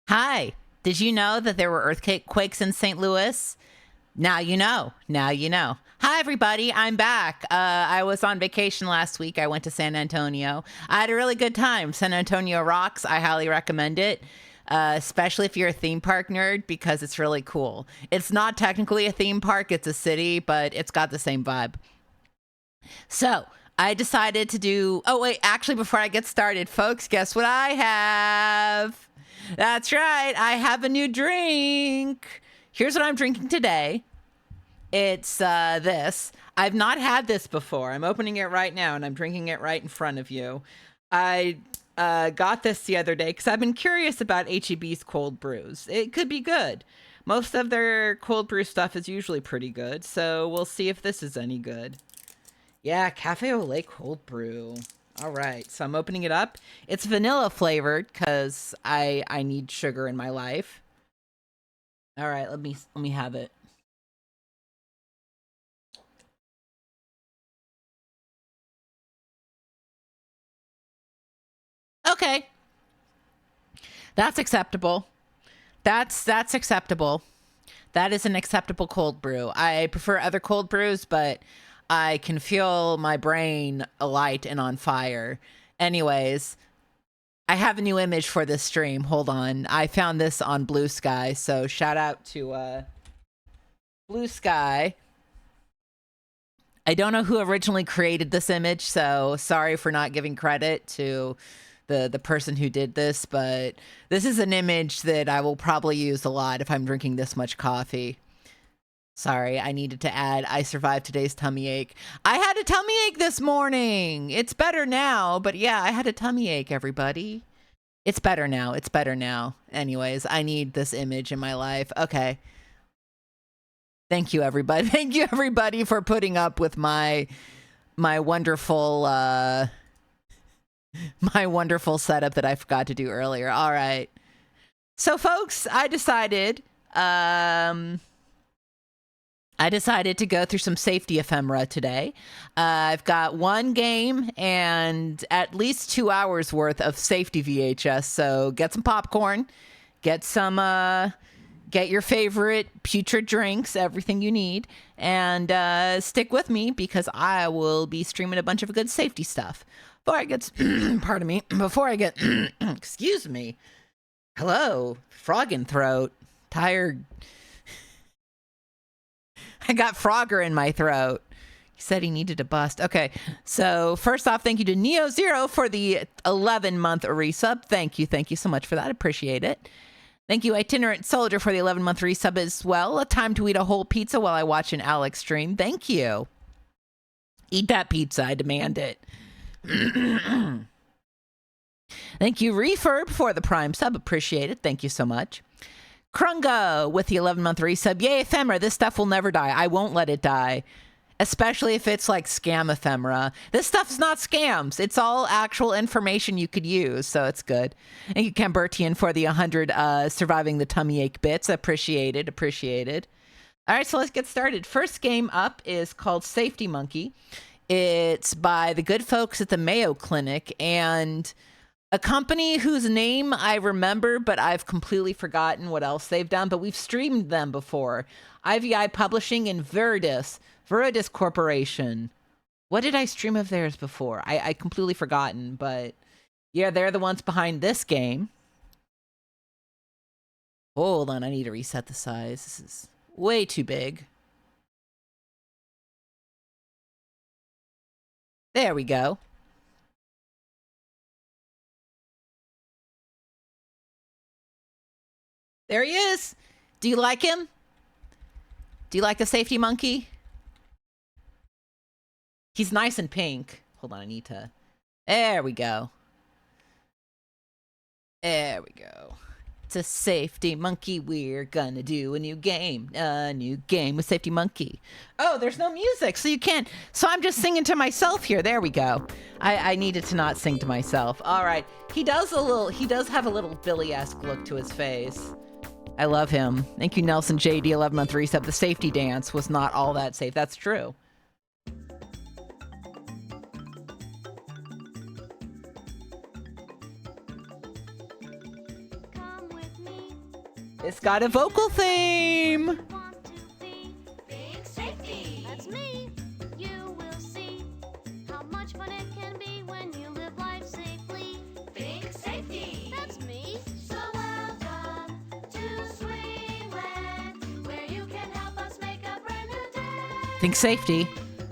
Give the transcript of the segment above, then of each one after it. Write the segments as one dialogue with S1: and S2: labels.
S1: Hi. Did you know that there were earthquakes in St. Louis? Now you know. Now you know. Hi, everybody. I'm back. I was on vacation last week. I went to San Antonio. I had a really good time. San Antonio rocks. I highly recommend it, especially if you're a theme park nerd, because it's really cool. It's not technically a theme park, it's a city, but it's got the same vibe. So I decided to do. Oh, wait. Actually, before I get started, folks, guess what I have? That's right. I have a new drink. Here's what I'm drinking today. It's this. I've not had this before. I'm opening it right now and I'm drinking it right in front of you. I got this the other day because I've been curious about HEB's cold brews. It could be good. Most of their cold brew stuff is usually pretty good, so we'll see if this is any good. Yeah, Cafe au lait cold brew. All right, so I'm opening it up. It's vanilla flavored because I need sugar in my life. All right, let me have it. Okay, that's acceptable. That's acceptable. That is an acceptable cold brew. I prefer other cold brews, but I can feel my brain alight and on fire. Anyways, I have a new image for this stream. Hold on. I found this on Blue Sky, so shout out to Blue Sky. I don't know who originally created this image, so sorry for not giving credit to the person who did this, but this is an image that I will probably use a lot if I'm drinking this much coffee. Sorry, I needed to add, I survived today's tummy ache. I had a tummy ache this morning. It's better now, but yeah, I had a tummy ache, everybody. It's better now. It's better now. Anyways, I need this image in my life. Okay. Thank you, everybody. Thank you, everybody, for putting up with my wonderful my wonderful setup that I forgot to do earlier. All right. So, folks, I decided to go through some safety ephemera today. I've got one game and at least 2 hours worth of safety VHS. So get some popcorn, get some, get your favorite putrid drinks, everything you need, and stick with me because I will be streaming a bunch of good safety stuff. Before I get, pardon me, before I get, excuse me. Hello, frog in throat, tired. I got Frogger in my throat. He said he needed a bust. Okay, so first off, thank you to Neo Zero for the 11-month resub. Thank you so much for that. Appreciate it. Thank you, Itinerant Soldier, for the 11-month resub as well. A time to eat a whole pizza while I watch an Alex stream. Thank you. Eat that pizza. I demand it. Thank you, Refurb, for the Prime sub. Appreciate it. Thank you so much. Krungo with the 11-month resub. Yay, ephemera. This stuff will never die. I won't let it die. Especially if it's like scam ephemera. This stuff's not scams. It's all actual information you could use, so it's good. Thank you, Cambertian, for the 100 surviving the tummy ache bits. Appreciated. All right, so let's get started. First game up is called Safety Monkey. It's by the good folks at the Mayo Clinic, and a company whose name I remember, but I've completely forgotten what else they've done, but we've streamed them before. IVI Publishing and Veridis Corporation. What did I stream of theirs before? I completely forgotten, but yeah, they're the ones behind this game. Hold on, I need to reset the size. This is way too big. There we go. There he is. Do you like him? Do you like the safety monkey? He's nice and pink. Hold on, I need to... There we go. There we go. It's a safety monkey. We're gonna do a new game. A new game with safety monkey. Oh, there's no music, so you can't... So I'm just singing to myself here. There we go. I needed to not sing to myself. All right. He does have a little Billy-esque look to his face. I love him. Thank you, Nelson JD, 11-month resub. The safety dance was not all that safe. That's true. Come with me. It's got a vocal theme.
S2: Want to be big safety. That's me. You will see how much fun it can be when you live life safely. Big safety. That's me. So welcome to Swingland, where you can help us make a brand new day.
S1: Think safety.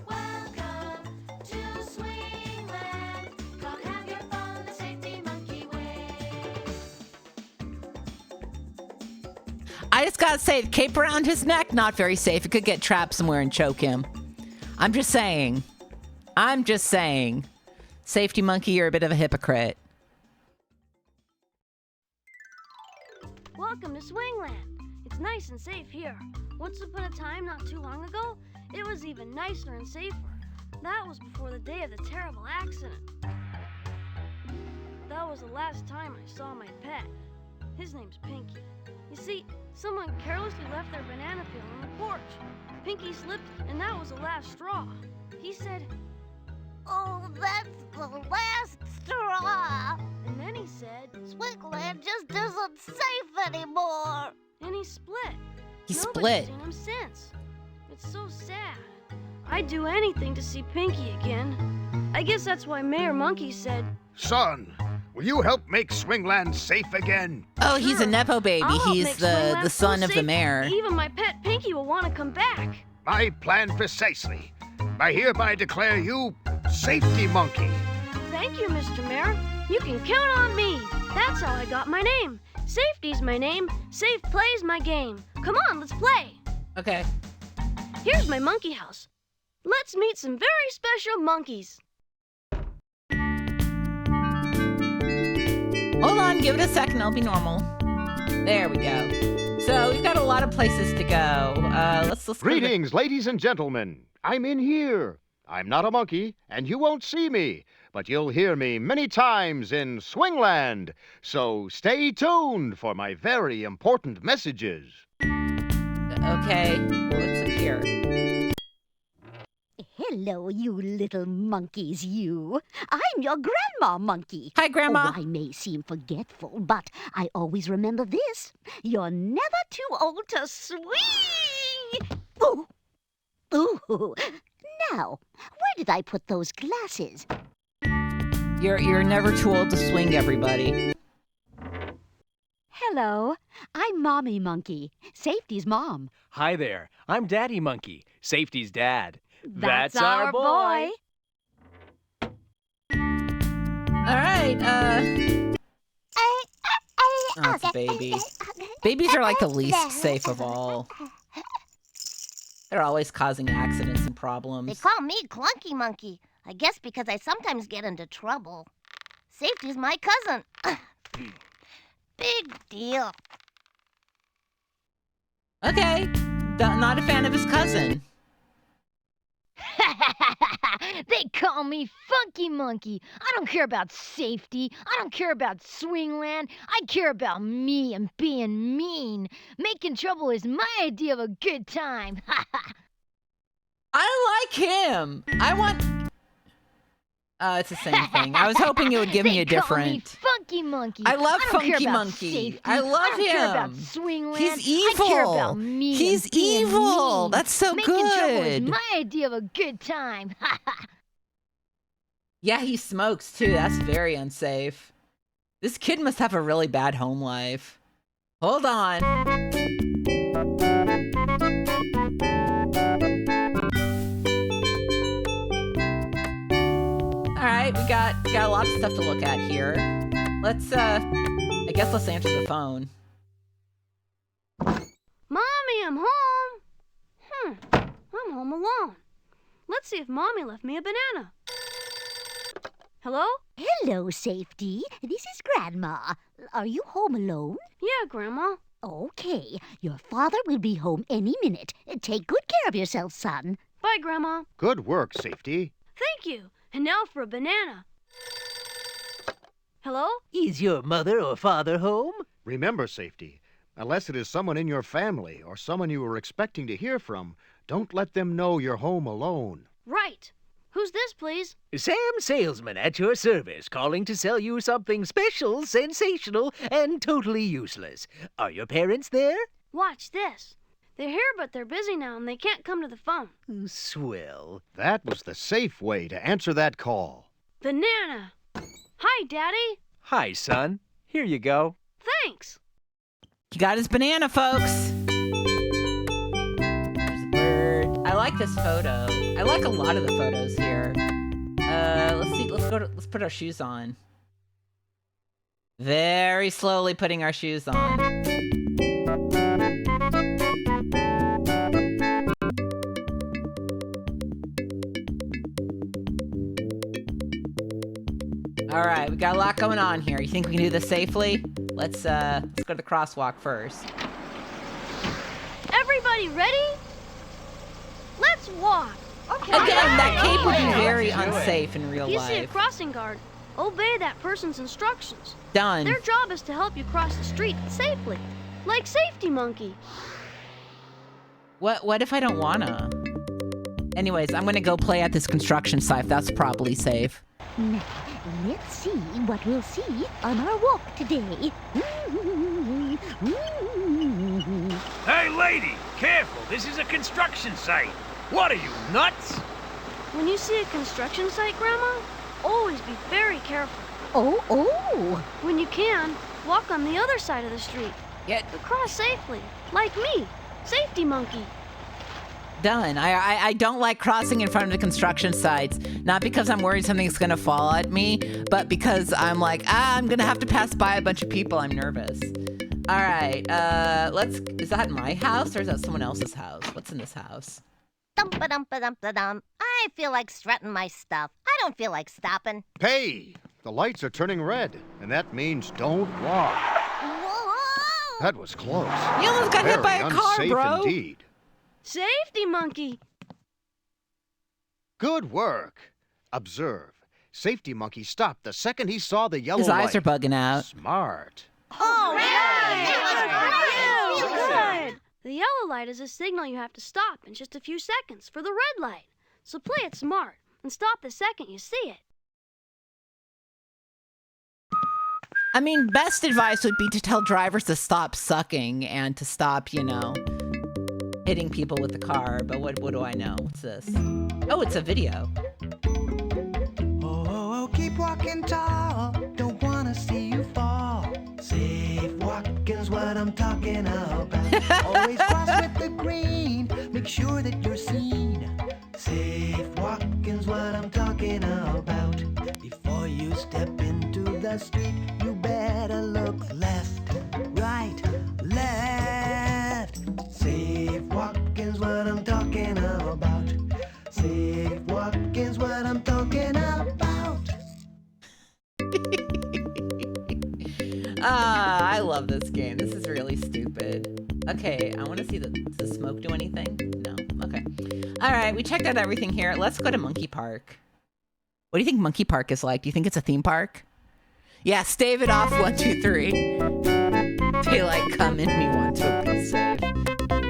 S2: Welcome to Swingland. Come have your fun the safety monkey way.
S1: I just gotta say, the cape around his neck, not very safe. It could get trapped somewhere and choke him. I'm just saying. Safety monkey, you're a bit of a hypocrite.
S3: Welcome to Swingland. It's nice and safe here. Once upon a time, not too long ago, it was even nicer and safer. That was before the day of the terrible accident. That was the last time I saw my pet. His name's Pinky. You see, someone carelessly left their banana peel on the porch. Pinky slipped, and that was the last straw. He said,
S2: Oh, that's the last straw.
S3: and then he said,
S2: Swingland just isn't safe anymore.
S3: and he split.
S1: He
S3: Nobody's
S1: split.
S3: seen him since. It's so sad. I'd do anything to see Pinky again. I guess that's why Mayor Monkey said,
S4: Son, will you help make Swingland safe again?
S1: Oh, he's a
S3: Sure.
S1: Nepo baby.
S3: I'll help
S1: He's
S3: make
S1: the
S3: Swingland
S1: son
S3: so
S1: of the
S3: safe,
S1: mayor.
S3: Even my pet Pinky will want to come back.
S4: My plan precisely. I hereby declare you Safety Monkey.
S3: Thank you, Mr. Mayor. You can count on me. That's how I got my name. Safety's my name. Safe play's my game. Come on, let's play.
S1: Okay.
S3: Here's my monkey house. Let's meet some very special monkeys.
S1: Hold on, give it a second. It'll be normal. There we go. So we've got a lot of places to go. Let's go to the-
S4: Greetings, ladies and gentlemen. I'm in here. I'm not a monkey, and you won't see me, but you'll hear me many times in Swingland. So stay tuned for my very important messages.
S1: Okay, what's up here?
S5: Hello, you little monkeys, you. I'm your grandma monkey.
S1: Hi, Grandma.
S5: Oh, I may seem forgetful, but I always remember this. You're never too old to swing. Ooh. Ooh. Now, where did I put those glasses?
S1: You're never too old to swing, everybody.
S5: Hello, I'm Mommy Monkey, Safety's mom.
S6: Hi there, I'm Daddy Monkey, Safety's dad.
S5: That's our boy.
S1: All right, oh, it's a baby. Babies are like the least safe of all. They're always causing accidents and
S2: They
S1: problems.
S2: call me Clunky Monkey. I guess because I sometimes get into trouble. Safety's my cousin. Big deal.
S1: Okay, not a fan of his cousin.
S7: They call me Funky Monkey. I don't care about safety. I don't care about Swingland. I care about me and being mean. Making trouble is my idea of a good time.
S1: I like him. I want. It's the same thing. I was hoping it would give me a
S7: They call me
S1: different.
S7: Funky Monkey.
S1: I love
S7: don't care
S1: Funky
S7: about
S1: Monkey.
S7: safety.
S1: I love
S7: I don't care about
S1: him.
S7: Swingland.
S1: He's evil.
S7: I care about me
S1: He's
S7: and being
S1: evil.
S7: mean.
S1: That's so
S7: Making trouble is
S1: good.
S7: my idea of a good time.
S1: Yeah, he smokes too. That's very unsafe. This kid must have a really bad home life. Hold on. All right, we got a lot of stuff to look at here. Let's I guess let's answer the phone.
S3: Mommy, I'm home. I'm home alone. Let's see if Mommy left me a banana. Hello?
S5: Hello, Safety. This is Grandma. Are you home alone?
S3: Yeah, Grandma.
S5: Okay, your father will be home any minute. Take good care of yourself, son.
S3: Bye, Grandma.
S4: Good work, Safety.
S3: Thank you. And now for a banana. Hello?
S8: Is your mother or father home?
S4: Remember, Safety, unless it is someone in your family or someone you were expecting to hear from, don't let them know you're home alone.
S3: Right. Who's this, please?
S8: Sam Salesman at your service, calling to sell you something special, sensational, and totally useless. Are your parents there?
S3: Watch this. They're here, but they're busy now, and they can't come to the phone.
S8: Swell.
S4: That was the safe way to answer that call.
S3: Banana! Hi, Daddy!
S6: Hi, son. Here you go.
S3: Thanks!
S1: He got his banana, folks. There's a bird. I like this photo. I like a lot of the photos here. Let's see. Let's put our shoes on. Very slowly putting our shoes on. All right, we got a lot going on here. You think we can do this safely? Let's go to the crosswalk first.
S3: Everybody ready? Let's walk!
S1: Again, that cape would be very unsafe in real
S3: You see a
S1: life.
S3: crossing guard. Obey that person's instructions.
S1: Done.
S3: Their job is to help you cross the street safely. Like Safety Monkey.
S1: What if I don't wanna? Anyways, I'm gonna go play at this construction site. That's probably safe.
S5: Now, let's see what we'll see on our walk today.
S9: Hey, lady, careful. This is a construction site. What are you, nuts?
S3: When you see a construction site, Grandma, always be very careful.
S5: Oh.
S3: When you can, walk on the other side of the street.
S1: Yeah,
S3: But cross safely, like me, Safety Monkey.
S1: done. I don't like crossing in front of the construction sites. Not because I'm worried something's gonna fall at me, but because I'm like, I'm gonna have to pass by a bunch of people. I'm nervous. All right, is that my house or is that someone else's house? What's in this house?
S5: Dum-ba-dum-ba-dum-ba-dum. I feel like strutting my stuff. I don't feel like stopping.
S4: Hey, the lights are turning red, and that means don't walk.
S5: Whoa!
S4: That was close.
S1: You almost got hit by
S4: Very
S1: a car,
S4: unsafe
S1: bro.
S4: indeed.
S3: Safety Monkey!
S4: Good work. Observe. Safety Monkey stopped the second he saw the yellow
S1: His
S4: light.
S1: eyes are bugging out.
S4: Smart.
S5: Oh,
S3: That was good! The yellow light is a signal you have to stop in just a few seconds for the red light. So play it smart and stop the second you see it.
S1: I mean, best advice would be to tell drivers to stop sucking and to stop, hitting people with the car. But what do I know? What's this? Oh, it's a video.
S10: Oh, keep walking tall. Don't wanna see you fall. Safe walking's what I'm talking about. Always cross with the green. Make sure that you're seen. Safe walking's what I'm talking about. Before you step into the street, you better look left, right, left. Safe walking's what I'm talking about. Safe walking's what I'm talking about.
S1: I love this game. This is really stupid. Okay, I want to see does the smoke do anything? No. Okay. All right, we checked out everything here. Let's go to Monkey Park. What do you think Monkey Park is like? Do you think it's a theme park? Yeah, stave it off. 1, 2, 3. Daylight come in me want to be safe.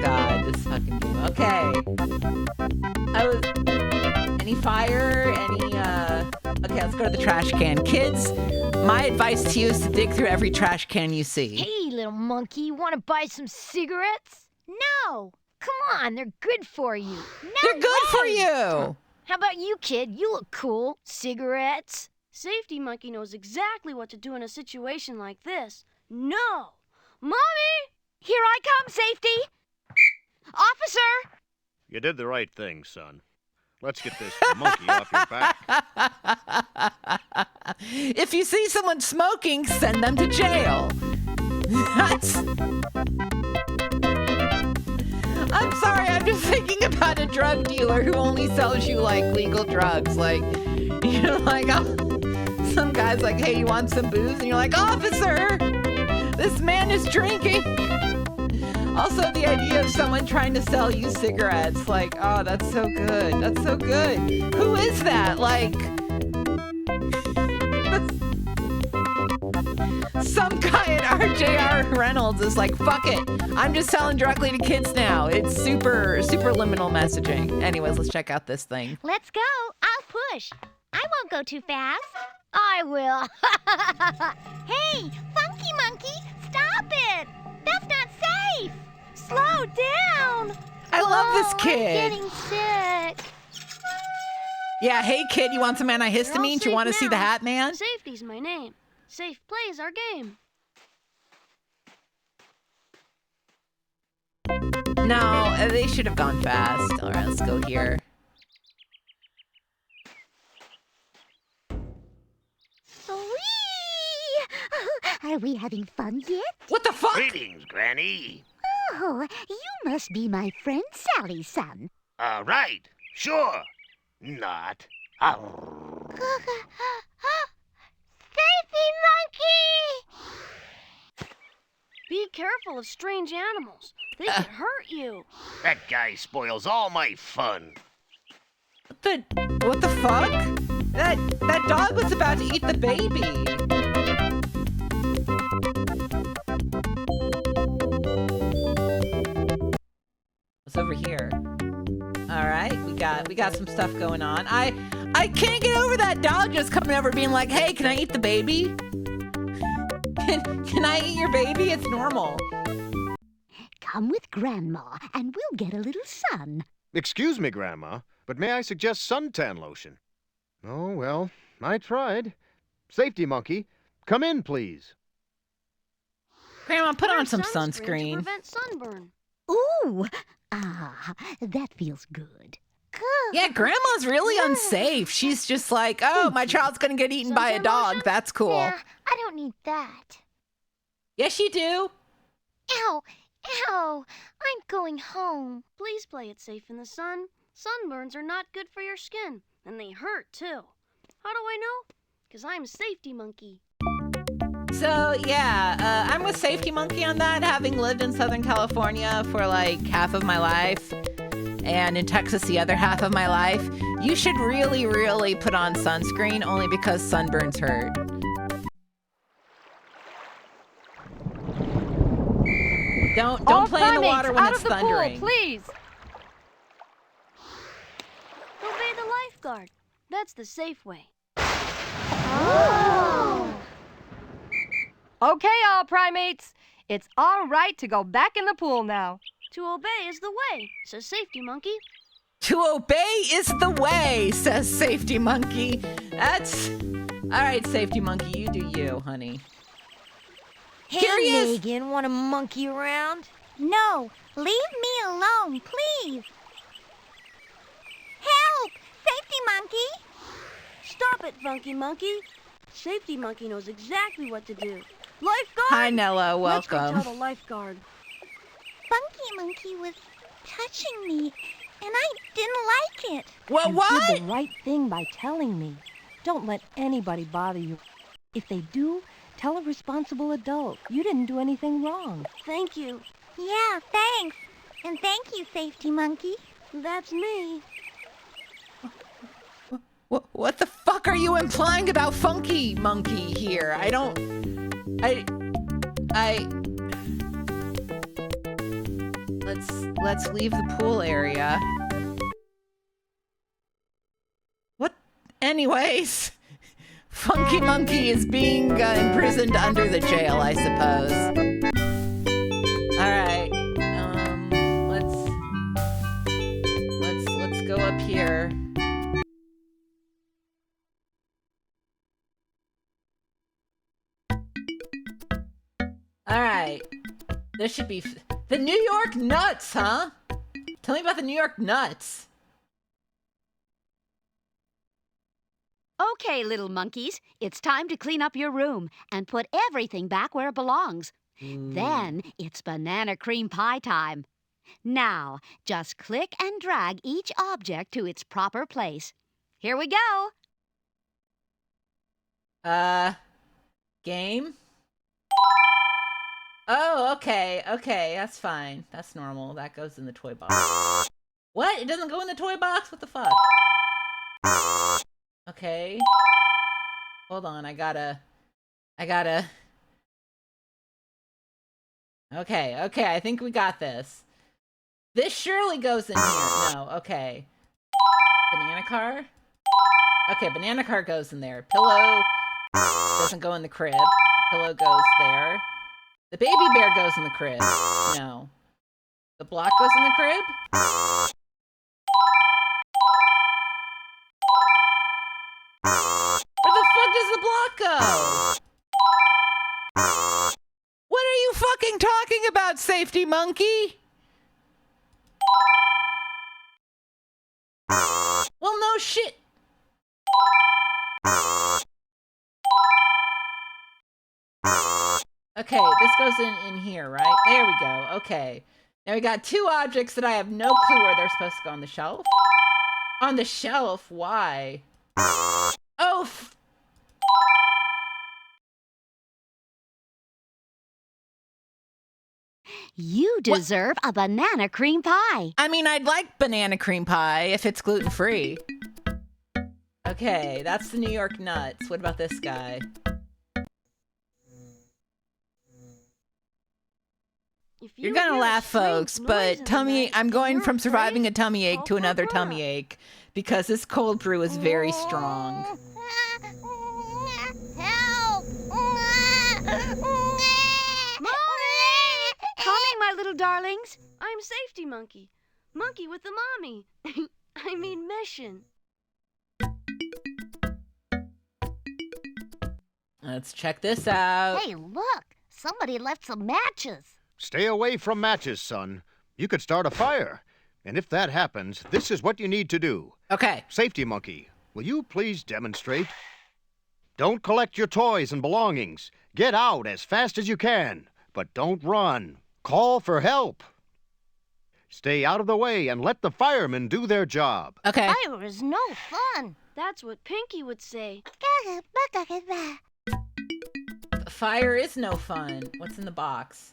S1: God, this fucking game. Okay. Any fire? Okay, let's go to the trash can. Kids, my advice to you is to dig through every trash can you see.
S7: Hey, little monkey, want to buy some cigarettes? No. Come on, they're good for you.
S1: They're good for you.
S7: How about you, kid? You look cool. Cigarettes?
S3: Safety Monkey knows exactly what to do in a situation like this. No! Mommy!
S5: Here I come, Safety. Officer!
S4: You did the right thing, son. Let's get this monkey off your back.
S1: If you see someone smoking, send them to jail. I'm sorry, I'm just thinking about a drug dealer who only sells you like legal drugs. Like, some guy's like, hey, you want some booze? And you're like, officer, this man is drinking. Also, the idea of someone trying to sell you cigarettes, like, oh, that's so good. That's so good. Who is that? Like, some guy at RJR Reynolds is like, fuck it. I'm just selling directly to kids now. It's super liminal messaging. Anyways, let's check out this thing.
S5: Let's go. I'll
S2: push. I won't go too fast.
S7: I will.
S2: Hey, Funky Monkey, stop it! That's not safe! Slow down!
S1: I love this
S7: I'm
S1: kid.
S7: getting sick.
S1: Yeah, hey kid, you want some
S3: You're all
S1: antihistamine? Do you want to
S3: safe
S1: see the
S3: now.
S1: Hat Man?
S3: Safety's my name. Safe play is our game.
S1: No, they should have gone fast. All right, let's go here.
S5: Whee! Are we having fun yet?
S1: What the fuck?
S9: Greetings, Granny.
S5: Oh, you must be my friend Sally's son.
S9: Right. Sure. Not.
S7: Safety monkey!
S3: Be careful of strange animals. They could hurt you.
S9: That guy spoils all my fun.
S1: What the fuck? That dog was about to eat the baby. What's over here? All right, we got some stuff going on. I can't get over that dog just coming over being like, "Hey, can I eat the baby? Can I eat your baby? It's normal."
S5: Come with Grandma, and we'll get a little sun.
S4: Excuse me, Grandma, but may I suggest suntan lotion? Oh, well, I tried. Safety Monkey, come in, please.
S1: Grandma, put on
S3: Wear
S1: some
S3: To
S1: sunscreen.
S3: prevent sunburn.
S5: Ooh, that feels good.
S1: Yeah, Grandma's really unsafe. She's just like, "Oh, my child's gonna get eaten by a
S3: Suntan
S1: dog.
S3: lotion?
S1: That's cool."
S7: Yeah, I don't need that.
S1: Yes, you do.
S7: Ow! Ow! I'm going home.
S3: Please play it safe in the sun. Sunburns are not good for your skin, and they hurt too. How do I know? 'Cause I'm Safety Monkey.
S1: So yeah, I'm with Safety Monkey on that, having lived in Southern California for like half of my life, and in Texas the other half of my life. You should really, really put on sunscreen, only because sunburns hurt. Don't play in the water when it's thundering.
S7: Please.
S3: Obey the lifeguard. That's the safe way.
S11: Okay, all primates. It's all right to go back in the pool now.
S3: To obey is the way, says Safety Monkey.
S1: To obey is the way, says Safety Monkey. That's all right, Safety Monkey. You do you, honey.
S7: Hey,
S1: Here he is.
S7: Megan, want to monkey around?
S2: No, leave me alone, please. Help! Safety Monkey!
S3: Stop it, Funky Monkey. Safety Monkey knows exactly what to do. Lifeguard!
S1: Hi, Nella.
S3: Let's go
S1: Welcome.
S3: tell the lifeguard.
S2: Funky Monkey was touching me, and I didn't like it.
S1: What?
S11: You
S1: What?
S11: did the right thing by telling me. Don't let anybody bother you. If they do, tell a responsible adult. You didn't do anything wrong.
S3: Thank you.
S2: Yeah, thanks. And thank you, Safety Monkey.
S3: That's me.
S1: What the fuck are you implying about Funky Monkey here? Let's leave the pool area. What? Anyways, Funky Monkey is being imprisoned under the jail, I suppose. All right. Let's go up here. All right. This should be the New York Nuts, huh? Tell me about the New York Nuts.
S5: Okay, little monkeys, it's time to clean up your room and put everything back where it belongs. Then it's banana cream pie time. Now, just click and drag each object to its proper place. Here we go.
S1: Game? Oh, okay, that's fine. That's normal. That goes in the toy box. What? It doesn't go in the toy box? What the fuck? Okay. Hold on, I gotta... Okay, I think we got this. This surely goes in here. No, okay. Banana car? Okay, banana cart goes in there. Pillow doesn't go in the crib. Pillow goes there. The baby bear goes in the crib. No. The block goes in the crib? Where the fuck does the block go? What are you fucking talking about, safety monkey? Well, no shit. Okay, this goes in here, right? There we go. Okay. Now we got two objects that I have no clue where they're supposed to go on the shelf. On the shelf? Why? Oh,
S5: You deserve a banana cream pie.
S1: I mean, I'd like banana cream pie if it's gluten-free. Okay, that's the New York Nuts. What about this guy? You're gonna laugh, folks, but I'm going from surviving a tummy ache to another tummy ache because this cold brew is very strong.
S2: Help!
S3: Coming, my little darlings. I'm Safety Monkey. Monkey with the mommy. I mean mission.
S1: Let's check this out.
S5: Hey, look. Somebody left some matches.
S4: Stay away from matches, son. You could start a fire. And if that happens, this is what you need to do.
S1: Okay.
S4: Safety Monkey, will you please demonstrate? Don't collect your toys and belongings. Get out as fast as you can. But don't run. Call for help. Stay out of the way and let the firemen do their job.
S1: Okay.
S5: Fire is no fun.
S3: That's what Pinky would say.
S1: Fire is no fun. What's in the box?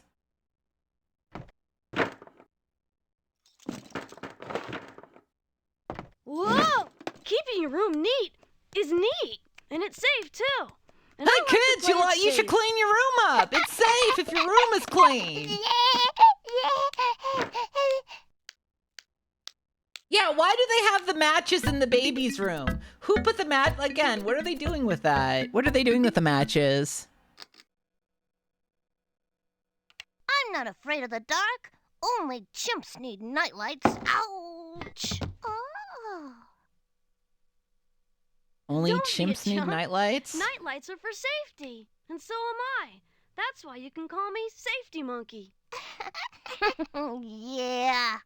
S3: Whoa! Keeping your room neat is neat. And it's safe, too. And I
S1: Hey,
S3: like to
S1: kids,
S3: play it
S1: you should
S3: safe.
S1: clean your room up. It's safe if your room is clean. Yeah, why do they have the matches in the baby's room? Who put the again, what are they doing with that? What are they doing with the matches?
S5: I'm not afraid of the dark. Only chimps need nightlights. Ouch! Oh.
S1: Only
S3: Don't be a
S1: chimps need
S3: chump.
S1: nightlights?
S3: Nightlights are for safety. And so am I. That's why you can call me Safety Monkey.
S5: Yeah.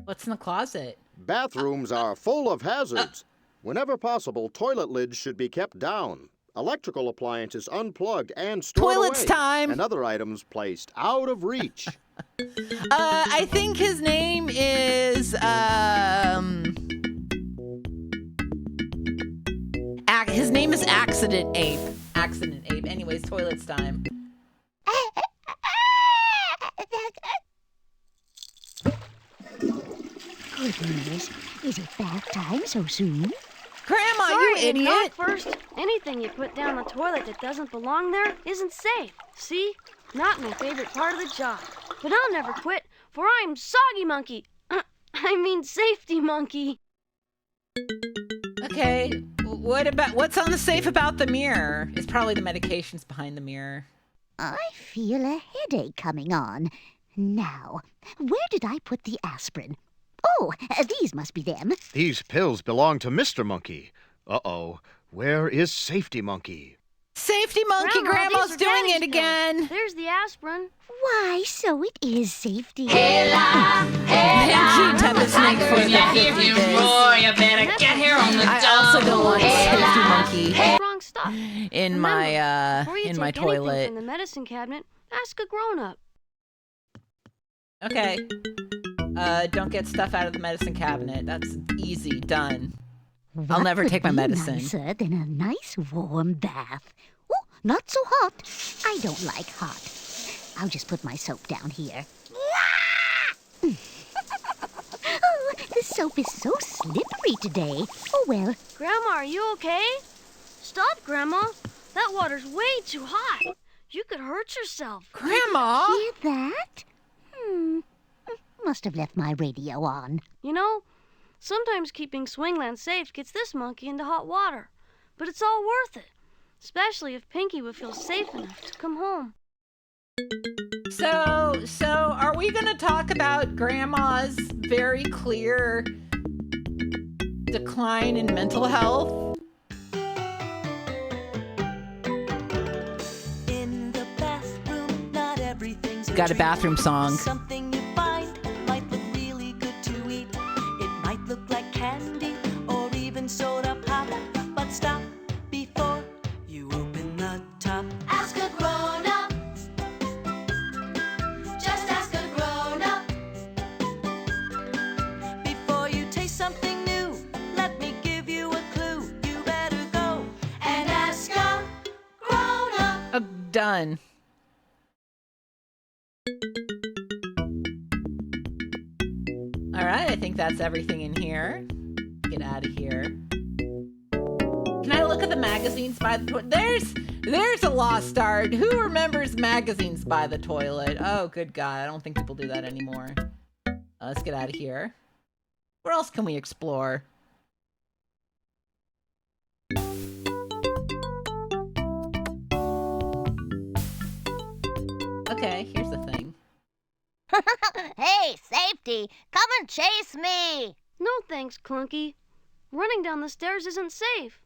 S1: What's in the closet?
S12: Bathrooms are full of hazards. Whenever possible, toilet lids should be kept down. Electrical appliances unplugged and stored
S1: Toilets
S12: away.
S1: time!
S12: And other items placed out of reach.
S1: I think his name is, his name is Accident Ape. Accident Ape. Anyways, toilets time.
S5: Goodness, is it bath time so soon?
S1: Grandma,
S3: Sorry,
S1: you
S3: to knock
S1: idiot!
S3: first. Anything you put down the toilet that doesn't belong there isn't safe. See? Not my favorite part of the job. But I'll never quit, for I'm Soggy Monkey. I mean Safety Monkey.
S1: Okay, what's on the safe about the mirror? It's probably the medications behind the mirror.
S5: I feel a headache coming on. Now, where did I put the aspirin? Oh, these must be them.
S4: These pills belong to Mr. Monkey. Uh-oh. Where is Safety Monkey?
S1: Safety Monkey, Grandma's
S3: these are
S1: doing
S3: Daddy's
S1: it again!
S3: pills. There's the aspirin.
S5: Why, so it is Safety.
S1: Thank you, Temper Snake, for the 50
S2: you better get here on the
S1: I also don't want Safety Monkey
S3: Wrong stuff.
S1: in
S3: Before you
S1: my
S3: take anything
S1: toilet.
S3: from the medicine cabinet, ask a grown-up.
S1: Okay. Don't get stuff out of the medicine cabinet. That's easy. Done. I'll
S5: What
S1: never
S5: could
S1: take my
S5: be
S1: medicine.
S5: nicer than a nice warm bath? Oh, not so hot. I don't like hot. I'll just put my soap down here. Oh, the soap is so slippery today. Oh, well.
S3: Grandma, are you okay? Stop, Grandma. That water's way too hot. You could hurt yourself.
S1: Grandma!
S5: Hear that? Must have left my radio on.
S3: You know, Sometimes keeping Swingland safe gets this monkey into hot water. But it's all worth it. Especially if Pinky would feel safe enough to come home.
S1: So are we going to talk about Grandma's very clear decline in mental health?
S10: In the bathroom, not everything's
S1: Got a bathroom song.
S10: Something you find might look really good to eat. It might look like candy or even soda pop. But stop before you open the top.
S2: Ask a grown-up. Just ask a grown-up.
S10: Before you taste something new, let me give you a clue. You better go
S2: And ask a grown-up.
S1: Done. All right, I think that's everything in here. Get out of here. Can I look at the magazines by the toilet? There's a lost art. Who remembers magazines by the toilet? Oh, good God. I don't think people do that anymore. Let's get out of here. Where else can we explore? Okay, here's the thing.
S5: Hey, Safety, come and chase me.
S3: No thanks, Clunky. Running down the stairs isn't safe.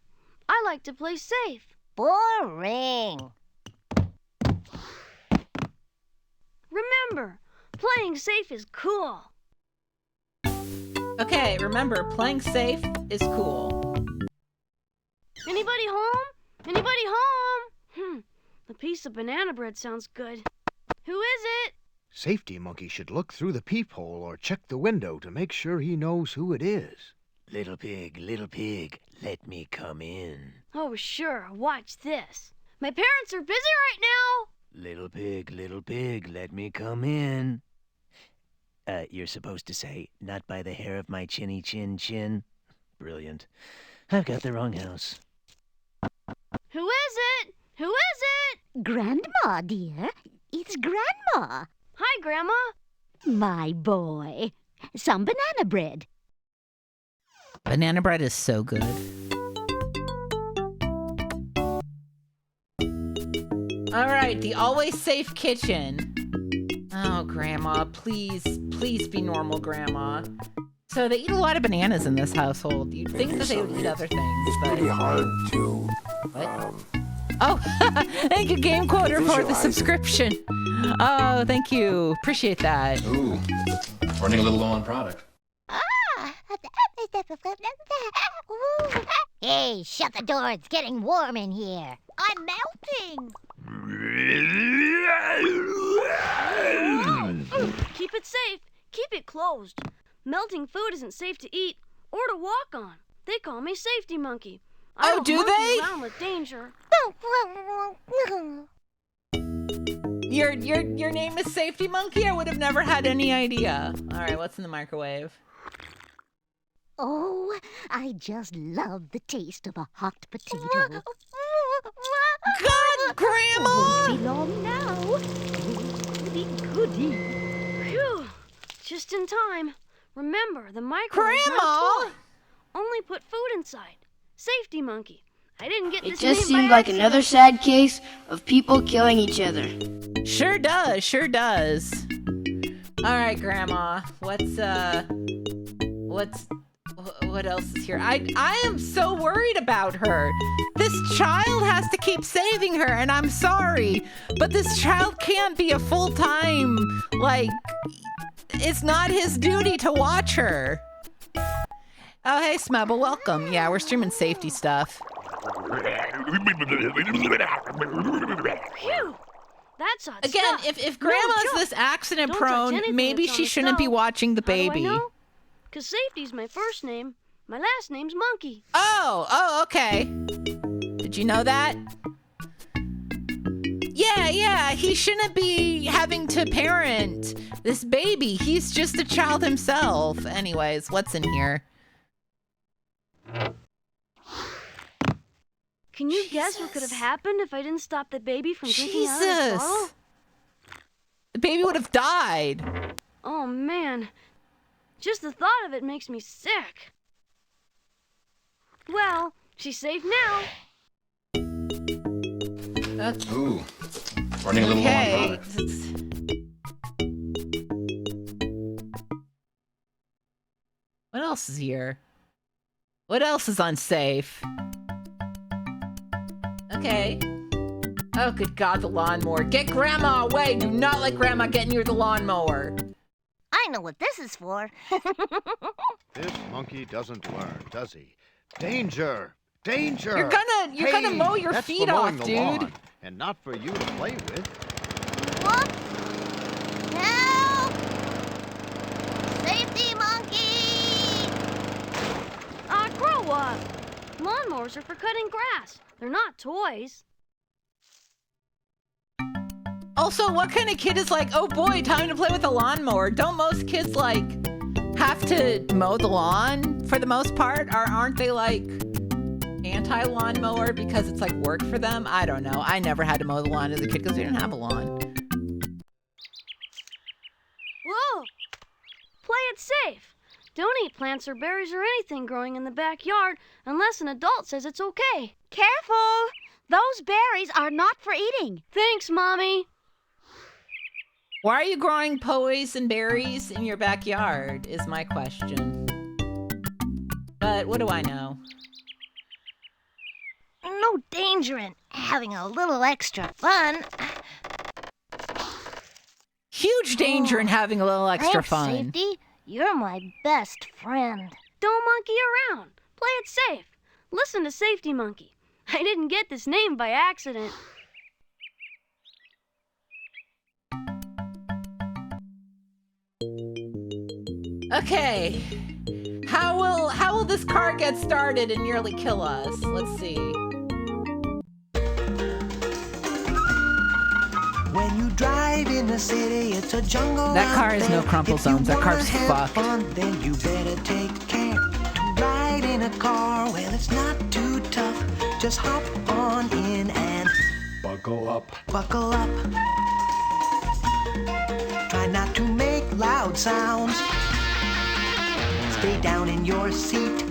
S3: I like to play safe.
S5: Boring.
S3: Remember, playing safe is cool.
S1: Okay, remember, playing safe is cool.
S3: Anybody home? Anybody home? A piece of banana bread sounds good. Who is it?
S4: Safety Monkey should look through the peephole or check the window to make sure he knows who it is.
S8: Little pig, let me come in.
S3: Oh, sure. Watch this. My parents are busy right now.
S8: Little pig, let me come in. You're supposed to say, not by the hair of my chinny chin. Brilliant. I've got the wrong house.
S3: Who is it? Who is it?
S5: Grandma, dear. It's Grandma.
S3: Hi, Grandma.
S5: My boy. Some banana bread.
S1: Banana bread is so good. All right, the always safe kitchen. Oh, Grandma, please be normal, Grandma. So they eat a lot of bananas in this household. You'd think that they would eat other things, but
S13: pretty hard to.
S1: What? Oh, thank you, Game Quoter, for the subscription. Oh, thank you. Appreciate that.
S13: Ooh, running a little low on product.
S5: Hey, shut the door. It's getting warm in here. I'm melting.
S3: Keep it safe. Keep it closed. Melting food isn't safe to eat or to walk on. They call me Safety Monkey. I don't
S1: do
S3: monkey
S1: they?
S3: around with danger.
S1: Your name is Safety Monkey? I would have never had any idea. All right, what's in the microwave?
S5: Oh, I just love the taste of a hot potato.
S1: God, Grandma!
S5: Won't be long now. Goody, goody.
S3: Phew. Just in time. Remember, the microwave is not
S1: Grandma!
S3: a toy. Only put food inside. Safety Monkey. I didn't get
S14: It
S3: this
S14: just
S3: name
S14: seemed
S3: by
S14: like
S3: accident.
S14: another sad case of people killing each other.
S1: Sure does. All right, Grandma. What else is here? I am so worried about her. This child has to keep saving her, and I'm sorry, but this child can't be a full-time, it's not his duty to watch her. Oh, hey, Smubble, welcome. Yeah, we're streaming safety stuff.
S3: Phew. That's odd
S1: Again,
S3: stuff.
S1: if
S3: No
S1: Grandma's
S3: joke.
S1: this accident
S3: Don't touch
S1: prone,
S3: anything
S1: maybe
S3: that's on
S1: she
S3: the
S1: shouldn't be
S3: stove.
S1: watching the
S3: How do I
S1: baby.
S3: know? 'Cause Safety's my first name. My last name's Monkey.
S1: Oh, okay. Did you know that? Yeah, he shouldn't be having to parent this baby. He's just a child himself. Anyways, what's in here?
S3: Can you guess what could have happened if I didn't stop the baby from drinking out of his
S1: Jesus.
S3: bottle?
S1: The baby would have died.
S3: Oh, man. Just the thought of it makes me sick. Well, she's safe now.
S13: Ooh, running a little low on product.
S1: What else is here? What else is unsafe? Okay. Oh, good God, the lawnmower. Get Grandma away! Do not let Grandma get near the lawnmower.
S5: I know what this is for.
S12: This monkey doesn't learn, does he? Danger! Danger!
S1: You're gonna mow your
S12: that's
S1: feet
S12: for mowing
S1: off,
S12: the
S1: dude.
S12: lawn, and not for you to play with.
S5: Whoop! Help! Safety monkey!
S3: Grow up. Lawnmowers are for cutting grass. They're not toys.
S1: Also, what kind of kid is like, oh boy, time to play with a lawnmower? Don't most kids, like, have to mow the lawn for the most part? Or aren't they, like, anti-lawnmower because it's, like, work for them? I don't know. I never had to mow the lawn as a kid because we didn't have a lawn.
S3: Whoa! Play it safe. Don't eat plants or berries or anything growing in the backyard unless an adult says it's okay.
S5: Careful! Those berries are not for eating.
S3: Thanks, Mommy.
S1: Why are you growing poison berries in your backyard is my question. But what do I know?
S5: No danger in having a little extra fun.
S1: Huge danger in having a little extra
S5: Thanks,
S1: fun.
S5: Safety. You're my best friend.
S3: Don't monkey around. Play it safe. Listen to Safety Monkey. I didn't get this name by accident.
S1: Okay. How will this car get started and nearly kill us? Let's see.
S10: When you drive in the city, it's a jungle.
S1: That car has no crumple zones. That car's fucked.
S10: Fun, then you better take care to ride in a car. Well, it's not too tough. Just hop on in and
S13: Buckle up.
S10: buckle up. Try not to make loud sounds. Stay down in your seat.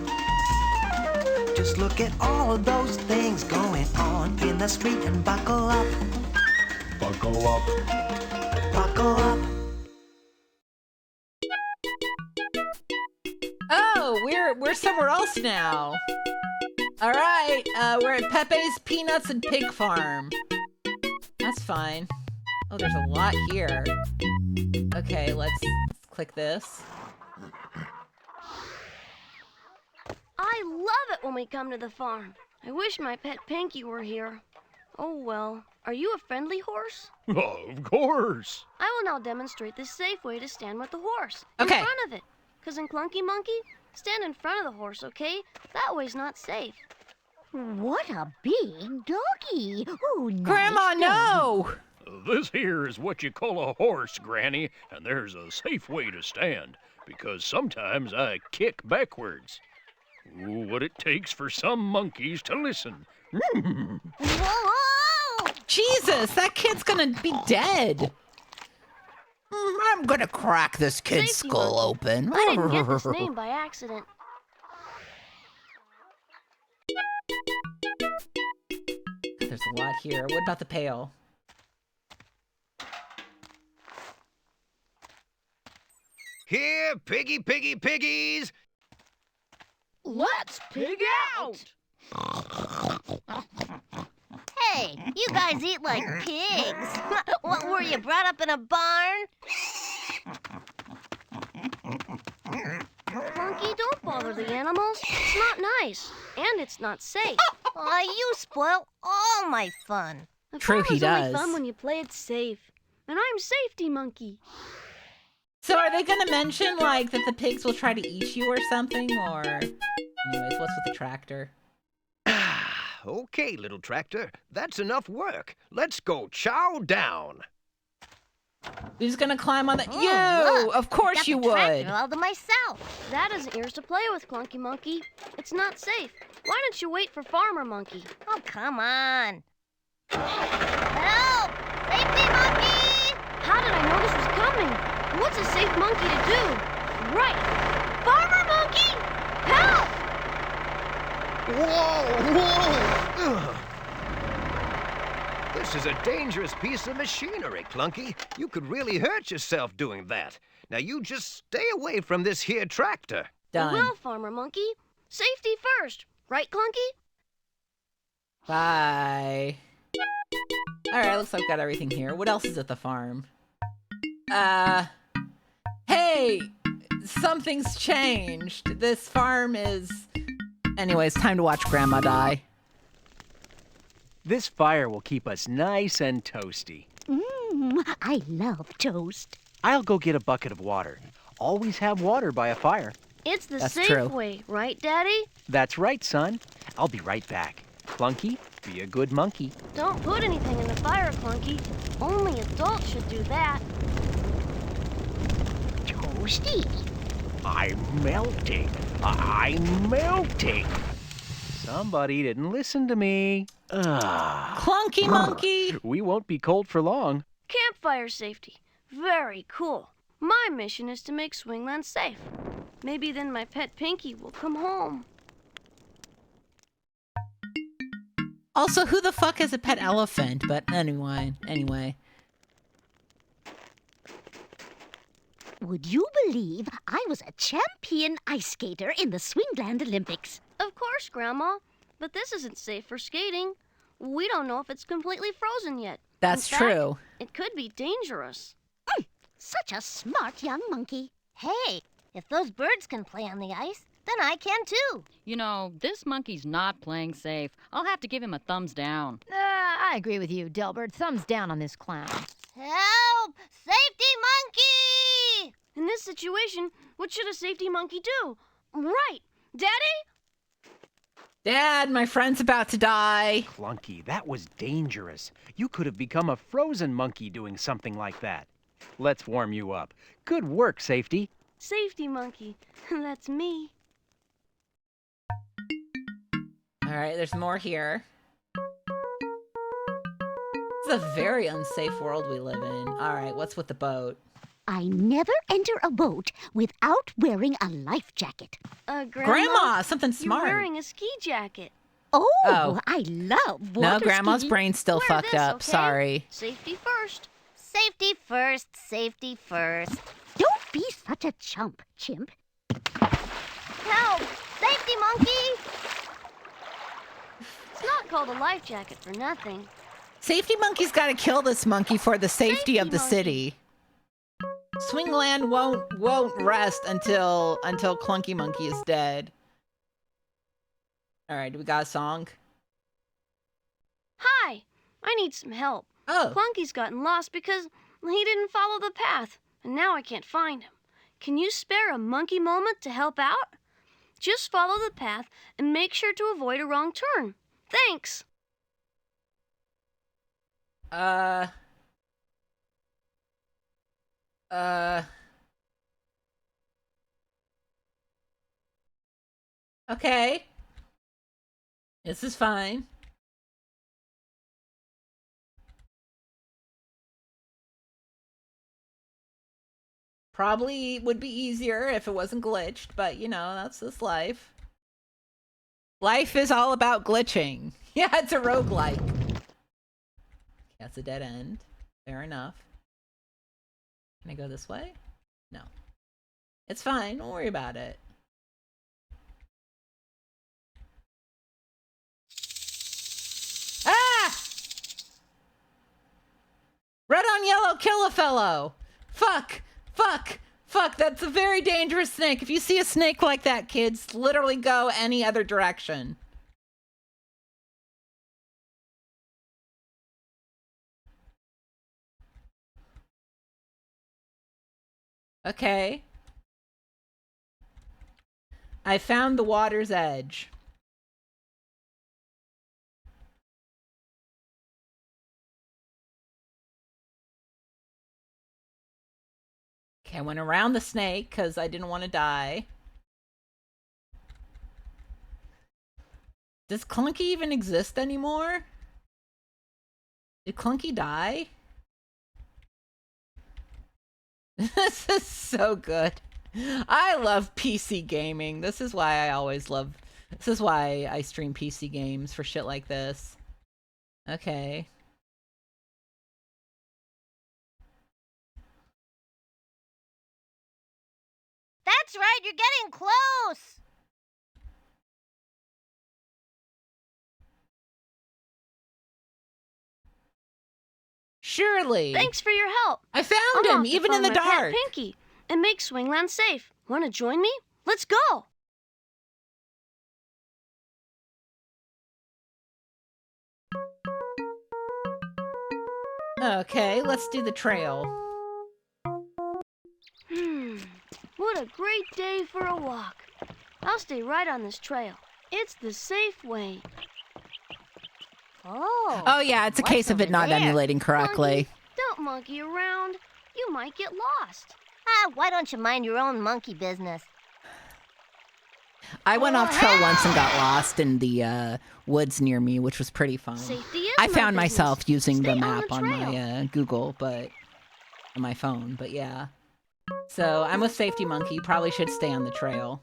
S10: Just look at all of those things going on in the street and buckle up.
S13: Buckle up.
S10: Buckle up.
S1: Oh, we're somewhere else now. All right, we're at Pepe's Peanuts and Pig Farm. That's fine. Oh, there's a lot here. Okay, let's click this.
S3: I love it when we come to the farm. I wish my pet Pinky were here. Oh well. Are you a friendly horse?
S9: Of course.
S3: I will now demonstrate the safe way to stand with the horse.
S1: Okay.
S3: In front of it. 'Cause in Clunky Monkey, stand in front of the horse, okay? That way's not safe.
S5: What a big doggy. Ooh, nice
S1: Grandma, no!
S9: This here is what you call a horse, Granny, and there's a safe way to stand, because sometimes I kick backwards. Ooh, what it takes for some monkeys to listen.
S5: Whoa!
S1: Jesus, that kid's gonna be dead. I'm gonna crack this kid's
S3: Safety
S1: skull
S3: monkey.
S1: open.
S3: I didn't get this name by accident.
S1: There's a lot here. What about the pail?
S15: Here, piggy, piggy, piggies!
S7: Let's pig out!
S5: Hey, you guys eat like pigs. What, were you brought up in a barn?
S3: Monkey, don't bother the animals. It's not nice. And it's not safe.
S5: Aw, you spoil all my fun.
S3: The
S1: True,
S3: farm
S1: he
S3: is only
S1: does.
S3: fun when you play it safe. And I'm Safety Monkey.
S1: So are they gonna mention, like, that the pigs will try to eat you or something? Or... Anyways, what's with the tractor?
S15: Okay, little tractor, that's enough work. Let's go chow down.
S1: Who's gonna climb on the...
S5: Oh,
S1: You!
S5: look,
S1: Of course
S5: got
S1: you
S5: the tractor
S1: would!
S5: all to myself.
S3: That isn't yours to play with, Clunky Monkey. It's not safe. Why don't you wait for Farmer Monkey?
S5: Oh, come on. Help! Safety monkey!
S3: How did I know this was coming? What's a safe monkey to do? right. Farmer Monkey, help!
S15: Whoa! Ugh. This is a dangerous piece of machinery, Clunky. You could really hurt yourself doing that. Now you just stay away from this here tractor.
S1: Done.
S3: Well, Farmer Monkey, safety first, right, Clunky?
S1: Bye. Alright, looks like I've got everything here. What else is at the farm? Hey! Something's changed. This farm is... Anyways, time to watch Grandma die.
S6: This fire will keep us nice and toasty.
S5: I love toast.
S6: I'll go get a bucket of water. Always have water by a fire.
S3: It's the
S1: That's
S3: safe
S1: true.
S3: way, right, Daddy?
S6: That's right, son. I'll be right back. Clunky, be a good monkey.
S3: Don't put anything in the fire, Clunky. Only adults should do that.
S5: Toasty.
S6: I'm melting. I'm melting. Somebody didn't listen to me.
S1: Clunky Monkey!
S6: We won't be cold for long.
S3: Campfire safety. Very cool. My mission is to make Swingland safe. Maybe then my pet Pinky will come home.
S1: Also, who the fuck is a pet elephant? But anyway.
S5: Would you believe I was a champion ice skater in the Swingland Olympics?
S3: Of course, Grandma. But this isn't safe for skating. We don't know if it's completely frozen yet.
S1: That's
S3: In fact,
S1: true.
S3: It could be dangerous.
S5: Such a smart young monkey.
S16: Hey, if those birds can play on the ice, then I can too.
S17: You know, this monkey's not playing safe. I'll have to give him a thumbs down.
S7: I agree with you, Delbert. Thumbs down on this clown.
S16: Help! Safety monkey!
S3: In this situation, what should a safety monkey do? Right. Daddy?
S1: Dad, my friend's about to die.
S6: Clunky, that was dangerous. You could have become a frozen monkey doing something like that. Let's warm you up. Good work, Safety.
S3: Safety monkey. That's me.
S1: Alright, there's more here. This is a very unsafe world we live in. Alright, what's with the boat?
S5: I never enter a boat without wearing a life jacket.
S1: Grandma, something smart.
S3: You're wearing a ski jacket.
S5: Oh, I love water
S1: No, Grandma's
S5: skiing.
S1: brain's still
S3: Wear
S1: fucked
S3: this,
S1: up.
S3: okay?
S1: Sorry.
S3: Safety first.
S16: Safety first, safety first.
S5: Don't be such a chump, chimp.
S16: Help! Safety monkey!
S3: It's not called a life jacket for nothing.
S1: Safety Monkey's gotta kill this monkey for the safety of the city. Swingland won't rest until Clunky Monkey is dead. Alright, do we got a song?
S3: Hi, I need some help.
S1: Oh.
S3: Clunky's gotten lost because he didn't follow the path, and now I can't find him. Can you spare a monkey moment to help out? Just follow the path and make sure to avoid a wrong turn. Thanks.
S1: Okay. This is fine. Probably would be easier if it wasn't glitched, but you know, that's just life. Life is all about glitching. Yeah, it's a roguelike. That's a dead end. Fair enough. Can I go this way? No. It's fine. Don't worry about it. Ah! Red on yellow, kill a fellow. Fuck. Fuck. Fuck. That's a very dangerous snake. If you see a snake like that, kids, literally go any other direction. Okay. I found the water's edge. Okay, I went around the snake because I didn't want to die. Does Clunky even exist anymore? Did Clunky die? This is so good. I love PC gaming. This is why I stream PC games for shit like this. Okay.
S16: That's right, you're getting close.
S1: Surely.
S3: Thanks for your help.
S1: I found
S3: I'm
S1: him,
S3: off to
S1: even in
S3: find
S1: the
S3: my pet
S1: dark.
S3: Pinky and make Swingland safe. Want to join me? Let's go.
S1: Okay, let's do the trail.
S3: What a great day for a walk. I'll stay right on this trail. It's the safe way.
S1: Oh yeah, it's a case of it not emulating correctly.
S3: Don't monkey around. You might get lost.
S16: Why don't you mind your own monkey business?
S1: I went off trail once and got lost in the woods near me, which was pretty fun.
S3: Safety is
S1: I
S3: my
S1: found
S3: business.
S1: myself using
S3: Stay
S1: the
S3: on
S1: map
S3: the
S1: on
S3: trail.
S1: my Google, but on my phone. But yeah. So I'm with Safety Monkey. Probably should stay on the trail.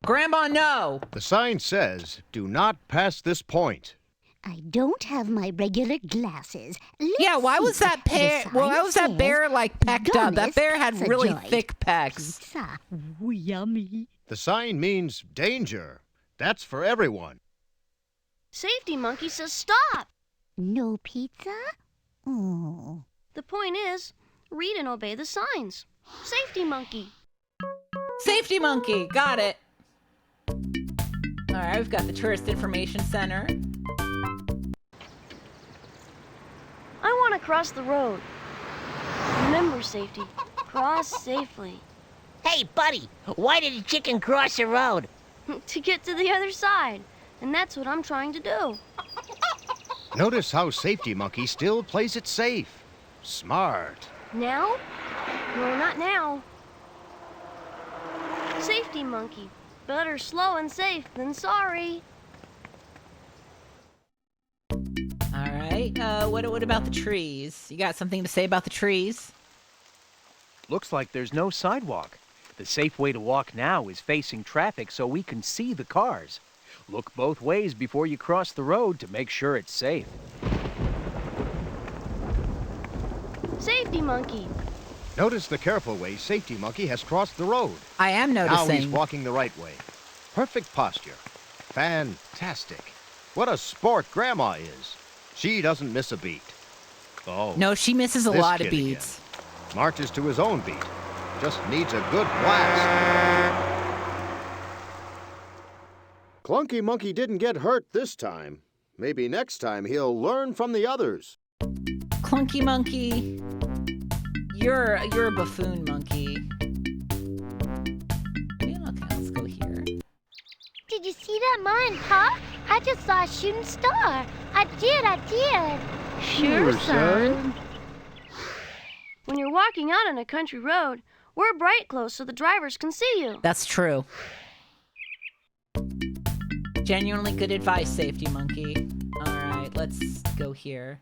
S1: Grandma, no!
S4: The sign says, do not pass this point.
S5: I don't have my regular glasses.
S1: Yeah, why was that bear? Why was that bear like pecked up? That bear had really thick pecs.
S5: Pizza. Ooh, yummy.
S4: The sign means danger. That's for everyone.
S3: Safety Monkey says stop.
S5: No pizza? Oh.
S3: The point is, read and obey the signs. Safety Monkey.
S1: Safety Monkey, got it. All right, we've got the Tourist Information Center.
S3: I want to cross the road. Remember, Safety. Cross safely.
S16: Hey, buddy, why did the chicken cross the road?
S3: To get to the other side. And that's what I'm trying to do.
S4: Notice how Safety Monkey still plays it safe. Smart.
S3: Now? No, not now. Safety Monkey. Better slow and safe than sorry.
S1: All right. What about the trees? You got something to say about the trees?
S6: Looks like there's no sidewalk. The safe way to walk now is facing traffic so we can see the cars. Look both ways before you cross the road to make sure it's safe.
S3: Safety Monkey.
S4: Notice the careful way Safety Monkey has crossed the road.
S1: I am
S4: Now he's
S1: noticing.
S4: walking the right way. Perfect posture. Fantastic. What a sport Grandma is. She doesn't miss a beat. Oh.
S1: No, she misses a
S4: this
S1: lot of
S4: kid
S1: beats.
S4: again. Marches to his own beat. Just needs a good blast.
S12: Clunky Monkey didn't get hurt this time. Maybe next time he'll learn from the others.
S1: Clunky Monkey, you're a buffoon monkey. Yeah, okay, let's go here.
S16: Did you see that, Ma and Pa? I just saw a shooting star. I did.
S3: Sure, son. When you're walking out on a country road, wear bright clothes so the drivers can see you.
S1: That's true. Genuinely good advice, Safety Monkey. All right, let's go here.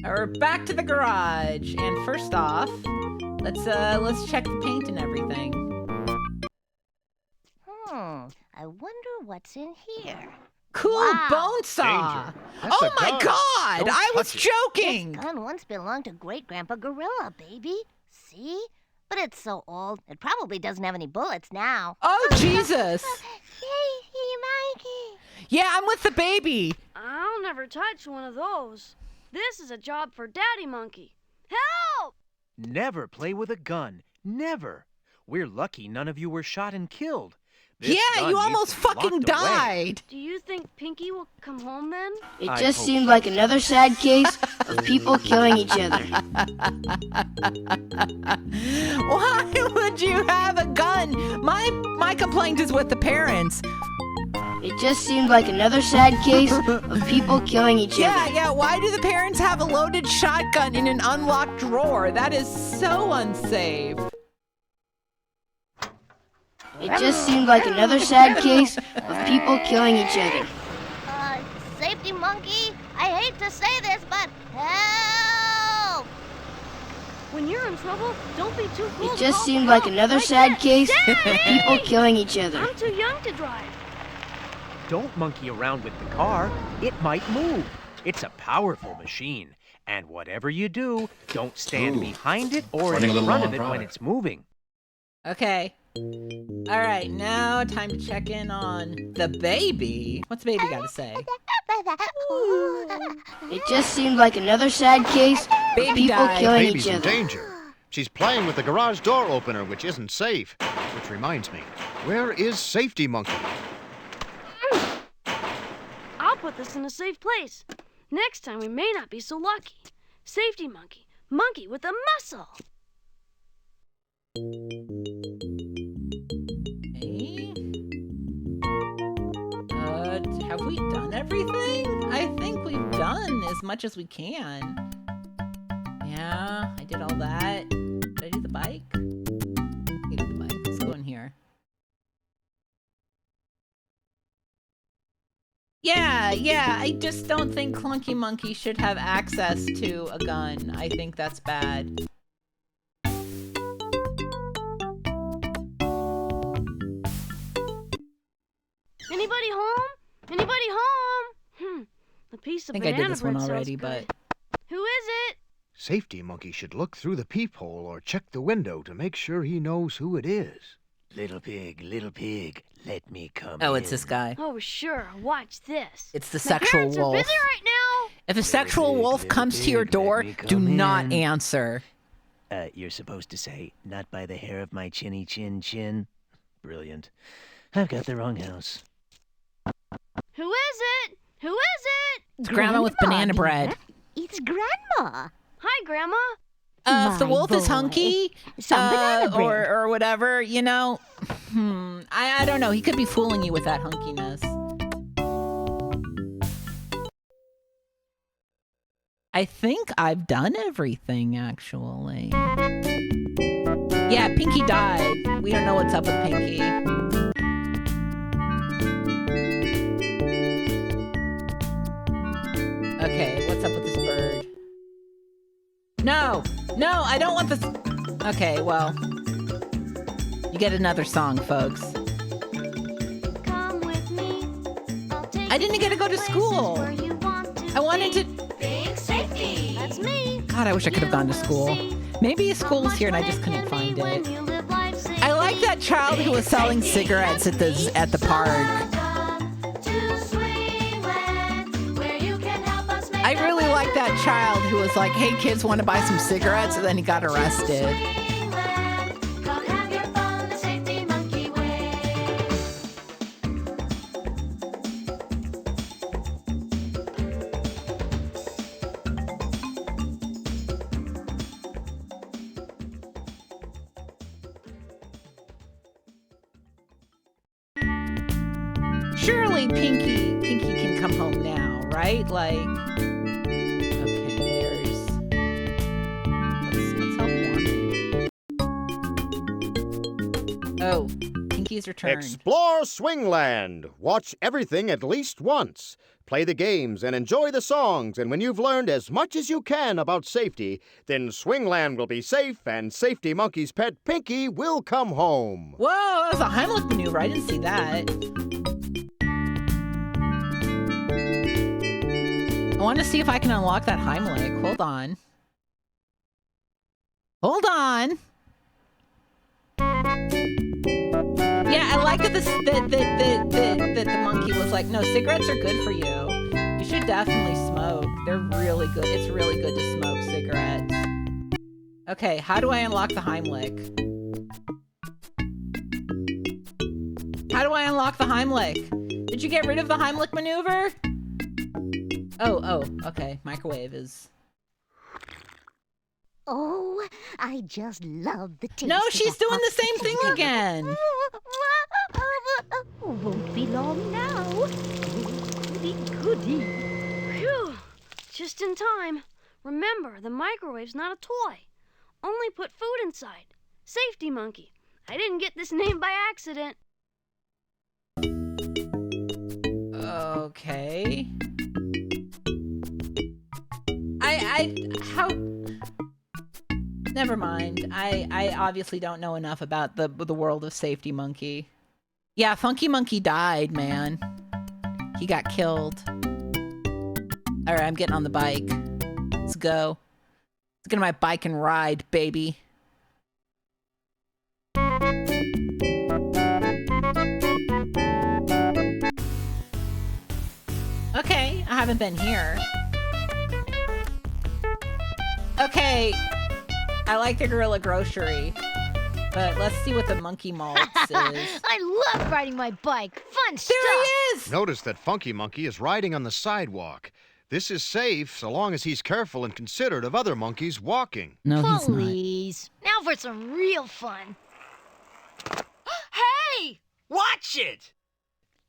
S1: We're back to the garage, and first off, let's check the paint and everything.
S16: I wonder what's in here.
S1: Cool bone saw.
S4: That's
S1: Oh
S4: a
S1: my
S4: gun.
S1: God!
S4: Don't
S1: I was
S4: touch it.
S1: joking.
S16: This gun once belonged to Great Grandpa Gorilla, baby. See? But it's so old, it probably doesn't have any bullets now.
S1: Oh Jesus!
S16: Hey, Mikey.
S1: Yeah, I'm with the baby.
S3: I'll never touch one of those. This is a job for Daddy Monkey. Help!
S6: Never play with a gun. Never. We're lucky none of you were shot and killed. This
S1: Yeah,
S6: gun
S1: you
S6: needs
S1: almost
S6: to be
S1: fucking
S6: locked away.
S1: died.
S3: Do you think Pinky will come home then?
S14: It
S6: I
S14: just
S6: hope
S14: seemed
S6: so.
S14: like another sad case of people killing each other.
S1: Why would you have a gun? My complaint is with the parents.
S14: It just seemed like another sad case of people killing each other.
S1: Yeah, why do the parents have a loaded shotgun in an unlocked drawer? That is so unsafe.
S14: It just seemed like another sad case of people killing each other.
S16: Safety monkey, I hate to say this, but help!
S3: When you're in trouble, don't be too cool.
S14: It just seemed like another sad case of people killing each other.
S3: I'm too young to drive.
S6: Don't monkey around with the car. It might move. It's a powerful machine. And whatever you do, don't stand behind it or
S13: Running a
S6: in
S13: little
S6: front
S13: low
S6: of
S13: on
S6: it when
S13: product.
S6: it's moving.
S1: Okay. All right, now time to check in on the baby. What's the baby got to say?
S14: It just seemed like another sad case of
S1: Baby
S14: people
S1: died.
S14: killing
S4: Baby's
S14: each
S4: in
S14: other.
S4: danger. She's playing with the garage door opener, which isn't safe. Which reminds me, where is Safety Monkey?
S3: I'll put this in a safe place. Next time we may not be so lucky. Safety monkey. Monkey with a muscle.
S1: Have we done everything? I think we've done as much as we can. Yeah, I did all that. Did I do the bike? I did the bike. Let's go in here. Yeah, I just don't think Clunky Monkey should have access to a gun. I think that's bad.
S3: Anybody home? Anybody home? The piece of
S1: I think I
S3: banana
S1: did this one
S3: bread
S1: already,
S3: sounds
S1: but
S3: good. Who is it?
S4: Safety Monkey should look through the peephole or check the window to make sure he knows who it is.
S8: Little pig, let me come
S1: oh,
S8: in.
S1: it's this guy.
S3: Oh, sure. Watch this.
S1: It's the
S3: My
S1: sexual
S3: parents
S1: wolf.
S3: are busy right now.
S1: If a sexual wolf comes to your door, do not answer.
S8: You're supposed to say, not by the hair of my chinny chin chin. Brilliant. I've got the wrong house.
S3: Who is it? Who is it?
S1: It's Grandma with banana bread.
S5: It's Grandma.
S3: Hi, Grandma.
S1: If the
S5: My
S1: wolf is
S5: boy.
S1: hunky,
S5: Some banana bread.
S1: or whatever, you know, I don't know. He could be fooling you with that hunkiness. I think I've done everything, actually. Yeah, Pinky died. We don't know what's up with Pinky. Okay, what's up with this bird? No, I don't want this. Okay, well, you get another song, folks.
S2: Come with me. I'll take
S1: I didn't get to go to school.
S2: where you want to
S1: I wanted to.
S2: Big safety. That's me.
S1: God, I wish I could have gone to school. Maybe school's here and I just couldn't find it. I like that child who was selling cigarettes at the park. I really like that child who was like, "Hey kids, want to buy some cigarettes?" And then he got arrested.
S2: Come have your fun the Safety Monkey way.
S1: Surely Pinky can come home now, right? Like, okay, there's. Let's help Warren. Oh, Pinky's returned.
S12: Explore Swingland. Watch everything at least once. Play the games and enjoy the songs, and when you've learned as much as you can about safety, then Swingland will be safe and Safety Monkey's pet Pinky will come home.
S1: Whoa, that was a Heimlich maneuver. I didn't see that. I want to see if I can unlock that Heimlich. Hold on. Hold on. Yeah, I like that that the monkey was like, no, cigarettes are good for you. You should definitely smoke. They're really good. It's really good to smoke cigarettes. Okay, how do I unlock the Heimlich? How do I unlock the Heimlich? Did you get rid of the Heimlich maneuver? Oh, okay. Microwave is...
S5: Oh, I just love the taste.
S1: No,
S5: of
S1: she's
S5: a
S1: doing
S5: hot
S1: the same thing
S5: potato.
S1: again.
S5: Won't be long now. Goody, goody.
S3: Phew. Just in time. Remember, the microwave's not a toy. Only put food inside. Safety Monkey. I didn't get this name by accident.
S1: Okay. How? Never mind. I obviously don't know enough about the world of Safety Monkey. Yeah, Funky Monkey died, man. He got killed. All right, I'm getting on the bike. Let's go. Let's get on my bike and ride, baby. Okay, I haven't been here. Okay, I like the Gorilla Grocery, but let's see what the Monkey Malts is.
S7: I love riding my bike. Fun stuff.
S1: There he is!
S4: Notice that Funky Monkey is riding on the sidewalk. This is safe so long as he's careful and considerate of other monkeys walking.
S1: No, he's not.
S7: Please. Now for some real fun.
S18: Hey!
S15: Watch it!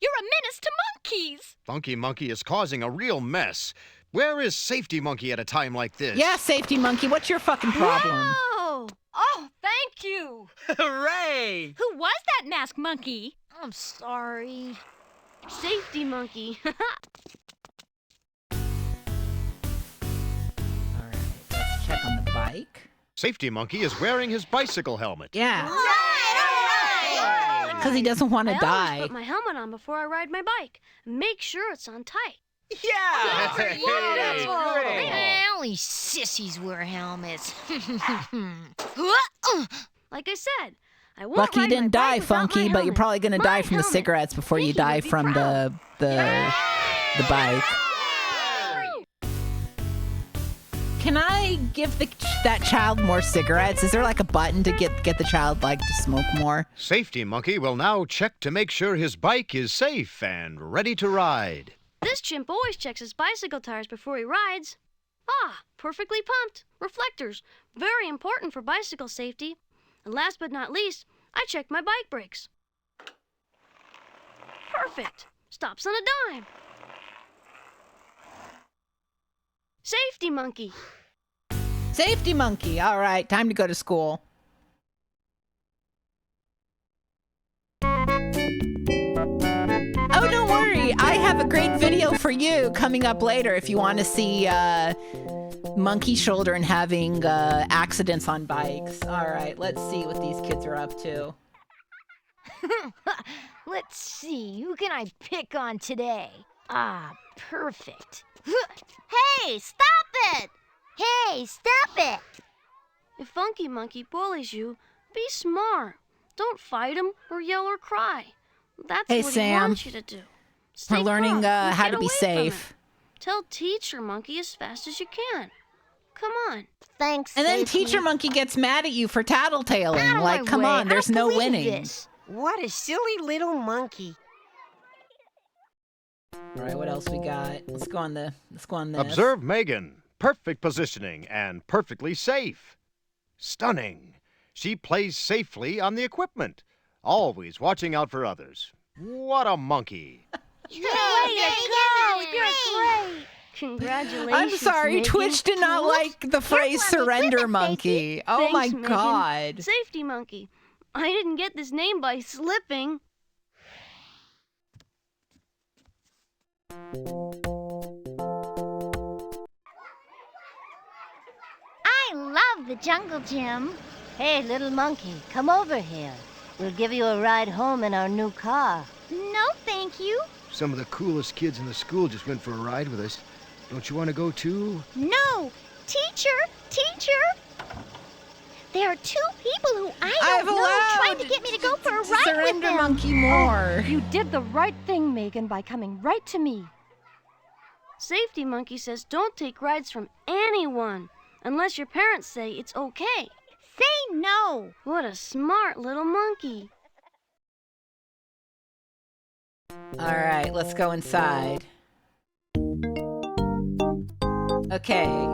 S18: You're a menace to monkeys!
S4: Funky Monkey is causing a real mess. Where is Safety Monkey at a time like this?
S1: Yeah, Safety Monkey, what's your fucking problem?
S18: Oh! Oh, thank you!
S15: Hooray!
S18: Who was that masked monkey?
S7: I'm sorry.
S3: Safety Monkey.
S1: Let's check on the bike.
S4: Safety Monkey is wearing his bicycle helmet.
S1: Yeah. Because he doesn't want to
S3: I
S1: die.
S3: always put my helmet on before I ride my bike. Make sure it's on tight.
S15: Yeah!
S7: Hey, only sissies wear helmets.
S3: Like I said, I won't
S1: Lucky you
S3: ride my
S1: didn't
S3: bike
S1: die,
S3: without my
S1: Funky, but you're
S3: helmet.
S1: probably going to
S3: My
S1: die from the
S3: helmet.
S1: cigarettes before you
S3: Mickey
S1: die
S3: would be
S1: from
S3: proud.
S1: the bike. Can I give that child more cigarettes? Is there like a button to get the child like to smoke more?
S4: Safety Monkey will now check to make sure his bike is safe and ready to ride.
S3: This chimp always checks his bicycle tires before he rides. Ah, perfectly pumped. Reflectors. Very important for bicycle safety. And last but not least, I checked my bike brakes. Perfect. Stops on a dime. Safety Monkey.
S1: Safety Monkey. All right, time to go to school. Oh, don't worry. I have a great video for you coming up later if you want to see monkey children having accidents on bikes. All right, let's see what these kids are up to.
S7: Let's see, who can I pick on today? Ah, perfect.
S16: Hey, stop it! Hey, stop it!
S3: If Funky Monkey bullies you, be smart. Don't fight him or yell or cry. That's
S1: Hey,
S3: what
S1: Sam.
S3: he wants you to do. Stay
S1: We're learning
S3: calm and
S1: how
S3: get
S1: to be
S3: away from him.
S1: safe.
S3: Tell Teacher Monkey as fast as you can. Come on.
S16: Thanks,
S1: And then
S16: Safety.
S1: Teacher Monkey gets mad at you for tattletaling.
S16: Out of
S1: Like,
S16: my
S1: come
S16: way.
S1: on,
S16: I
S1: there's
S16: don't
S1: no
S16: believe
S1: winning.
S16: this. What a silly little monkey.
S1: All right, what else we got? Let's go on this.
S4: Observe Megan. Perfect positioning and perfectly safe. Stunning. She plays safely on the equipment, always watching out for others. What a monkey.
S3: Way to go! You're great! Congratulations,
S1: I'm sorry,
S3: Megan.
S1: Twitch did not like the phrase surrender monkey. Oh my
S3: Thanks, Megan.
S1: god.
S3: Safety Monkey. I didn't get this name by slipping.
S16: I love the jungle gym. Hey, little monkey, come over here. We'll give you a ride home in our new car.
S14: No, thank you.
S19: Some of the coolest kids in the school just went for a ride with us. Don't you want to go too?
S14: No! Teacher! There are two people who I
S1: I've
S14: don't know
S1: allowed
S14: trying to get me to go for a ride with
S1: Surrender
S14: them.
S1: monkey more.
S11: You did the right thing, Megan, by coming right to me.
S3: Safety Monkey says don't take rides from anyone unless your parents say it's okay.
S14: Say no!
S3: What a smart little monkey.
S1: All right, let's go inside. Okay.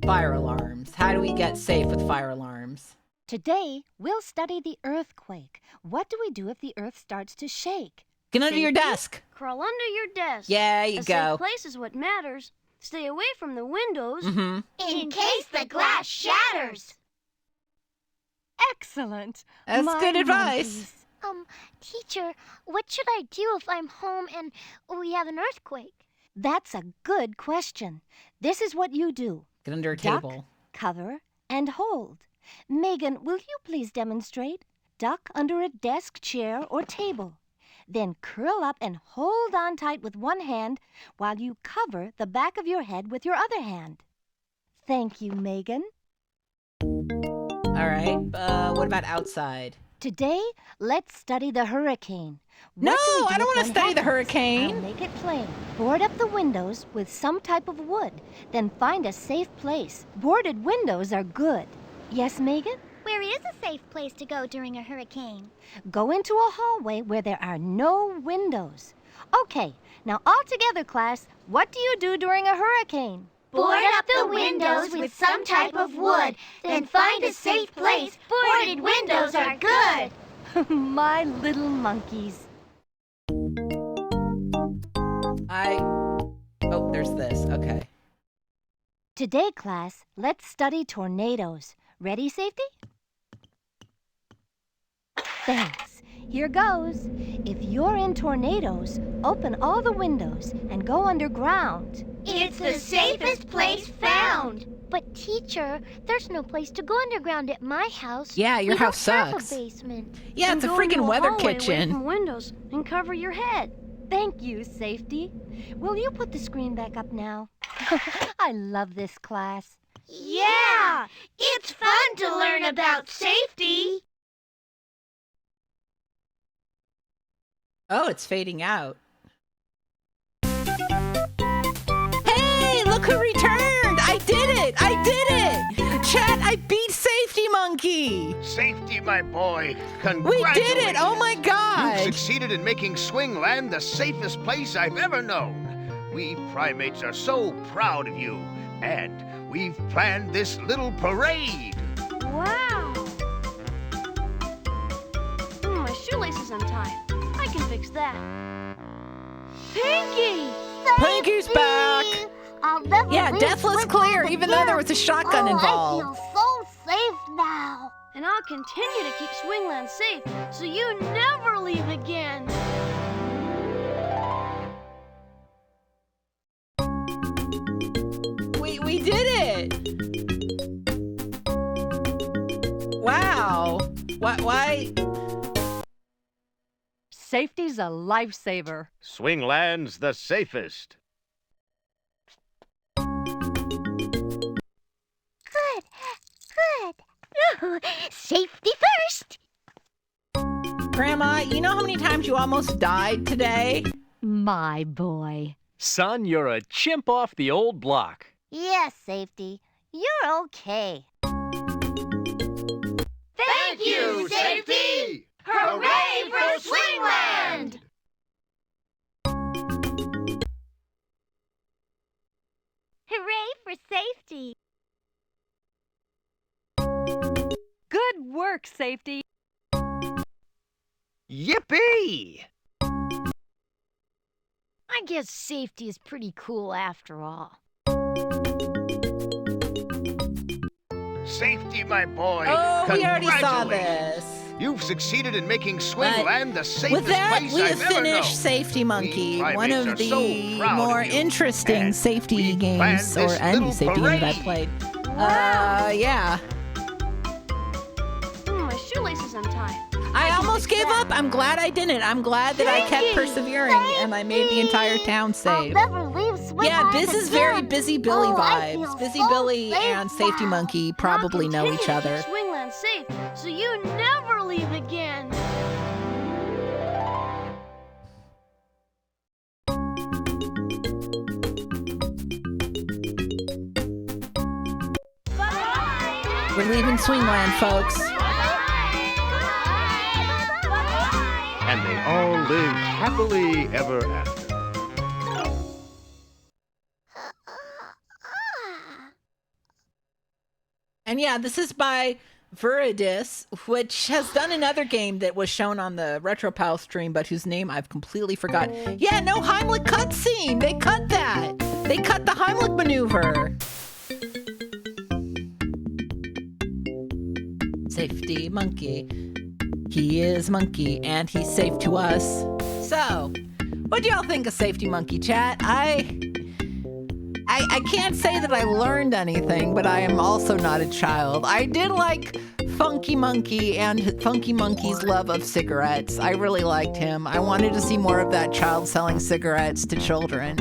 S1: Fire alarms. How do we get safe with fire alarms?
S11: Today, we'll study the earthquake. What do we do if the earth starts to shake?
S1: Get under your
S3: Safety?
S1: desk.
S3: Crawl under your desk.
S1: Yeah, you
S3: A
S1: go.
S3: safe place is what matters. Stay away from the windows.
S1: Mm-hmm.
S14: In case the glass shatters.
S11: Excellent.
S1: That's
S11: My
S1: good advice.
S11: monkeys.
S16: Teacher, what should I do if I'm home and we have an earthquake?
S5: That's a good question. This is what you do.
S1: Get under a
S5: Duck,
S1: table.
S5: cover, and hold. Megan, will you please demonstrate? Duck under a desk, chair, or table. Then curl up and hold on tight with one hand while you cover the back of your head with your other hand. Thank you, Megan.
S1: All right. What about outside?
S5: Today, let's study the hurricane.
S1: No,
S5: What do we do
S1: I don't
S5: if
S1: want to
S5: one
S1: study the
S5: happens?
S1: hurricane.
S5: I'll make it plain. Board up the windows with some type of wood. Then find a safe place. Boarded windows are good. Yes, Megan?
S2: Where is a safe place to go during a hurricane?
S5: Go into a hallway where there are no windows. Okay, now all together, class, what do you do during a hurricane?
S2: Board up the windows with some type of wood, then find a safe place. Boarded windows are good.
S5: My little monkeys.
S1: Oh, there's this. Okay.
S5: Today, class, let's study tornadoes. Ready, Safety? Thanks. Here goes. If you're in tornadoes, open all the windows and go underground.
S2: It's the safest place found.
S16: But teacher, there's no place to go underground at my house.
S1: Yeah, your
S16: We
S1: house
S16: don't have
S1: sucks.
S16: a basement.
S1: Yeah, it's a
S3: And go into
S1: freaking weather
S3: hallway away
S1: kitchen.
S3: from windows and cover your head.
S5: Thank you, Safety. Will you put the screen back up now? I love this class.
S2: Yeah, it's fun to learn about safety.
S1: Oh, it's fading out. Hey, look who returned! I did it! I did it! Chat, I beat Safety Monkey!
S4: Safety, my boy.
S1: We
S4: Congratulations.
S1: did it! Oh my god!
S4: You've succeeded in making Swingland the safest place I've ever known. We primates are so proud of you. And we've planned this little parade.
S3: Wow. My shoelace is untied. I can fix that. Pinky!
S1: Pinky's back!
S16: I'll never
S1: Yeah,
S16: leave
S1: deathless clear,
S16: Swingland
S1: even though there
S16: again.
S1: was a shotgun
S16: Oh,
S1: involved.
S16: I feel so safe now.
S3: And I'll continue to keep Swingland safe so you never leave again.
S1: We did it! Wow. Why?
S11: Safety's a lifesaver.
S12: Swingland's the safest.
S16: Good. Good. Safety first.
S1: Grandma, you know how many times you almost died today?
S11: My boy.
S6: Son, you're a chimp off the old block.
S16: Yes, Safety. You're okay.
S2: Thank you, Safety! Hooray for Swingland!
S16: Hooray for safety.
S11: Good work, Safety.
S15: Yippee!
S7: I guess safety is pretty cool after all.
S4: Safety, my boy.
S1: Oh, we already saw
S4: Congratulations.
S1: this.
S4: You've succeeded in making Swingland the safest
S1: With that,
S4: place
S1: we
S4: I've
S1: have
S4: ever known.
S1: finished Safety Monkey,
S4: We
S1: one of
S4: primates are
S1: the
S4: so proud
S1: more
S4: of you.
S1: interesting
S4: And
S1: safety
S4: we've
S1: games,
S4: planned
S1: or
S4: this
S1: any
S4: little
S1: safety game that I've
S4: parade.
S1: played.
S3: Wow.
S1: Yeah.
S3: My shoelace is untied.
S1: I almost gave up. I'm glad I didn't. I'm glad that I kept persevering and I made the entire town safe.
S16: I'll never leave Swingland
S1: Yeah, this is very
S16: again.
S1: Busy Billy
S16: Oh, I
S1: vibes.
S16: feel
S1: Busy
S16: so
S1: Billy
S16: safe
S1: and Safety
S16: now.
S1: Monkey probably know each
S3: Continue to
S1: other.
S3: keep Swingland safe so you never leave again.
S1: We're leaving Swingland, folks.
S12: And they all lived happily ever after.
S1: And yeah, this is by Viridis, which has done another game that was shown on the RetroPal stream, but whose name I've completely forgotten. Yeah, no Heimlich cutscene. They cut that. They cut the Heimlich maneuver. Safety monkey. He is monkey, and he's safe to us. So, what do y'all think of Safety Monkey, chat? I can't say that I learned anything, but I am also not a child. I did like Funky Monkey and Funky Monkey's love of cigarettes. I really liked him. I wanted to see more of that child selling cigarettes to children.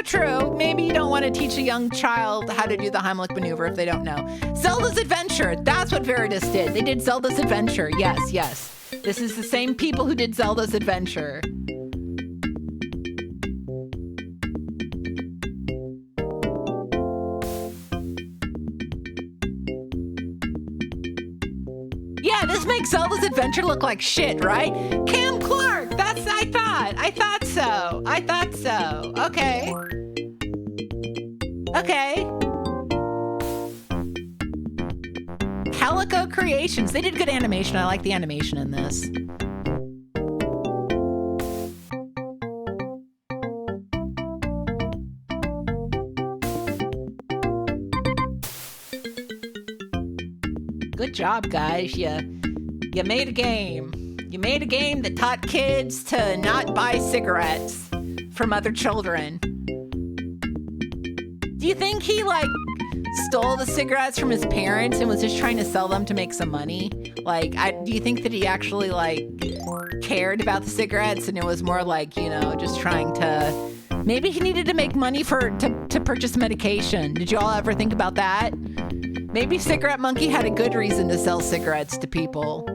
S1: True. Maybe you don't want to teach a young child how to do the Heimlich maneuver if they don't know. Zelda's Adventure. That's what Veritas did. They did Zelda's Adventure. Yes. This is the same people who did Zelda's Adventure. Yeah, this makes Zelda's Adventure look like shit, right? Cam Clark. I thought so. Okay. Calico Creations. They did good animation. I like the animation in this. Good job, guys. You made a game. You made a game that taught kids to not buy cigarettes from other children. Do you think he, stole the cigarettes from his parents and was just trying to sell them to make some money? Do you think that he actually, cared about the cigarettes and it was more just trying to... Maybe he needed to make money to purchase medication. Did you all ever think about that? Maybe Cigarette Monkey had a good reason to sell cigarettes to people.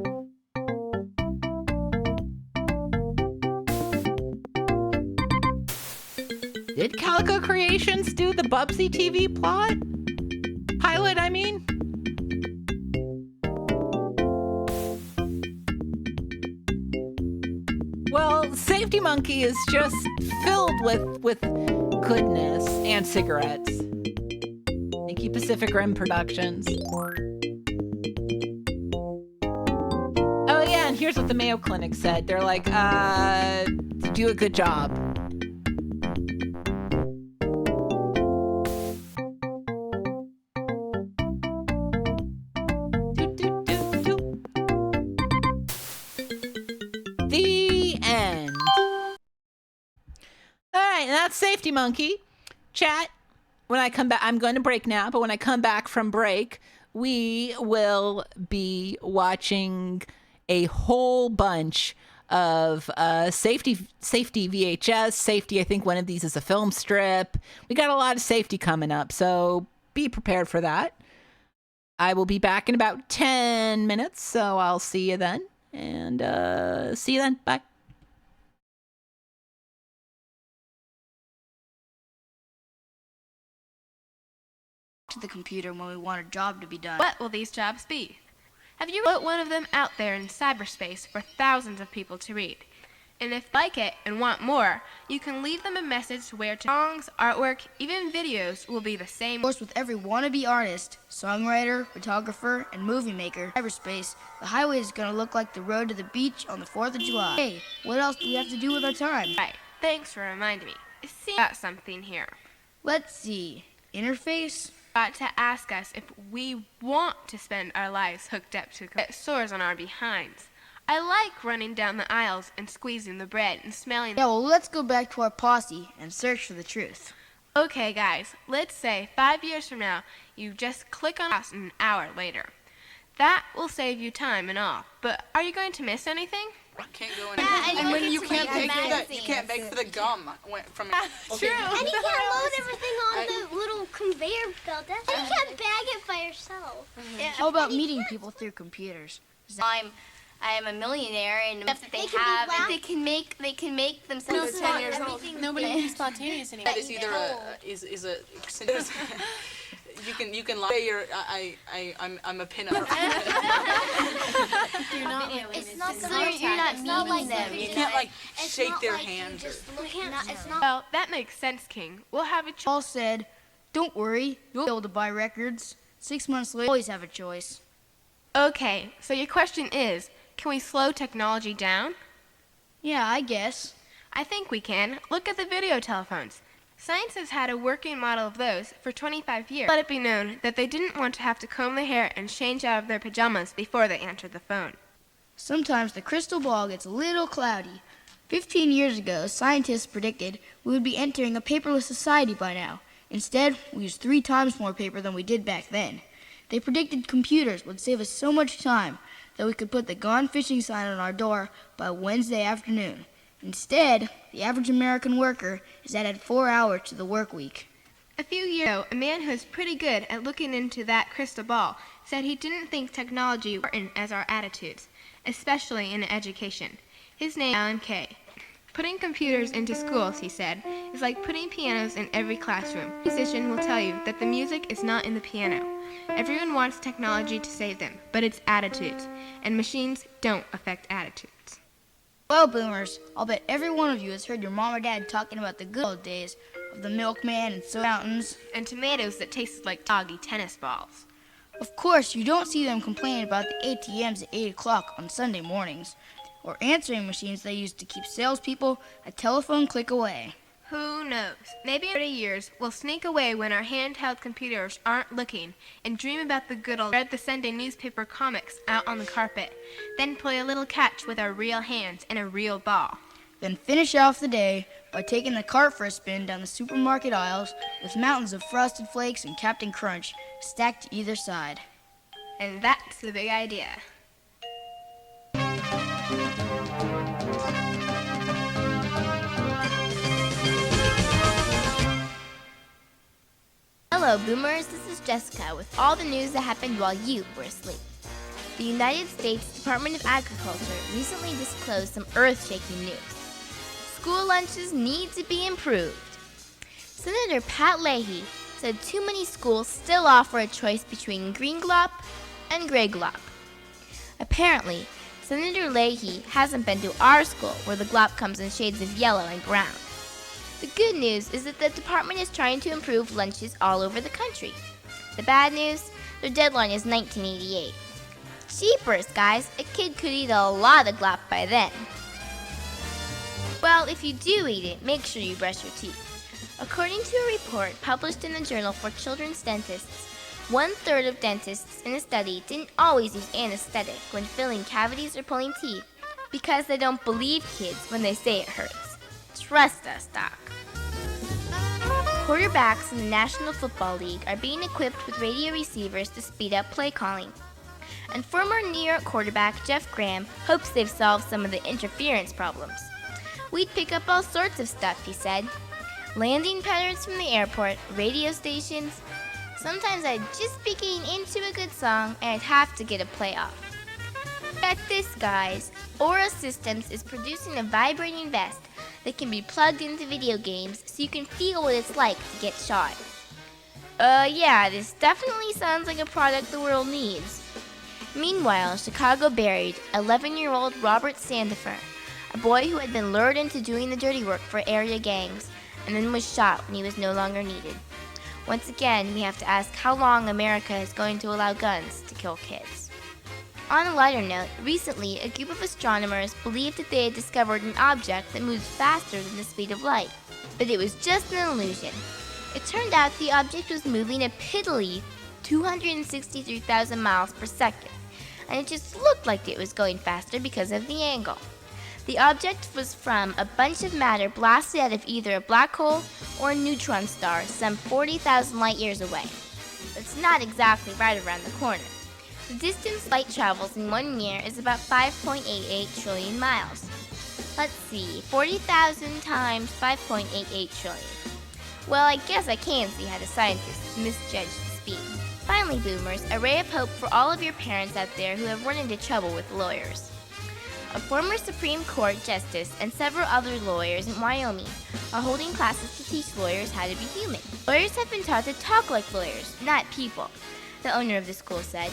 S1: Did Calico Creations do the Bubsy TV plot? Pilot, I mean? Well, Safety Monkey is just filled with goodness and cigarettes. Thank you, Pacific Rim Productions. Oh yeah, and here's what the Mayo Clinic said. They're like, do a good job. The end. All right, and that's Safety Monkey. Chat. When I come back, I'm going to break now, but when I come back from break, we will be watching a whole bunch of safety VHS. Safety, I think one of these is a film strip. We got a lot of safety coming up, so be prepared for that. I will be back in about 10 minutes, so I'll see you then. And see you then. Bye.
S20: To the computer when we want a job to be done.
S21: What will these jobs be? Have you put one of them out there in cyberspace for thousands of people to read? And if you like it and want more, you can leave them a message where songs, artwork, even videos will be the same.
S20: Of course, with every wannabe artist, songwriter, photographer, and movie maker, cyberspace, the highway is going to look like the road to the beach on the 4th of July. Hey, what else do we have to do with our time?
S21: Right. Thanks for reminding me. See about something here.
S20: Let's see. Interface?
S21: Got to ask us if we want to spend our lives hooked up to sores on our behinds. I like running down the aisles and squeezing the bread and smelling.
S20: Yeah, well, let's go back to our posse and search for the truth.
S21: Okay, guys, let's say 5 years from now, you just click on us an hour later. That will save you time and all. But are you going to miss anything?
S22: Can't go in. And when you can't beg for the gum from
S21: True.
S2: And you can't load everything on the little conveyor belt. You can't bag it by yourself.
S20: How about meeting people through computers?
S23: I am a millionaire, and stuff that they can make themselves.
S22: No, 10 years old. Nobody can be spontaneous anymore. That is either you can lie. I'm a pinup.
S23: It's not so you're not meeting them.
S22: You can't shake their hand.
S21: Well, that makes sense, King. We'll have a choice.
S20: Paul said, "Don't worry, you'll be able to buy records. 6 months later, always have a choice."
S21: Okay, so your question is, can we slow technology down?
S20: Yeah, I guess.
S21: I think we can. Look at the video telephones. Science has had a working model of those for 25 years. Let it be known that they didn't want to have to comb their hair and change out of their pajamas before they answered the phone.
S20: Sometimes the crystal ball gets a little cloudy. 15 years ago, scientists predicted we would be entering a paperless society by now. Instead, we use 3 times more paper than we did back then. They predicted computers would save us so much time that we could put the gone fishing sign on our door by Wednesday afternoon. Instead, the average American worker is added 4 hours to the work week.
S21: A few years ago, a man who was pretty good at looking into that crystal ball said he didn't think technology was important as our attitudes, especially in education. His name is Alan Kay. Putting computers into schools, he said, is like putting pianos in every classroom. A musician will tell you that the music is not in the piano. Everyone wants technology to save them, but it's attitudes, and machines don't affect attitudes.
S20: Well, boomers, I'll bet every one of you has heard your mom or dad talking about the good old days of the milkman and soda fountains
S21: and tomatoes that tasted like soggy tennis balls.
S20: Of course, you don't see them complaining about the ATMs at 8 o'clock on Sunday mornings, or answering machines they used to keep salespeople a telephone click away.
S21: Who knows? Maybe in 30 years, we'll sneak away when our handheld computers aren't looking and dream about the good old read the Sunday newspaper comics out on the carpet, then play a little catch with our real hands and a real ball.
S20: Then finish off the day by taking the cart for a spin down the supermarket aisles with mountains of Frosted Flakes and Captain Crunch stacked to either side.
S21: And that's the big idea.
S9: Hello, Boomers. This is Jessica with all the news that happened while you were asleep. The United States Department of Agriculture recently disclosed some earth-shaking news. School lunches need to be improved. Senator Pat Leahy said too many schools still offer a choice between green glop and gray glop. Apparently, Senator Leahy hasn't been to our school where the glop comes in shades of yellow and brown. The good news is that the department is trying to improve lunches all over the country. The bad news? Their deadline is 1988. Jeepers, guys, a kid could eat a lot of glop by then. Well, if you do eat it, make sure you brush your teeth. According to a report published in the Journal for Children's Dentists, 1/3 of dentists in a study didn't always use anesthetic when filling cavities or pulling teeth because they don't believe kids when they say it hurts. Trust us, Doc. Quarterbacks in the National Football League are being equipped with radio receivers to speed up play calling. And former New York quarterback Jeff Graham hopes they've solved some of the interference problems. We'd pick up all sorts of stuff, he said. Landing patterns from the airport, radio stations. Sometimes I'd just be getting into a good song and I'd have to get a play off. Get this, guys. Aura Systems is producing a vibrating vest that can be plugged into video games so you can feel what it's like to get shot. Yeah, this definitely sounds like a product the world needs. Meanwhile, Chicago buried 11-year-old Robert Sandifer, a boy who had been lured into doing the dirty work for area gangs and then was shot when he was no longer needed. Once again, we have to ask how long America is going to allow guns to kill kids. On a lighter note, recently a group of astronomers believed that they had discovered an object that moves faster than the speed of light, but it was just an illusion. It turned out the object was moving a piddly 263,000 miles per second, and it just looked like it was going faster because of the angle. The object was from a bunch of matter blasted out of either a black hole or a neutron star some 40,000 light years away. It's not exactly right around the corner. The distance light travels in 1 year is about 5.88 trillion miles. Let's see, 40,000 times 5.88 trillion. Well, I guess I can see how the scientists misjudged the speed. Finally, Boomers, a ray of hope for all of your parents out there who have run into trouble with lawyers. A former Supreme Court justice and several other lawyers in Wyoming are holding classes to teach lawyers how to be human. Lawyers have been taught to talk like lawyers, not people, the owner of the school said.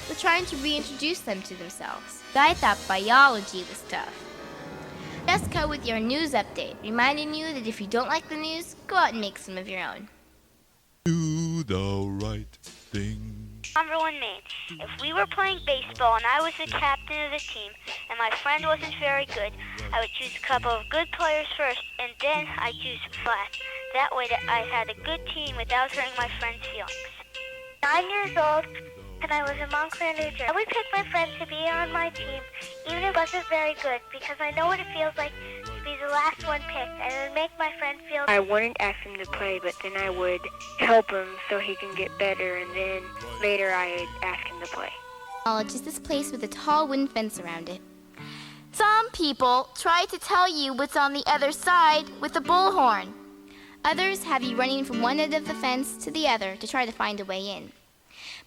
S9: We're trying to reintroduce them to themselves. I thought biology was tough. Jessica with your news update, reminding you that if you don't like the news, go out and make some of your own.
S10: Do the right thing.
S17: Cumberland, Maine. If we were playing baseball and I was the captain of the team and my friend wasn't very good,
S2: I would choose a couple of good players first, and then I'd choose last. That way I had a good team without hurting my friends' feelings. 9 years old, and I was in Montclair, New Jersey. I would pick my friends to be on my team, even if it wasn't very good, because I know what it feels like to be the last one picked, and it would make my friend feel...
S8: I wouldn't ask him to play, but then I would help him so he can get better, and then later I'd ask him to play.
S9: College is this place with a tall wooden fence around it. Some people try to tell you what's on the other side with a bullhorn. Others have you running from one end of the fence to the other to try to find a way in.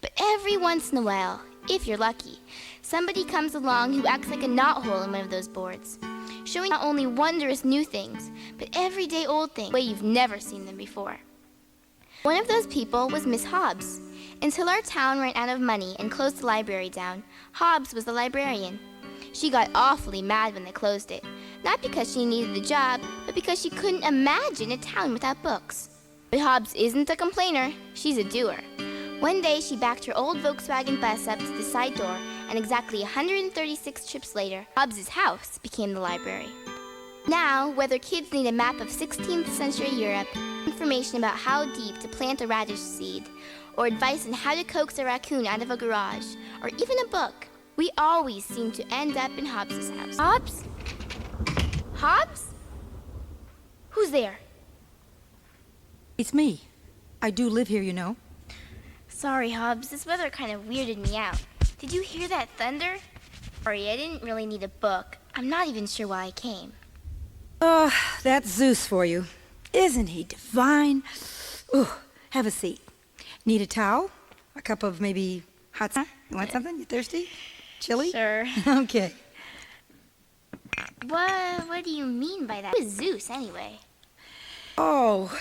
S9: But every once in a while, if you're lucky, somebody comes along who acts like a knothole in one of those boards, showing not only wondrous new things, but everyday old things, the way you've never seen them before. One of those people was Miss Hobbs. Until our town ran out of money and closed the library down, Hobbs was the librarian. She got awfully mad when they closed it, not because she needed the job, but because she couldn't imagine a town without books. But Hobbs isn't a complainer, she's a doer. One day she backed her old Volkswagen bus up to the side door, and exactly 136 trips later, Hobbs's house became the library. Now, whether kids need a map of 16th century Europe, information about how deep to plant a radish seed, or advice on how to coax a raccoon out of a garage, or even a book, we always seem to end up in Hobbs's house. Hobbs? Hobbs? Who's there?
S13: It's me. I do live here, you know.
S9: Sorry, Hobbs. This weather kind of weirded me out. Did you hear that thunder? Sorry, I didn't really need a book. I'm not even sure why I came.
S13: Oh, that's Zeus for you. Isn't he divine? Ooh, have a seat. Need a towel? A cup of maybe hot sauce? You want something? You thirsty? Chili?
S9: Sure.
S13: Okay.
S9: What do you mean by that? Who is Zeus, anyway?
S13: Oh,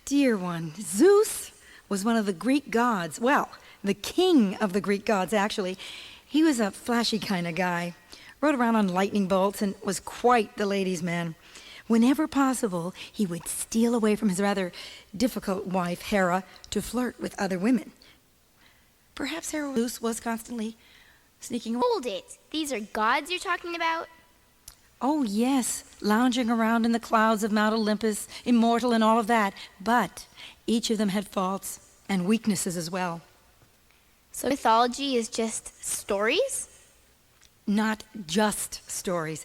S13: dear one. Zeus was one of the Greek gods. Well, the king of the Greek gods, actually. He was a flashy kind of guy. Rode around on lightning bolts and was quite the ladies' man. Whenever possible, he would steal away from his rather difficult wife, Hera, to flirt with other women. Perhaps Zeus was constantly sneaking away.
S9: Hold it! These are gods you're talking about?
S13: Oh, yes, lounging around in the clouds of Mount Olympus, immortal and all of that. But each of them had faults and weaknesses as well.
S9: So mythology is just stories?
S13: Not just stories.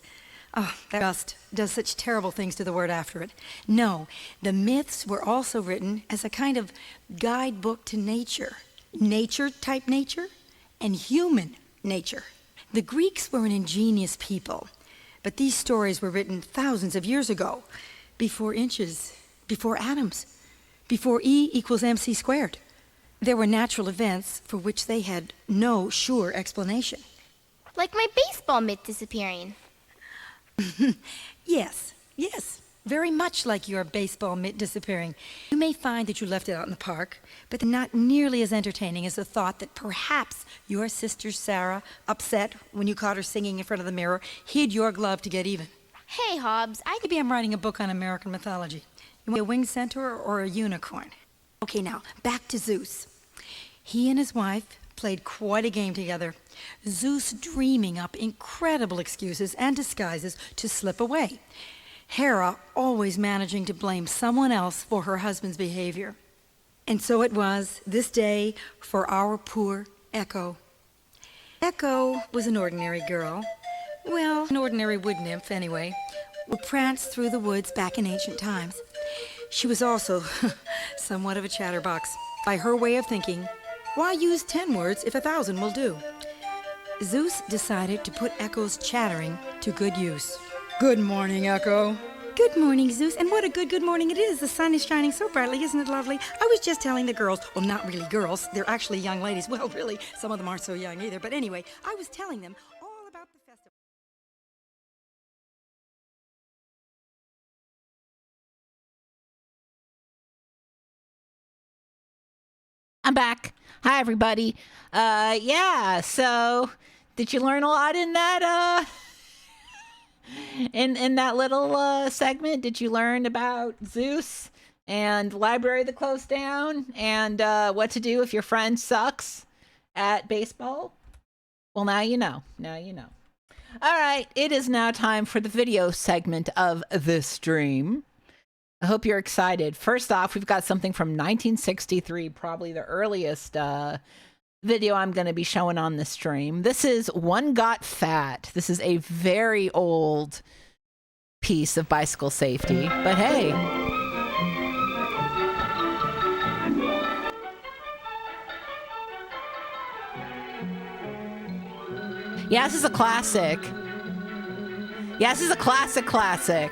S13: Oh, that just does such terrible things to the word after it. No, the myths were also written as a kind of guidebook to nature. Nature-type nature and human nature. The Greeks were an ingenious people, but these stories were written thousands of years ago, before inches, before atoms, before E equals MC squared. There were natural events for which they had no sure explanation.
S9: Like my baseball mitt disappearing.
S13: Yes, very much like your baseball mitt disappearing. You may find that you left it out in the park, but not nearly as entertaining as the thought that perhaps your sister Sarah, upset when you caught her singing in front of the mirror, hid your glove to get even.
S9: Hey, Hobbs,
S13: Maybe I'm writing a book on American mythology. You want a winged centaur or a unicorn? Okay, now, back to Zeus. He and his wife played quite a game together. Zeus dreaming up incredible excuses and disguises to slip away. Hera always managing to blame someone else for her husband's behavior. And so it was this day for our poor Echo. Echo was an ordinary girl. Well, an ordinary wood nymph anyway, who pranced through the woods back in ancient times. She was also somewhat of a chatterbox. By her way of thinking, why use 10 words if 1,000 will do? Zeus decided to put Echo's chattering to good use. Good morning, Echo. Good morning, Zeus, and what a good morning it is. The sun is shining so brightly, isn't it lovely? I was just telling the girls, well, not really girls, they're actually young ladies. Well, really, some of them aren't so young either, but anyway, I was telling them all about the festival.
S1: I'm back. Hi, everybody. Yeah, so did you learn a lot in that, in that little segment? Did you learn about Zeus and the library that closed down and what to do if your friend sucks at baseball? Well, now you know. Now you know. All right, it is now time for the video segment of the stream. I hope you're excited. First off, we've got something from 1963, probably the earliest video I'm going to be showing on the stream. This is One Got Fat. This is a very old piece of bicycle safety, but hey. Yeah, this is a classic. Yeah, this is a classic.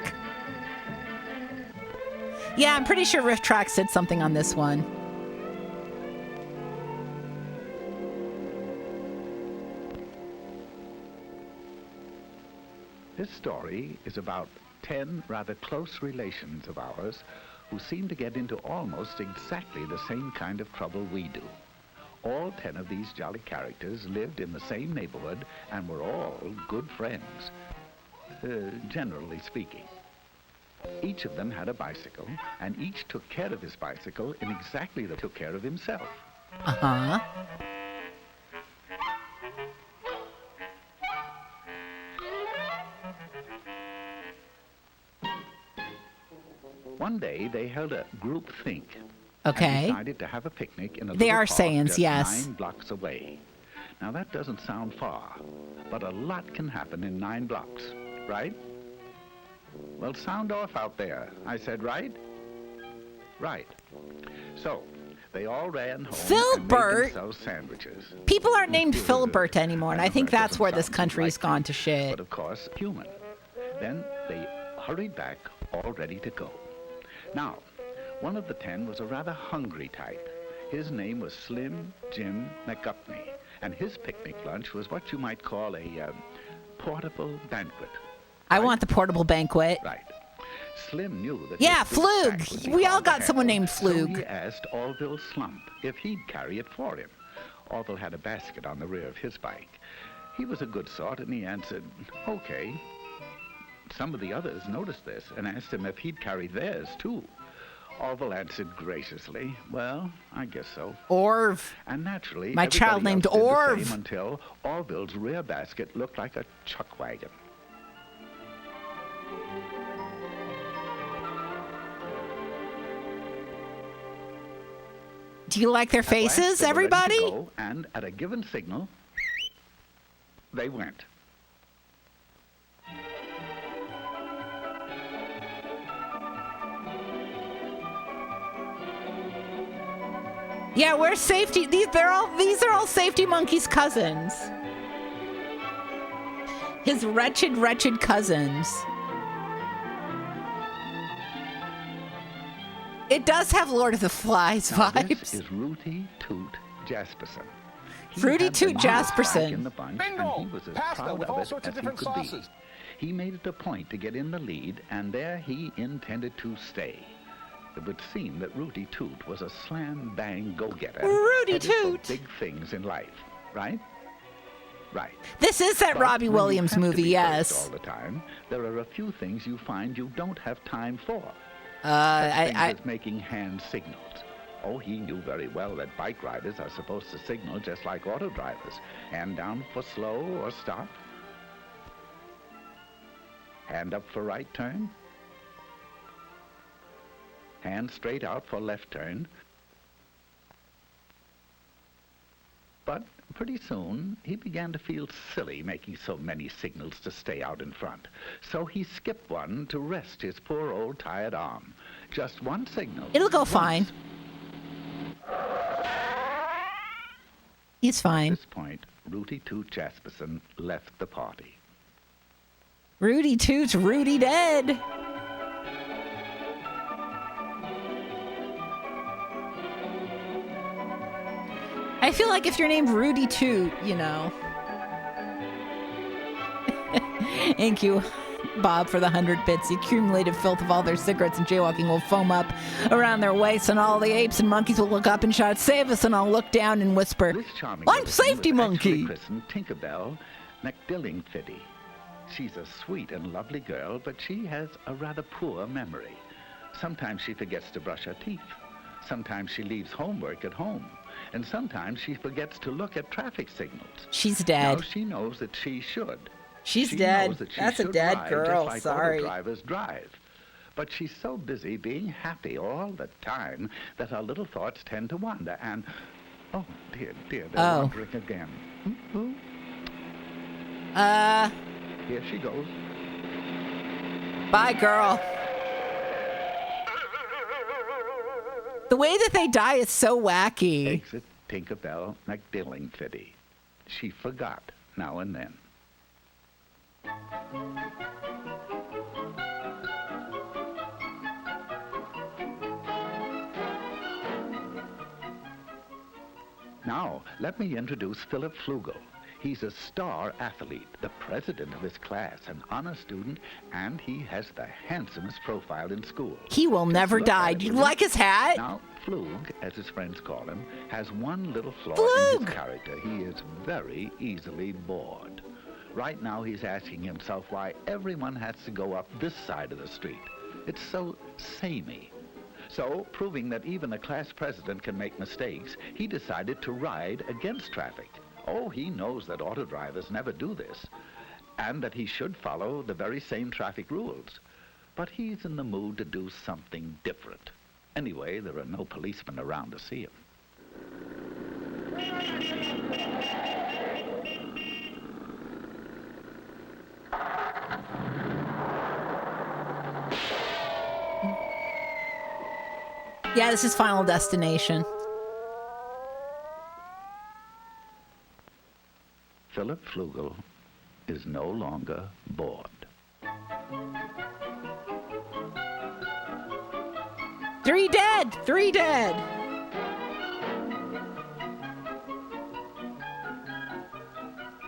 S1: Yeah, I'm pretty sure Riff Tracks did something on this one.
S17: This story is about 10 rather close relations of ours who seem to get into almost exactly the same kind of trouble we do. All 10 of these jolly characters lived in the same neighborhood and were all good friends, generally speaking. Each of them had a bicycle, and each took care of his bicycle in exactly the way he took care of himself.
S1: Uh-huh.
S17: One day, they held a group think.
S1: Okay.
S17: And decided to have a picnic in a
S1: They
S17: little
S1: are
S17: park
S1: sayings,
S17: just
S1: yes.
S17: 9 blocks away. Now, that doesn't sound far, but a lot can happen in 9 blocks, right? Well, sound off out there. I said right? Right. So, they all ran home and made themselves sandwiches.
S1: People aren't named Filbert anymore, and I think that's where this country's gone to shit.
S17: But of course, human. Then they hurried back, all ready to go. Now, one of the 10 was a rather hungry type. His name was Slim Jim McGupney, and his picnic lunch was what you might call a portable banquet.
S1: I want the portable banquet.
S17: Right. Slim knew that...
S1: Yeah, Flug. We all got someone named Flug.
S17: So he asked Orville Slump if he'd carry it for him. Orville had a basket on the rear of his bike. He was a good sort, and he answered, okay. Some of the others noticed this and asked him if he'd carry theirs, too. Orville answered graciously, well, I guess so.
S1: Orv.
S17: And naturally,
S1: my child
S17: everybody
S1: named
S17: else did the
S1: Orv.
S17: same until Orville's rear basket looked like a chuck wagon.
S1: Do you like their faces, everybody?
S17: And at a given signal, they went.
S1: Yeah, where's Safety? These are all Safety Monkey's cousins. His wretched cousins. It does have Lord of the Flies vibes.
S17: This is Rooty Toot Jasperson.
S1: Rooty Toot Jasperson.
S17: In the bunch, and he was as proud of it as he could be. He made it a point to get in the lead, and there he intended to stay. It would seem that Rooty Toot was a slam-bang go-getter.
S1: Rooty Toot!
S17: Big things in life, right? Right.
S1: This is that Robbie Williams movie, yes.
S17: All the time, there are a few things you find you don't have time for.
S1: I
S17: making hand signals. Oh, he knew very well that bike riders are supposed to signal just like auto drivers. Hand down for slow or stop. Hand up for right turn. Hand straight out for left turn. But pretty soon, he began to feel silly making so many signals to stay out in front. So he skipped one to rest his poor old tired arm. Just one signal.
S1: It'll go fine. He's fine.
S17: At this point, Rooty Toot Jasperson left the party.
S1: Rooty Toot's Rudy dead. I feel like if you're named Rudy Toot, you know. Thank you, Bob, for the 100 bits. The accumulated filth of all their cigarettes and jaywalking will foam up around their waists, and all the apes and monkeys will look up and shout, "Save us!" And I'll look down and whisper, "I'm Safety Monkey!"
S17: Christened Tinkerbell McDillingfitty. She's a sweet and lovely girl, but she has a rather poor memory. Sometimes she forgets to brush her teeth. Sometimes she leaves homework at home. And sometimes she forgets to look at traffic signals.
S1: She's dead.
S17: Now she knows that she should.
S1: She's
S17: She
S1: dead.
S17: knows that she
S1: That's a
S17: should
S1: dead
S17: ride
S1: girl.
S17: Just like
S1: Sorry.
S17: auto drivers drive. But she's so busy being happy all the time that her little thoughts tend to wander. And, oh, dear, they're wandering again. Here she goes.
S1: Bye, girl. The way that they die is so wacky.
S17: Exit Tinkerbell McDillingfitty. She forgot now and then. Now, let me introduce Philip Flugel. He's a star athlete, the president of his class, an honor student, and he has the handsomest profile in school.
S1: He will never die. Do you like his hat?
S17: Now, Flug, as his friends call him, has one little flaw in his character. He is very easily bored. Right now, he's asking himself why everyone has to go up this side of the street. It's so samey. So, proving that even a class president can make mistakes, he decided to ride against traffic. Oh, he knows that auto drivers never do this, and that he should follow the very same traffic rules. But he's in the mood to do something different. Anyway, there are no policemen around to see him.
S1: Yeah, this is Final Destination.
S17: Philip Flugel is no longer bored.
S1: 3 dead! 3 dead!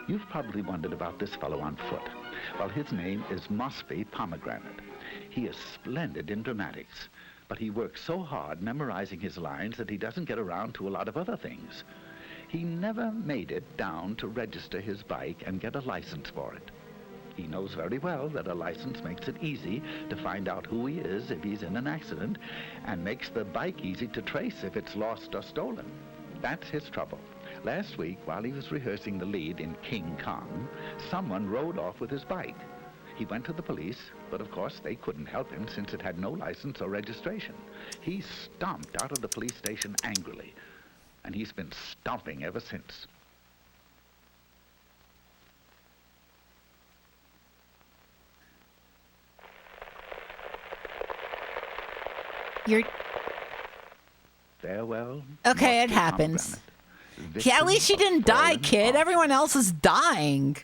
S17: You've probably wondered about this fellow on foot. Well, his name is Mosby Pomegranate. He is splendid in dramatics, but he works so hard memorizing his lines that he doesn't get around to a lot of other things. He never made it down to register his bike and get a license for it. He knows very well that a license makes it easy to find out who he is if he's in an accident, and makes the bike easy to trace if it's lost or stolen. That's his trouble. Last week, while he was rehearsing the lead in King Kong, someone rode off with his bike. He went to the police, but of course they couldn't help him since it had no license or registration. He stomped out of the police station angrily, and he's been stomping ever since.
S1: You're...
S17: Farewell.
S1: Okay, it happens. Yeah, at least she didn't die, kid. Everyone else is dying.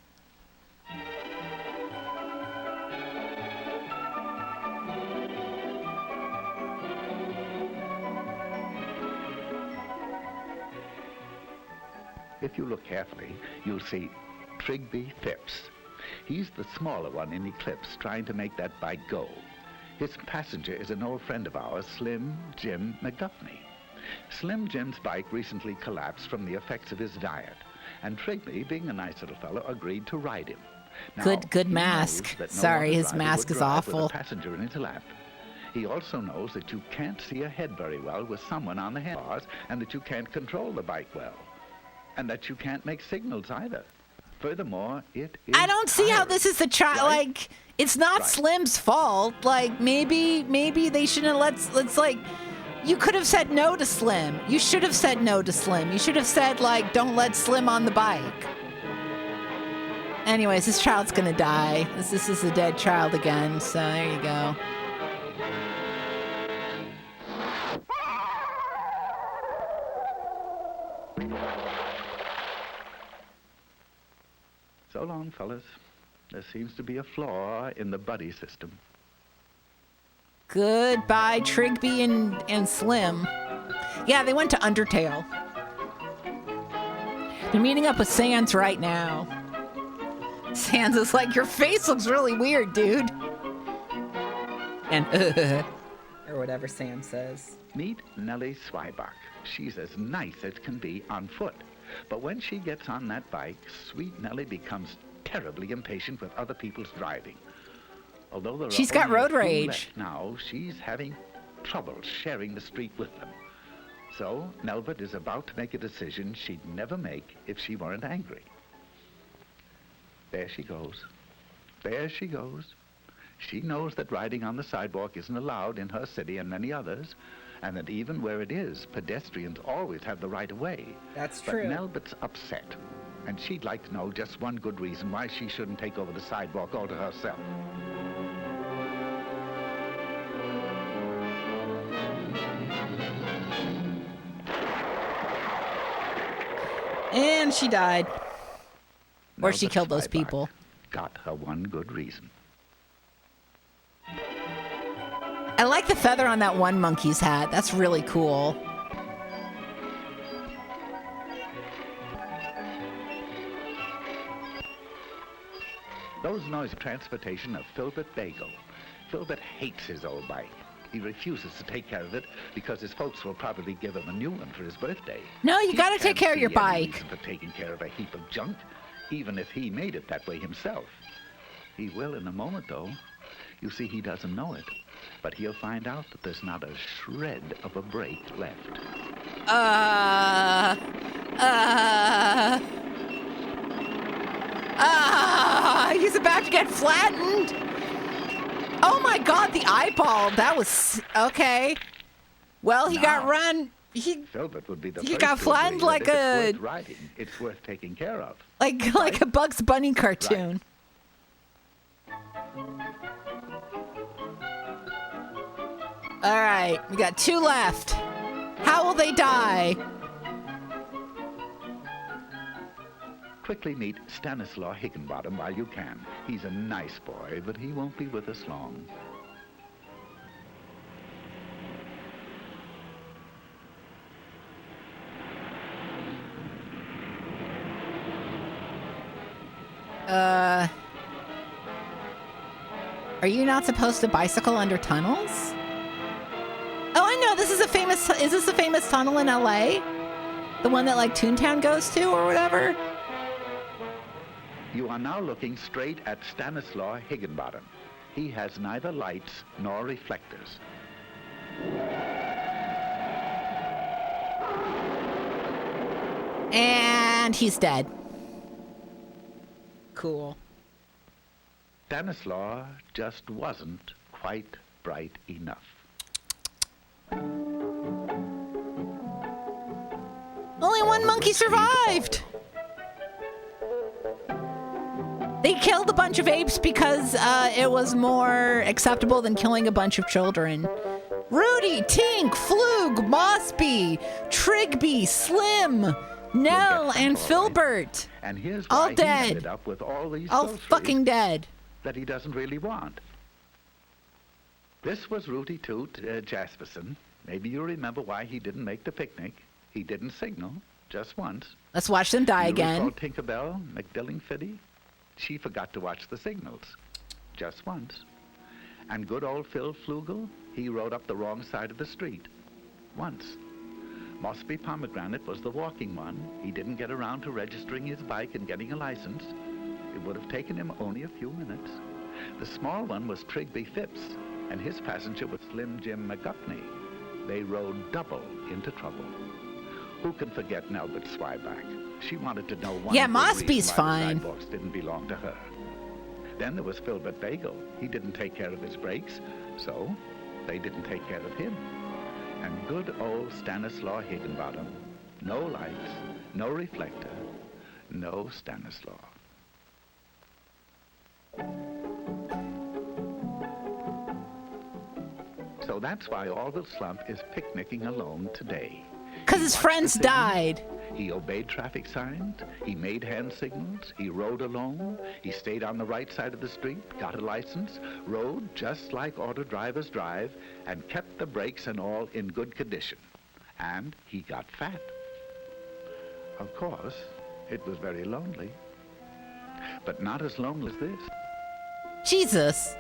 S17: If you look carefully, you'll see Trigby Phipps. He's the smaller one in Eclipse, trying to make that bike go. His passenger is an old friend of ours, Slim Jim McGuffney. Slim Jim's bike recently collapsed from the effects of his diet, and Trigby, being a nice little fellow, agreed to ride him. Now,
S1: Good mask. Sorry, his mask is awful.
S17: With a passenger in his lap. He also knows that you can't see ahead very well with someone on the handlebars, and that you can't control the bike well, and that you can't make signals either. Furthermore, it is
S1: I don't see how this is the child.
S17: right?
S1: Like, it's not Slim's fault. Like, maybe they shouldn't let's like. You could have said no to Slim. You should have said no to Slim. You should have said, like, don't let Slim on the bike. Anyways, this child's gonna die. This is a dead child again, so there you go.
S17: So long, fellas. There seems to be a flaw in the buddy system.
S1: Goodbye, Trigby and Slim. Yeah, they went to Undertale. They're meeting up with Sans right now. Sans is like, your face looks really weird, dude. And or whatever Sam says.
S17: Meet Nellie Swybach. She's as nice as can be on foot. But when she gets on that bike, sweet Nellie becomes terribly impatient with other people's driving. Although there
S1: She's
S17: are
S1: got
S17: only a
S1: road
S17: few
S1: rage.
S17: left now, she's having trouble sharing the street with them. So Nelbert is about to make a decision she'd never make if she weren't angry. There she goes. There she goes. She knows that riding on the sidewalk isn't allowed in her city and many others, and that even where it is, pedestrians always have the right of way.
S1: That's
S17: but
S1: true.
S17: Nelbit's upset, and she'd like to know just one good reason why she shouldn't take over the sidewalk all to herself.
S1: And she died. Or she
S17: Nelbit's
S1: killed those
S17: Zweiback
S1: people.
S17: Got her one good reason.
S1: I like the feather on that one monkey's hat. That's really cool.
S17: Those noise transportation of Filbert Bagel. Filbert hates his old bike. He refuses to take care of it because his folks will probably give him a new one for his birthday.
S1: No, you
S17: He
S1: gotta take
S17: can't
S1: care of your
S17: see any
S1: bike.
S17: reason for taking care of a heap of junk, even if he made it that way himself. He will in a moment, though. You see, he doesn't know it, but he'll find out that there's not a shred of a brake left.
S1: He's about to get flattened. Oh my God, the eyeball. That was okay. Well, he got run.
S17: Filbert would be the
S1: he
S17: first
S1: got
S17: to
S1: flattened
S17: agree
S1: like
S17: that if
S1: a
S17: it's worth riding, it's worth taking care of.
S1: like a Bugs Bunny cartoon. All right, we got 2 left. How will they die?
S17: Quickly meet Stanislaw Higginbottom while you can. He's a nice boy, but he won't be with us long.
S1: Are you not supposed to bicycle under tunnels? Oh, I know. Is this a famous tunnel in LA? The one that like Toontown goes to or whatever?
S17: You are now looking straight at Stanislaw Higginbottom. He has neither lights nor reflectors.
S1: And he's dead. Cool.
S17: Stanislaw just wasn't quite bright enough.
S1: Only one monkey survived. They killed a bunch of apes because it was more acceptable than killing a bunch of children. Rudy, Tink, Flug, Mossby, Trigby, Slim, Nell, and Filbert.
S17: And here's
S1: all
S17: why he
S1: dead.
S17: ended up with all these
S1: All
S17: groceries
S1: fucking dead.
S17: that he doesn't really want. This was Rooty Toot Jasperson. Maybe you remember why he didn't make the picnic. He didn't signal, just once.
S1: Let's watch them die
S17: You
S1: again.
S17: recall Tinkerbell McDillingfiddy? She forgot to watch the signals, just once. And good old Phil Flugel, he rode up the wrong side of the street, once. Mossby Pomegranate was the walking one. He didn't get around to registering his bike and getting a license. It would have taken him only a few minutes. The small one was Trigby Phipps, and his passenger was Slim Jim McGuffney. They rode double into trouble. Who can forget Nelbert Zweiback? She wanted to know one
S1: Yeah,
S17: good
S1: Mossby's
S17: reason why the
S1: fine.
S17: sidewalks didn't belong to her. Then there was Filbert Bagel. He didn't take care of his brakes, so they didn't take care of him. And good old Stanislaw Higginbottom. No lights, no reflector, no Stanislaw. So that's why Orville Slump is picnicking alone today.
S1: Because his friends died.
S17: He obeyed traffic signs, he made hand signals, he rode alone, he stayed on the right side of the street, got a license, rode just like auto drivers drive, and kept the brakes and all in good condition. And he got fat. Of course, it was very lonely, but not as lonely as this.
S1: Jesus.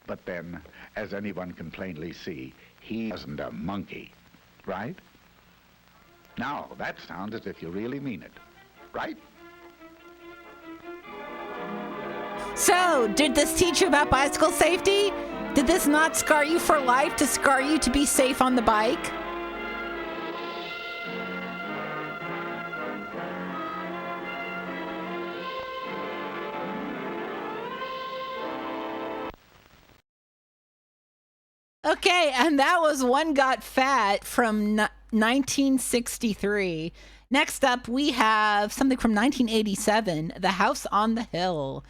S17: But then, as anyone can plainly see, he wasn't a monkey, right? Now, that sounds as if you really mean it, right?
S1: So, did this teach you about bicycle safety? Did this not scar you for life to scar you to be safe on the bike? Okay, and that was One Got Fat from 1963. Next up, we have something from 1987, The House on the Hill.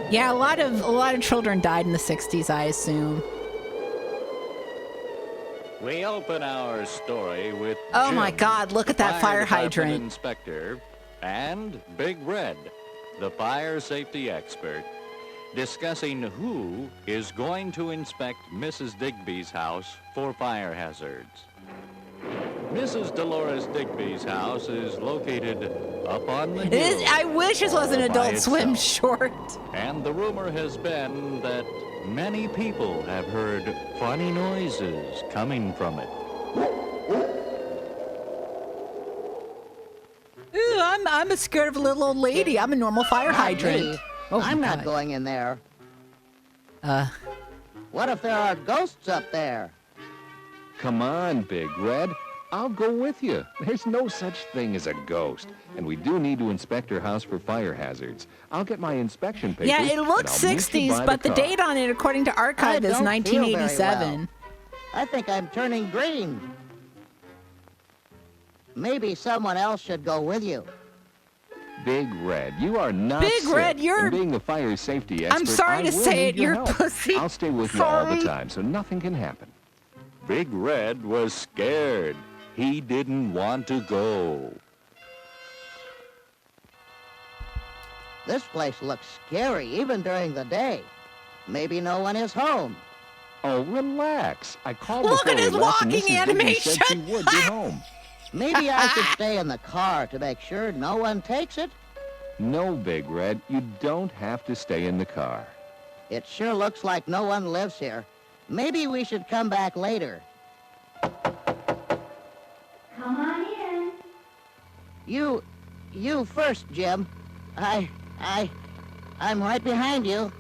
S1: Yeah, a lot of children died in the 60s, I assume.
S14: We open our story with
S1: Oh my
S14: Jim,
S1: God, look at that fire
S14: department
S1: hydrant.
S14: inspector, and Big Red, the fire safety expert, discussing who is going to inspect Mrs. Digby's house for fire hazards. Mrs. Dolores Digby's house is located up on the hill.
S1: I wish this was an
S14: all by
S1: Adult Swim
S14: itself.
S1: short.
S14: And the rumor has been that many people have heard funny noises coming from it.
S1: Ooh, I'm scared of a little old lady. I'm a normal fire hydrant.
S18: Me.
S1: Oh,
S18: I'm not
S1: God.
S18: going in there.
S19: What if there are ghosts up there?
S24: Come on, Big Red. I'll go with you. There's no such thing as a ghost. And we do need to inspect her house for fire hazards. I'll get my inspection papers.
S1: Yeah, it looks
S24: and I'll meet you
S1: 60s,
S24: by
S1: but the
S24: car.
S1: date on it, according to Archive, is
S19: don't feel very
S1: 1987.
S19: well. I think I'm turning green. Maybe someone else should go with you.
S24: Big Red, you are not
S1: Big
S24: sick.
S1: Red, you're-
S24: And being the fire safety expert,
S1: I'm sorry
S24: I
S1: to
S24: will
S1: say
S24: need
S1: it,
S24: your
S1: you're
S24: help.
S1: pussy.
S24: I'll stay with you all the
S1: Sorry.
S24: time, so nothing can happen.
S14: Big Red was scared. He didn't want to go.
S19: This place looks scary even during the day. Maybe no one is home.
S24: Oh, relax. I called
S19: Look
S24: before
S19: at his
S24: we left, and
S19: walking
S24: Mrs. Digby said she
S19: animation.
S24: would be home.
S19: Maybe I should stay in the car to make sure no one takes it.
S24: No, Big Red, you don't have to stay in the car.
S19: It sure looks like no one lives here. Maybe we should come back later.
S2: Come on in.
S19: You first, Jim. I'm right behind you.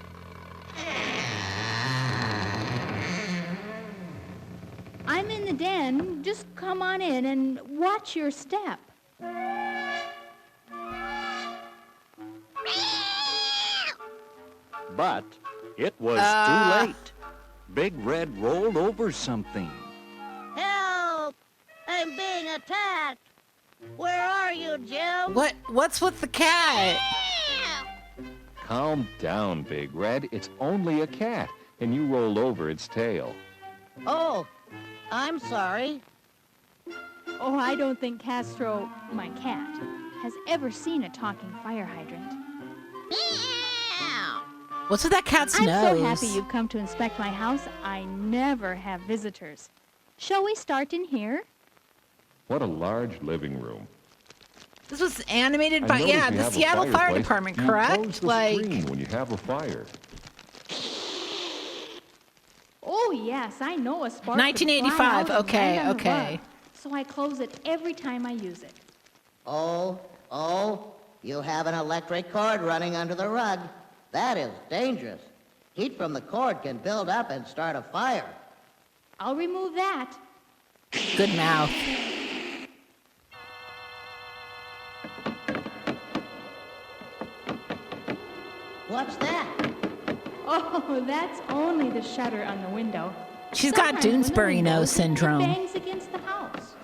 S25: I'm in the den. Just come on in and watch your step.
S14: But it was too late. Big Red rolled over something.
S19: Help! I'm being attacked. Where are you, Jim?
S1: What's with the cat?
S24: Calm down, Big Red. It's only a cat, and you rolled over its tail.
S19: Oh, I'm sorry.
S25: Oh, I don't think Castro, my cat, has ever seen a talking fire hydrant.
S1: What's with that cat's
S25: I'm
S1: nose?
S25: so happy you've come to inspect my house. I never have visitors. Shall we start in here?
S24: What a large living room.
S1: This was animated
S24: I
S1: by,
S24: noticed
S1: yeah,
S24: you
S1: the
S24: have a
S1: Seattle Fire
S24: fireplace.
S1: Department,
S24: You close
S1: correct?
S24: the
S1: Like,
S24: screen when you have a fire.
S25: Oh, yes, I know a spark.
S1: 1985,
S25: would fly out and
S1: okay,
S25: land on the
S1: okay.
S25: rug, so I close it every time I use it.
S19: Oh, you have an electric cord running under the rug. That is dangerous. Heat from the cord can build up and start a fire.
S25: I'll remove that.
S1: good mouth.
S19: What's that?
S25: Oh, that's only the shutter on the window.
S1: She's got
S25: Sometimes when the
S1: Doonesbury
S25: wind
S1: nose
S25: blows, it
S1: syndrome.
S25: bangs against the house.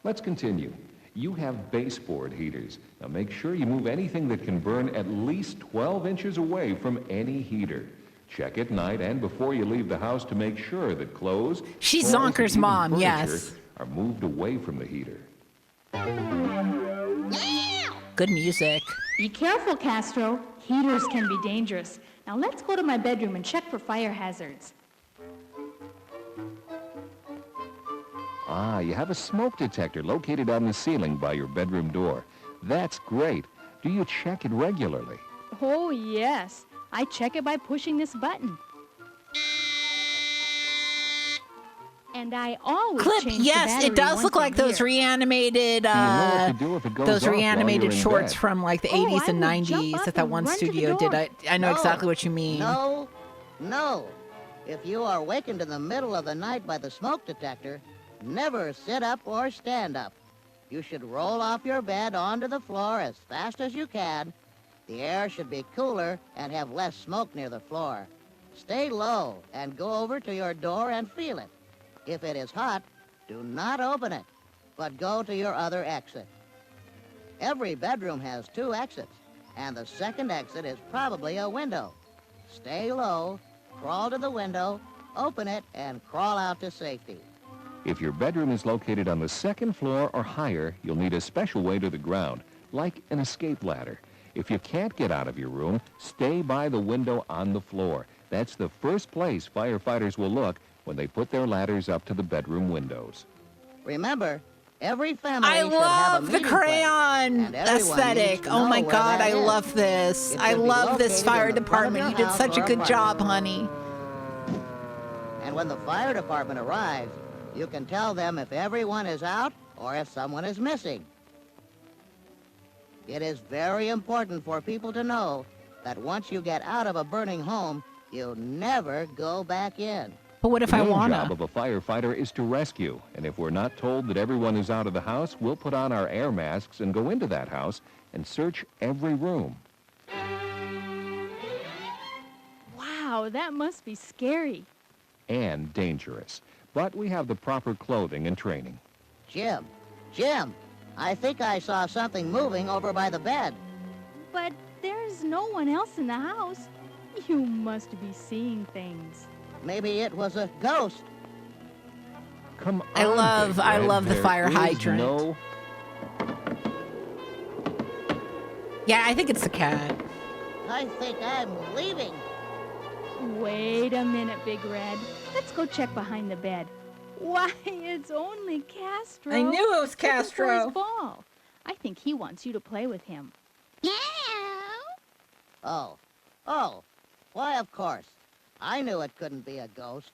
S24: Let's continue. You have baseboard heaters. Now make sure you move anything that can burn at least 12 inches away from any heater. Check at night and before you leave the house to make sure that clothes,
S1: She's
S24: toys, and
S1: Zonker's
S24: even
S1: mom,
S24: furniture
S1: yes.
S24: are moved away from the heater.
S1: Good music.
S25: Be careful, Castro. Heaters can be dangerous. Now let's go to my bedroom and check for fire hazards.
S24: Ah, you have a smoke detector located on the ceiling by your bedroom door. That's great. Do you check it regularly?
S25: Oh, yes. I check it by pushing this button. And I always
S1: Clip,
S25: change the
S1: yes,
S25: battery
S1: it does
S25: once
S1: look like
S25: a
S1: those
S25: year.
S1: reanimated,
S24: You know what to do if it goes
S1: those
S24: off while you're
S1: reanimated
S24: in
S1: shorts
S24: bed.
S1: from like the
S25: Oh,
S1: 80s and
S25: I would jump
S1: 90s
S25: up
S1: that that
S25: and
S1: one
S25: run to the
S1: studio did.
S25: door.
S1: I know
S19: No.
S1: exactly what you mean.
S19: No, no. If you are wakened in the middle of the night by the smoke detector, never sit up or stand up. You should roll off your bed onto the floor as fast as you can. The air should be cooler and have less smoke near the floor. Stay low and go over to your door and feel it. If it is hot, do not open it, but go to your other exit. Every bedroom has 2 exits, and the second exit is probably a window. Stay low, crawl to the window, open it, and crawl out to safety.
S24: If your bedroom is located on the 2nd floor or higher, you'll need a special way to the ground, like an escape ladder. If you can't get out of your room, stay by the window on the floor. That's the first place firefighters will look when they put their ladders up to the bedroom windows.
S19: Remember, every family
S1: I
S19: should have a
S1: love the
S19: meeting place,
S1: crayon
S19: and everyone needs
S1: aesthetic.
S19: to
S1: Oh
S19: know
S1: my
S19: where
S1: God,
S19: that
S1: I
S19: is.
S1: love this.
S19: It
S1: I
S19: should be
S1: love this
S19: located
S1: fire
S19: in the front of
S1: department.
S19: your
S1: You did
S19: house
S1: such a
S19: or
S1: good job,
S19: apartment.
S1: honey.
S19: And when the fire department arrives, you can tell them if everyone is out or if someone is missing. It is very important for people to know that once you get out of a burning home, you never go back in.
S1: But what if
S24: The
S1: I
S24: main
S1: wanna?
S24: job of a firefighter is to rescue, and if we're not told that everyone is out of the house, we'll put on our air masks and go into that house and search every room.
S25: Wow, that must be scary.
S24: And dangerous. But we have the proper clothing and training.
S19: Jim, I think I saw something moving over by the bed.
S25: But there's no one else in the house. You must be seeing things.
S19: Maybe it was a ghost.
S24: Come on,
S1: I love the
S24: There
S1: fire
S24: is
S1: hydrant.
S24: No...
S1: Yeah, I think it's the cat.
S19: I think I'm leaving.
S25: Wait a minute, Big Red. Let's go check behind the bed. Why, it's only Castro.
S1: I knew it was
S25: Looking for
S1: Castro.
S25: his ball. I think he wants you to play with him.
S19: Oh, why, of course. I knew it couldn't be a ghost.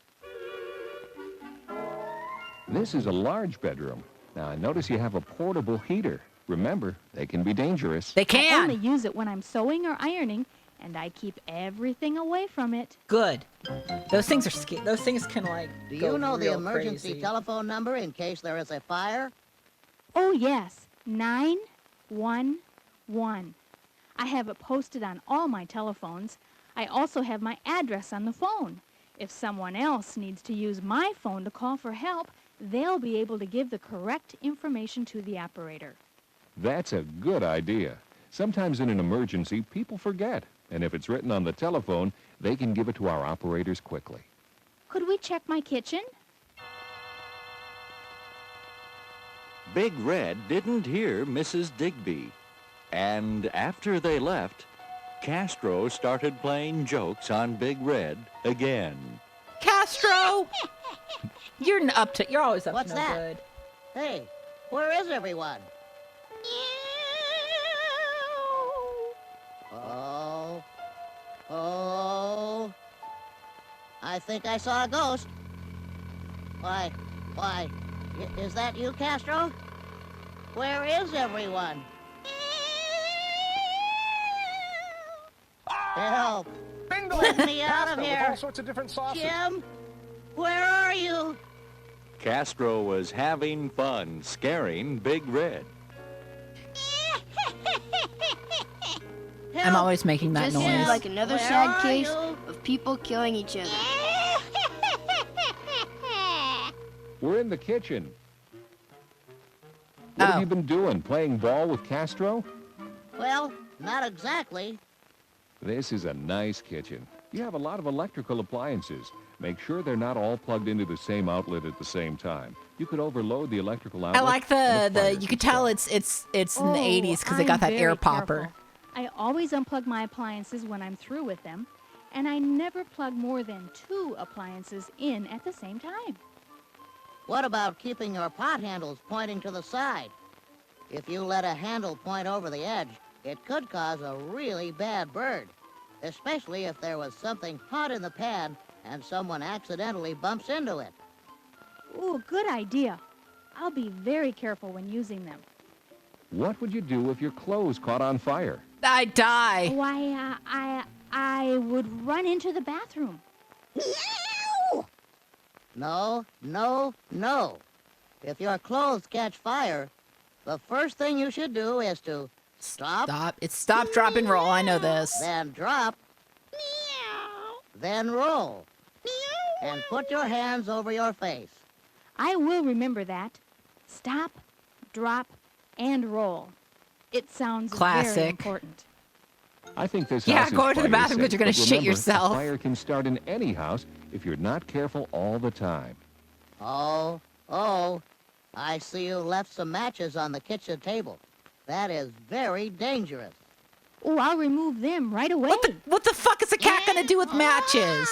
S24: This is a large bedroom. Now, I notice you have a portable heater. Remember, they can be dangerous.
S1: They
S25: I
S1: can.
S25: only use it when I'm sewing or ironing, and I keep everything away from it.
S1: Good. Those things are scary. Those things can like.
S19: Do
S1: go
S19: you know the
S1: real
S19: emergency
S1: crazy.
S19: telephone number in case there is a fire?
S25: Oh, yes, 911. I have it posted on all my telephones. I also have my address on the phone. If someone else needs to use my phone to call for help, they'll be able to give the correct information to the operator.
S24: That's a good idea. Sometimes in an emergency, people forget. And if it's written on the telephone, they can give it to our operators quickly.
S25: Could we check my kitchen?
S14: Big Red didn't hear Mrs. Digby. And after they left, Castro started playing jokes on Big Red again.
S1: Castro! You're always up
S19: What's
S1: to no
S19: that?
S1: good.
S19: Hey, where is everyone? Oh, I think I saw a ghost. Why, is that you, Castro? Where is everyone? Help!
S4: Bingo!
S19: Let me out of
S4: Pasta with
S19: here!
S4: all sorts of different sauces.
S19: Jim, where are you?
S14: Castro was having fun scaring Big Red.
S1: I'm always making that
S20: This
S1: noise.
S20: seems like another
S19: Where
S20: sad
S19: are
S20: case
S19: you?
S20: of people killing each other.
S24: We're in the kitchen. What have
S1: Oh.
S24: you been doing? Playing ball with Castro?
S19: Well, not exactly.
S24: This is a nice kitchen. You have a lot of electrical appliances. Make sure they're not all plugged into the same outlet at the same time. You could overload the electrical outlet.
S1: I like
S24: and
S1: the
S24: fire
S1: you
S24: can
S1: could tell
S24: start.
S1: it's in the 80s because they got that
S25: I'm
S1: air
S25: very
S1: popper.
S25: careful. I always unplug my appliances when I'm through with them, and I never plug more than 2 appliances in at the same time.
S19: What about keeping your pot handles pointing to the side? If you let a handle point over the edge, it could cause a really bad burn, especially if there was something hot in the pan and someone accidentally bumps into it.
S25: Ooh, good idea. I'll be very careful when using them.
S24: What would you do if your clothes caught on fire?
S1: I'd die.
S25: Why, I would run into the bathroom.
S19: No, no, no. If your clothes catch fire, the first thing you should do is to stop.
S1: It's stop, drop, and roll. I know this.
S19: Then drop. Then roll. And put your hands over your face.
S25: I will remember that. Stop, drop, and roll. It sounds very
S1: Classic.
S25: important.
S24: I think this
S1: Yeah,
S24: house is
S1: go to the
S24: fire
S1: bathroom because
S24: safe,
S1: you're gonna
S24: but
S1: shit
S24: remember,
S1: yourself.
S24: A fire can start in any house if you're not careful all the time.
S19: Oh, I see you left some matches on the kitchen table. That is very dangerous.
S25: Oh, I'll remove them right away.
S1: What the fuck is a cat gonna do with matches?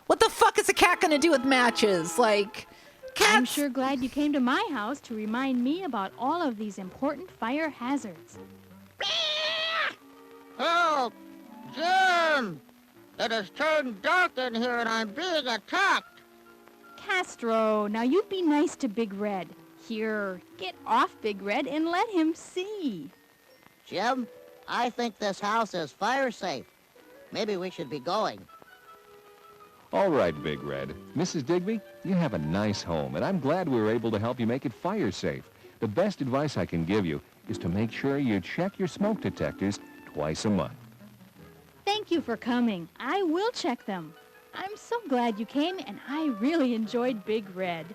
S1: What the fuck is a cat gonna do with matches? Like, cats...
S25: I'm sure glad you came to my house to remind me about all of these important fire hazards.
S19: Help! Jim! It has turned dark in here and I'm being attacked.
S25: Castro, now you be nice to Big Red. Here, get off Big Red and let him see.
S19: Jim, I think this house is fire safe. Maybe we should be going.
S24: All right, Big Red. Mrs. Digby, you have a nice home, and I'm glad we were able to help you make it fire safe. The best advice I can give you is to make sure you check your smoke detectors twice a month.
S25: Thank you for coming. I will check them. I'm so glad you came, and I really enjoyed Big Red.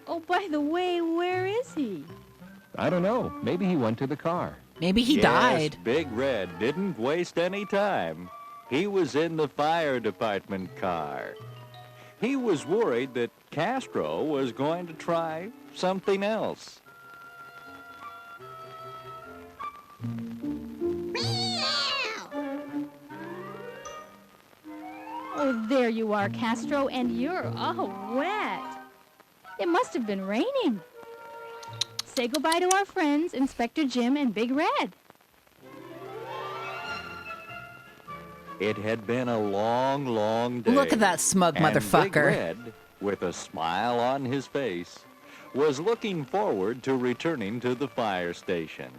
S25: Oh, by the way, where is he?
S24: I don't know. Maybe he went to the car.
S1: Maybe he died.
S14: Big Red didn't waste any time. He was in the fire department car. He was worried that Castro was going to try something else.
S25: Oh, there you are, Castro, and you're all wet. It must have been raining. Say goodbye to our friends, Inspector Jim and Big Red.
S14: It had been a long, long day.
S1: Look at that smug
S14: and
S1: motherfucker.
S14: Big Red, with a smile on his face, was looking forward to returning to the fire station.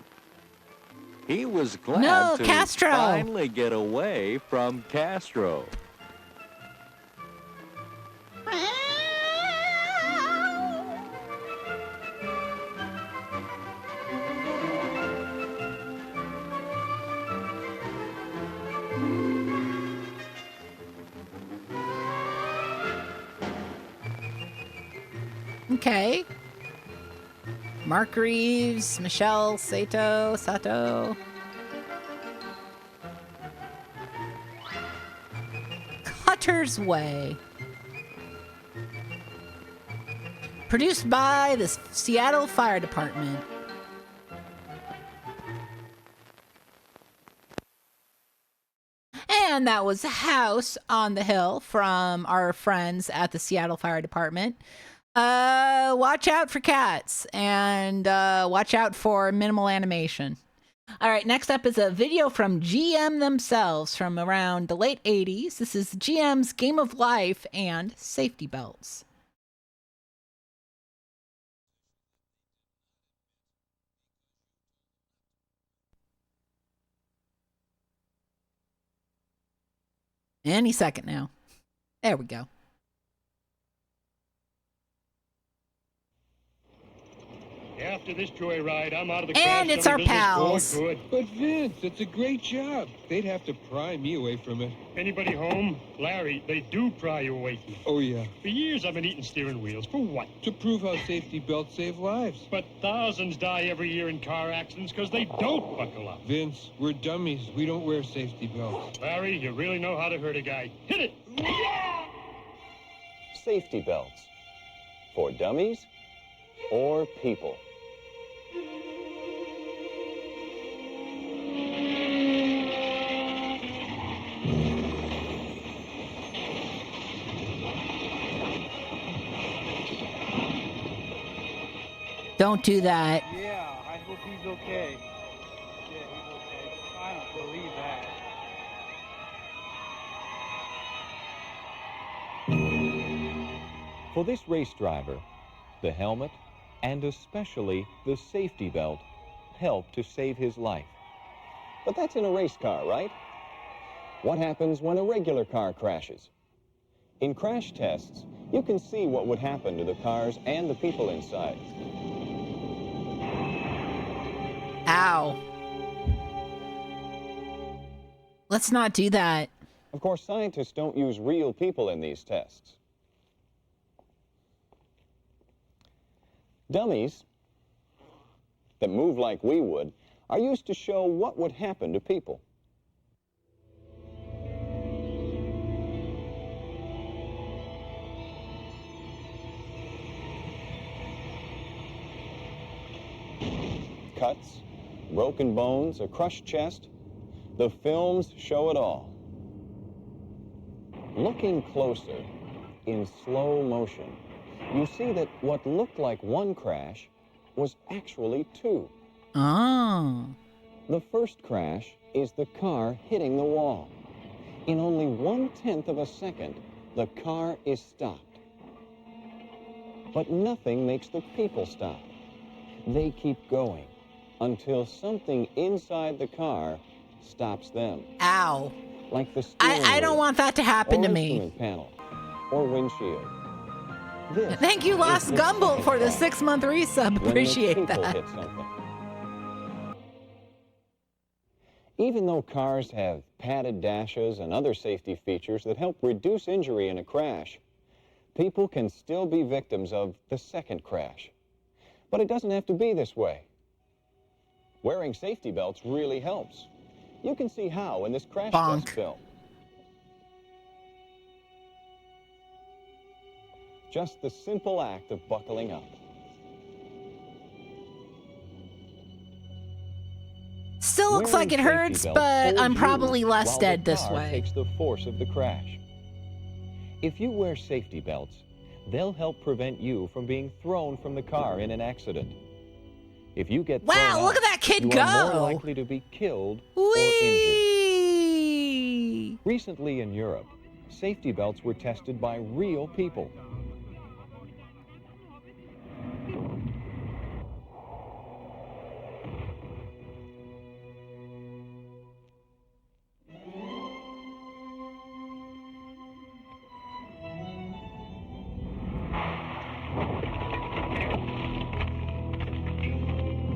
S14: He was glad to
S1: Castro.
S14: finally get away from Castro.
S1: Okay. Mark Reeves, Michelle Sato. Cutter's Way. Produced by the Seattle Fire Department. And that was House on the Hill from our friends at the Seattle Fire Department. Watch out for cats and watch out for minimal animation. All right, next up is a video from GM themselves from around the late 80s. This is GM's Game of Life and Safety Belts. Any second now. There we go.
S5: After this joyride, I'm out of the
S1: And it's our pals.
S5: For good.
S6: But Vince, it's a great job. They'd have to pry me away from it.
S5: Anybody home? Larry, they do pry you away from it.
S6: Oh, yeah.
S5: For years, I've been eating steering wheels. For what?
S6: To prove how safety belts save lives.
S5: But thousands die every year in car accidents because they don't buckle up.
S6: Vince, we're dummies. We don't wear safety belts.
S5: Larry, you really know how to hurt a guy. Hit it!
S11: Safety belts. For dummies or people.
S1: Don't do that.
S15: Yeah, I hope he's okay. Yeah, he's okay. I don't believe that.
S11: For this race driver, the helmet, and especially the safety belt help to save his life. But that's in a race car, right? What happens when a regular car crashes? In crash tests, you can see what would happen to the cars and the people inside.
S1: Ow. Let's not do that.
S11: Of course, scientists don't use real people in these tests. Dummies that move like we would are used to show what would happen to people. Cuts, broken bones, a crushed chest, the films show it all. Looking closer, in slow motion, you see that what looked like one crash was actually two.
S1: Oh.
S11: The first crash is the car hitting the wall. In only 1/10 of a second, the car is stopped. But nothing makes the people stop. They keep going until something inside the car stops them.
S1: Ow.
S11: Like the
S1: I don't want that to happen to me.
S11: instrument panel or windshield. This
S1: Thank you, Lost
S11: is the
S1: Gumble,
S11: second
S1: for the
S11: crash,
S1: 6-month resub.
S11: when the
S1: Appreciate
S11: people
S1: that.
S11: hit something. Even though cars have padded dashes and other safety features that help reduce injury in a crash, people can still be victims of the second crash. But it doesn't have to be this way. Wearing safety belts really helps. You can see how in this crash test film. Just the simple act of buckling up.
S1: Still looks like it hurts, but I'm probably less dead this
S11: While the car
S1: way.
S11: takes the force of the crash. If you wear safety belts, they'll help prevent you from being thrown from the car in an accident. If you get thrown
S1: Wow, look
S11: out,
S1: at that kid
S11: you
S1: go!
S11: are more likely to be killed or injured. Recently in Europe, safety belts were tested by real people.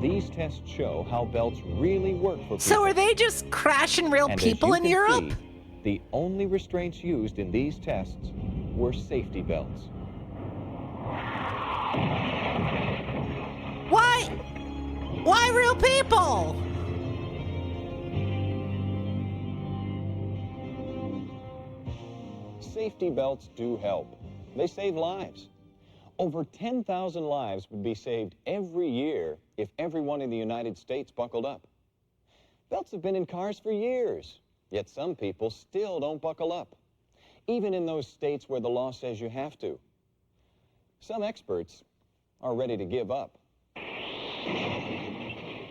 S11: These tests show how belts really work for people.
S1: So are they just crashing real
S11: And as
S1: people
S11: you
S1: in
S11: can
S1: Europe?
S11: see, the only restraints used in these tests were safety belts.
S1: Why? Why real people?
S11: Safety belts do help. They save lives. Over 10,000 lives would be saved every year if everyone in the United States buckled up. Belts have been in cars for years, yet some people still don't buckle up, even in those states where the law says you have to. Some experts are ready to give up.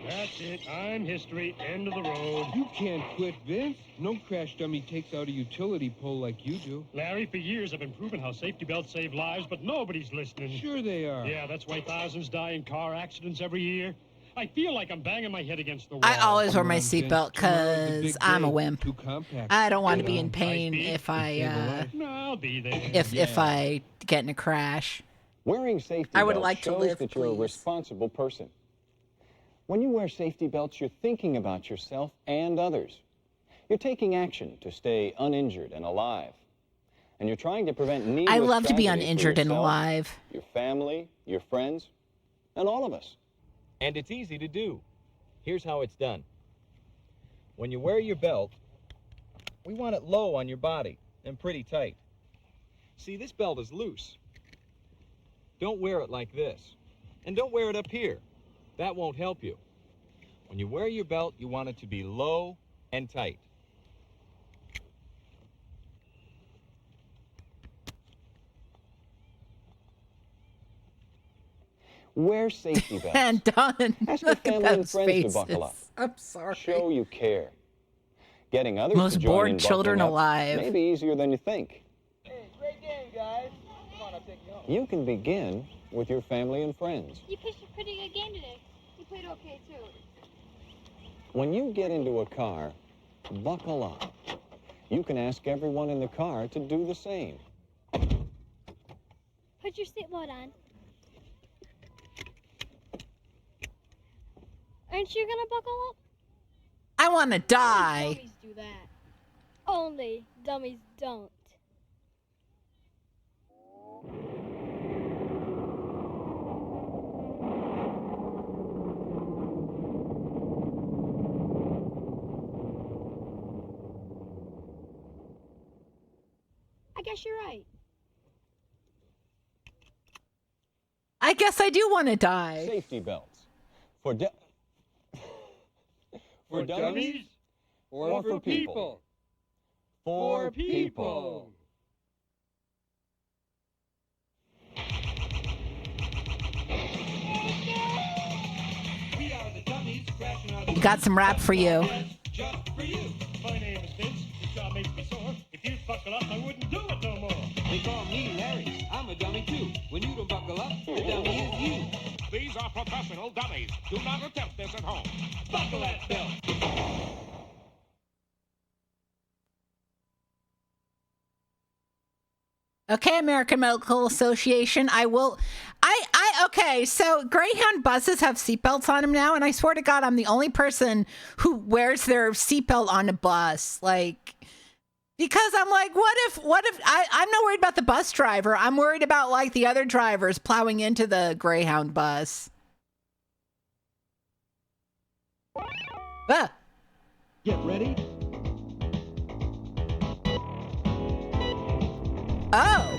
S5: That's it. I'm history. End of the road.
S6: You can't quit, Vince. No crash dummy takes out a utility pole like you do.
S5: Larry, for years I've been proving how safety belts save lives, but nobody's listening.
S6: Sure they are.
S5: Yeah, that's why thousands die in car accidents every year. I feel like I'm banging my head against the wall.
S1: I always wear my
S6: Come on, Vince.
S1: seatbelt
S6: Tomorrow's a
S1: because
S6: big
S1: I'm a
S6: day.
S1: wimp.
S6: Too compact.
S1: I don't want to
S6: Get
S1: be
S6: on.
S1: in pain
S5: High speed.
S1: if I
S5: No, I'll be there.
S1: if I get in a crash.
S11: Wearing safety
S1: I would
S11: belts
S1: like to
S11: shows
S1: live,
S11: that you're a
S1: please.
S11: responsible person. When you wear safety belts, you're thinking about yourself and others. You're taking action to stay uninjured and alive. And you're trying to prevent needless
S1: I love to be
S11: tragedy for
S1: uninjured and
S11: yourself,
S1: alive.
S11: your family, your friends, and all of us.
S3: And it's easy to do. Here's how it's done. When you wear your belt, we want it low on your body and pretty tight. See, this belt is loose. Don't wear it like this. And don't wear it up here. That won't help you. When you wear your belt, you want it to be low and tight.
S11: Wear safety belts.
S1: And done.
S11: Ask your
S1: Look at
S11: family and
S1: those
S11: friends
S1: faces.
S11: to buckle up.
S1: I'm sorry.
S11: Show you care. Getting others
S1: Most
S11: to join
S1: bored
S11: in
S1: children
S11: buckling up
S1: alive.
S11: may be easier than you think.
S15: Hey, great game, guys. Come on, I'll take you home.
S11: You can begin with your family and friends.
S2: You pitched a pretty good game today. You played okay, too.
S11: When you get into a car, buckle up. You can ask everyone in the car to do the same.
S2: Put your seatbelt on. Aren't you gonna buckle up?
S1: I want to die.
S2: Only dummies do that. Only dummies don't. I guess you're right.
S1: I guess I do want to die.
S11: Safety belts. For dummies or for people? For people.
S1: Got some rap for you.
S5: Just for you. My name is Vince. This job makes me sore. If you buckle up, I wouldn't do it no more.
S6: They call me Larry. I'm a dummy too. When you don't buckle up, the dummy is you.
S7: These are professional dummies. Do not attempt this at home.
S6: Buckle that belt.
S1: Okay, American Medical Association, okay, so Greyhound buses have seatbelts on them now, and I swear to God, I'm the only person who wears their seatbelt on a bus. Like, because I'm like, what if I'm not worried about the bus driver. I'm worried about, like, the other drivers plowing into the Greyhound bus. Ah.
S6: Get ready.
S1: Oh.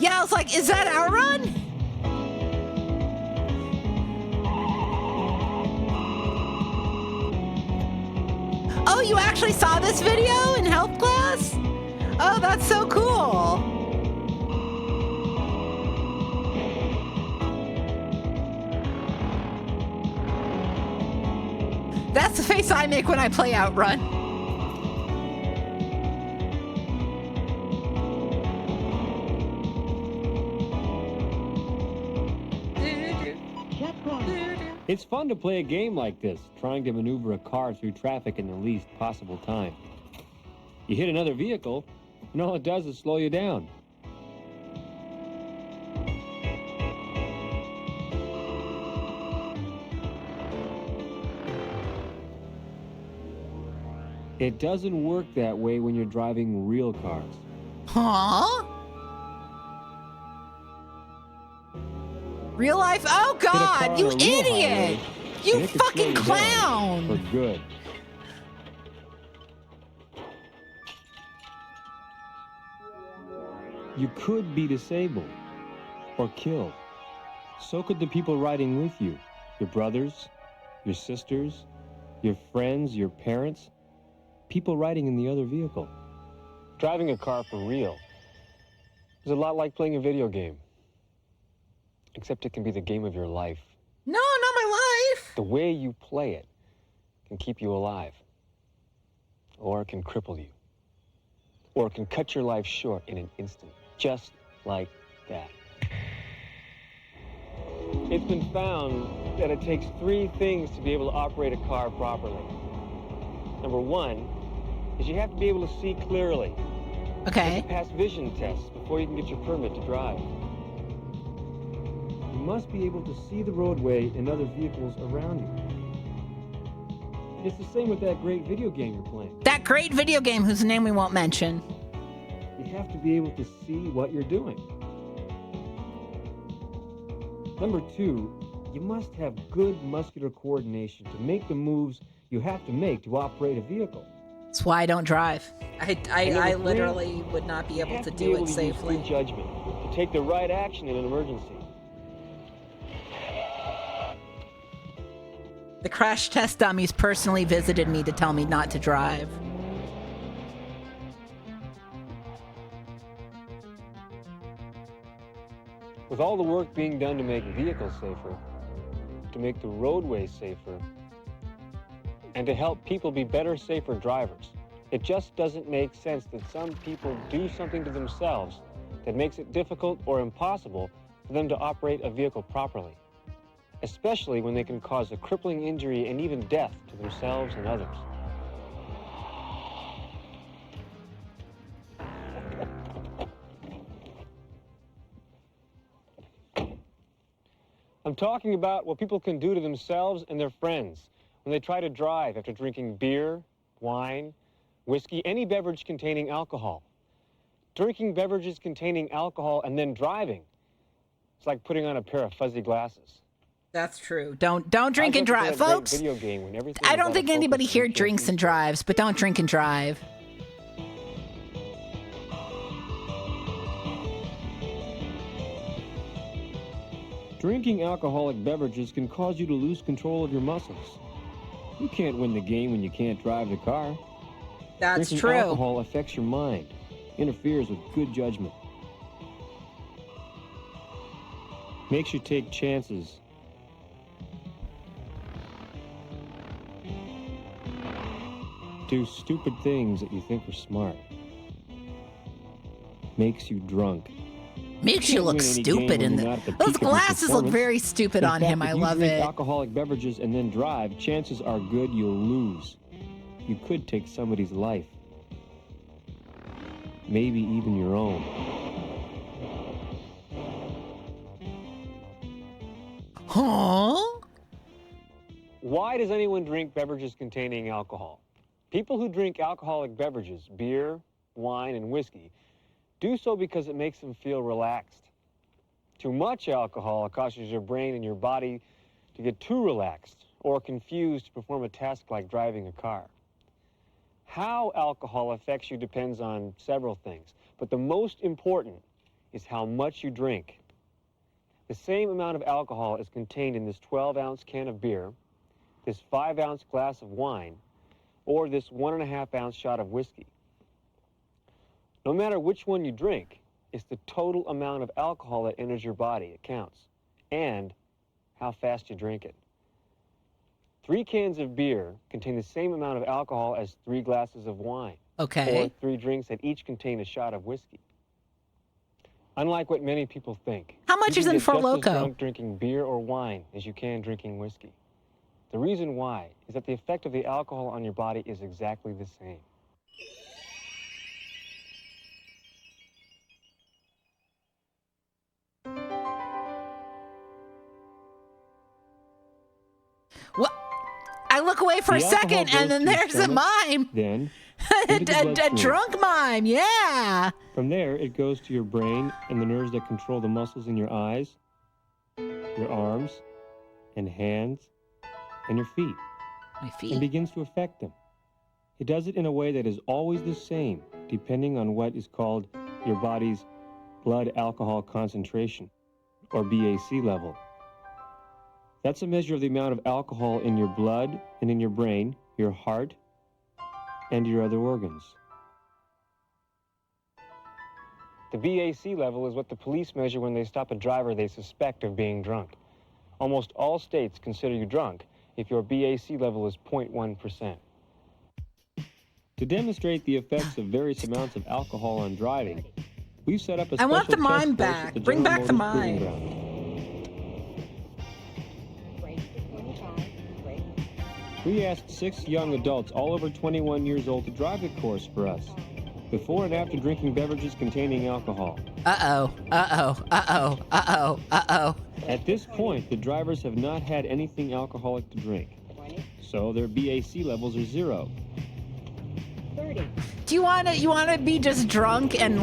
S1: Yeah, I was like, is that our run? Oh, you actually saw this video in health class? Oh, that's so cool. That's the face I make when I play Outrun.
S6: It's fun to play a game like this, trying to maneuver a car through traffic in the least possible time. You hit another vehicle, and all it does is slow you down. It doesn't work that way when you're driving real cars.
S1: Huh? Real life? Oh, God, you idiot! You fucking clown!
S6: For good. You could be disabled or killed. So could the people riding with you. Your brothers, your sisters, your friends, your parents. People riding in the other vehicle. Driving a car for real is a lot like playing a video game. Except it can be the game of your life.
S1: No, not my life.
S6: The way you play it can keep you alive. Or it can cripple you. Or it can cut your life short in an instant. Just like that. It's been found that it takes 3 things to be able to operate a car properly. Number 1 is you have to be able to see clearly.
S1: Okay.
S6: You have to pass vision tests before you can get your permit to drive. You must be able to see the roadway and other vehicles around you. It's the same with that great video game you're playing.
S1: That great video game whose name we won't mention.
S6: You have to be able to see what you're doing. Number 2, you must have good muscular coordination to make the moves you have to make to operate a vehicle.
S1: That's why I don't drive. I
S6: Number 3,
S1: literally would not be able to do it safely.
S6: Use good judgment to take the right action in an emergency.
S1: The crash test dummies personally visited me to tell me not to drive.
S6: With all the work being done to make vehicles safer, to make the roadways safer and to help people be better, safer drivers. It just doesn't make sense that some people do something to themselves that makes it difficult or impossible for them to operate a vehicle properly, especially when they can cause a crippling injury and even death to themselves and others. I'm talking about what people can do to themselves and their friends when they try to drive after drinking beer, wine, whiskey, any beverage containing alcohol. Drinking beverages containing alcohol and then driving, it's like putting on a pair of fuzzy glasses.
S1: That's true. Don't drink and drive, folks.
S6: Video game when everything
S1: I
S6: is
S1: don't
S6: out
S1: think
S6: of
S1: anybody
S6: focus
S1: here
S6: and you can't
S1: drinks
S6: see
S1: and drives, but don't drink and drive.
S6: Drinking alcoholic beverages can cause you to lose control of your muscles. You can't win the game when you can't drive the car.
S1: That's
S6: Drinking
S1: true.
S6: alcohol affects your mind, interferes with good judgment, makes you take chances. Do stupid things that you think are smart. Makes you drunk.
S1: Makes you look stupid in those glasses look very stupid on him. I love it.
S6: If you drink alcoholic beverages and then drive, chances are good you'll lose. You could take somebody's life. Maybe even your own.
S1: Huh?
S6: Why does anyone drink beverages containing alcohol? People who drink alcoholic beverages, beer, wine, and whiskey, do so because it makes them feel relaxed. Too much alcohol causes your brain and your body to get too relaxed or confused to perform a task like driving a car. How alcohol affects you depends on several things, but the most important is how much you drink. The same amount of alcohol is contained in this 12-ounce can of beer, this 5-ounce glass of wine, or this 1.5-ounce shot of whiskey. No matter which one you drink, it's the total amount of alcohol that enters your body that counts, and how fast you drink it. 3 cans of beer contain the same amount of alcohol as 3 glasses of wine.
S1: Okay.
S6: Or 3 drinks that each contain a shot of whiskey. Unlike what many people think.
S1: How much is in Four
S6: Four Loko? You can get just as
S1: Loko?
S6: drunk drinking beer or wine as you can drinking whiskey. The reason why is that the effect of the alcohol on your body is exactly the same.
S1: What? I look away for a
S6: The alcohol
S1: second,
S6: goes
S1: and then
S6: to your
S1: there's a
S6: stomach,
S1: mime.
S6: Then
S1: a
S6: into the bloodstream.
S1: drunk mime, yeah.
S6: From there, it goes to your brain and the nerves that control the muscles in your eyes, your arms, and hands, and your feet.
S1: My feet.
S6: And begins to affect them. It does it in a way that is always the same, depending on what is called your body's blood alcohol concentration, or BAC level. That's a measure of the amount of alcohol in your blood and in your brain, your heart, and your other organs. The BAC level is what the police measure when they stop a driver they suspect of being drunk. Almost all states consider you drunk if your BAC level is 0.1%. To demonstrate the effects of various amounts of alcohol on driving, we've set up a
S1: I
S6: special
S1: want the
S6: test
S1: mime
S6: course
S1: back.
S6: at the
S1: Bring
S6: General
S1: back the
S6: Motors Proving
S1: mime.
S6: Ground. We asked 6 young adults all over 21 years old to drive the course for us, before and after drinking beverages containing alcohol.
S1: Uh-oh, uh-oh, uh-oh, uh-oh, uh-oh.
S6: At this point, the drivers have not had anything alcoholic to drink, so their BAC levels are 0.
S1: Do you want to be just drunk and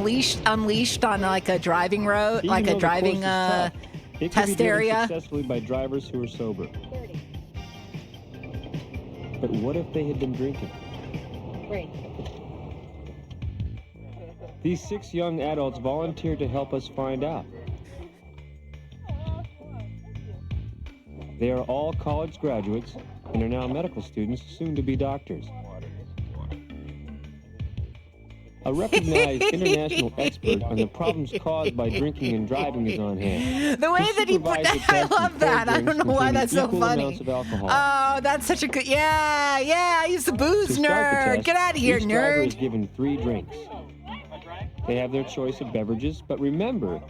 S1: unleashed on like a driving road,
S6: Even
S1: like
S6: though
S1: a
S6: the
S1: driving
S6: course is tough, it can be
S1: test
S6: driven
S1: area?
S6: successfully by drivers who are sober. But what if they had been drinking? These 6 young adults volunteered to help us find out. They are all college graduates and are now medical students, soon to be doctors. A recognized international expert on the problems caused by drinking and driving is on hand.
S1: The way that he put that, I love that. I don't know why that's so funny.
S6: Of alcohol.
S1: Oh, that's such a good. Yeah, he's a booze
S6: To start the
S1: nerd.
S6: test,
S1: Get out of here,
S6: each driver is
S1: nerd.
S6: given 3 drinks. They have their choice of beverages, but remember,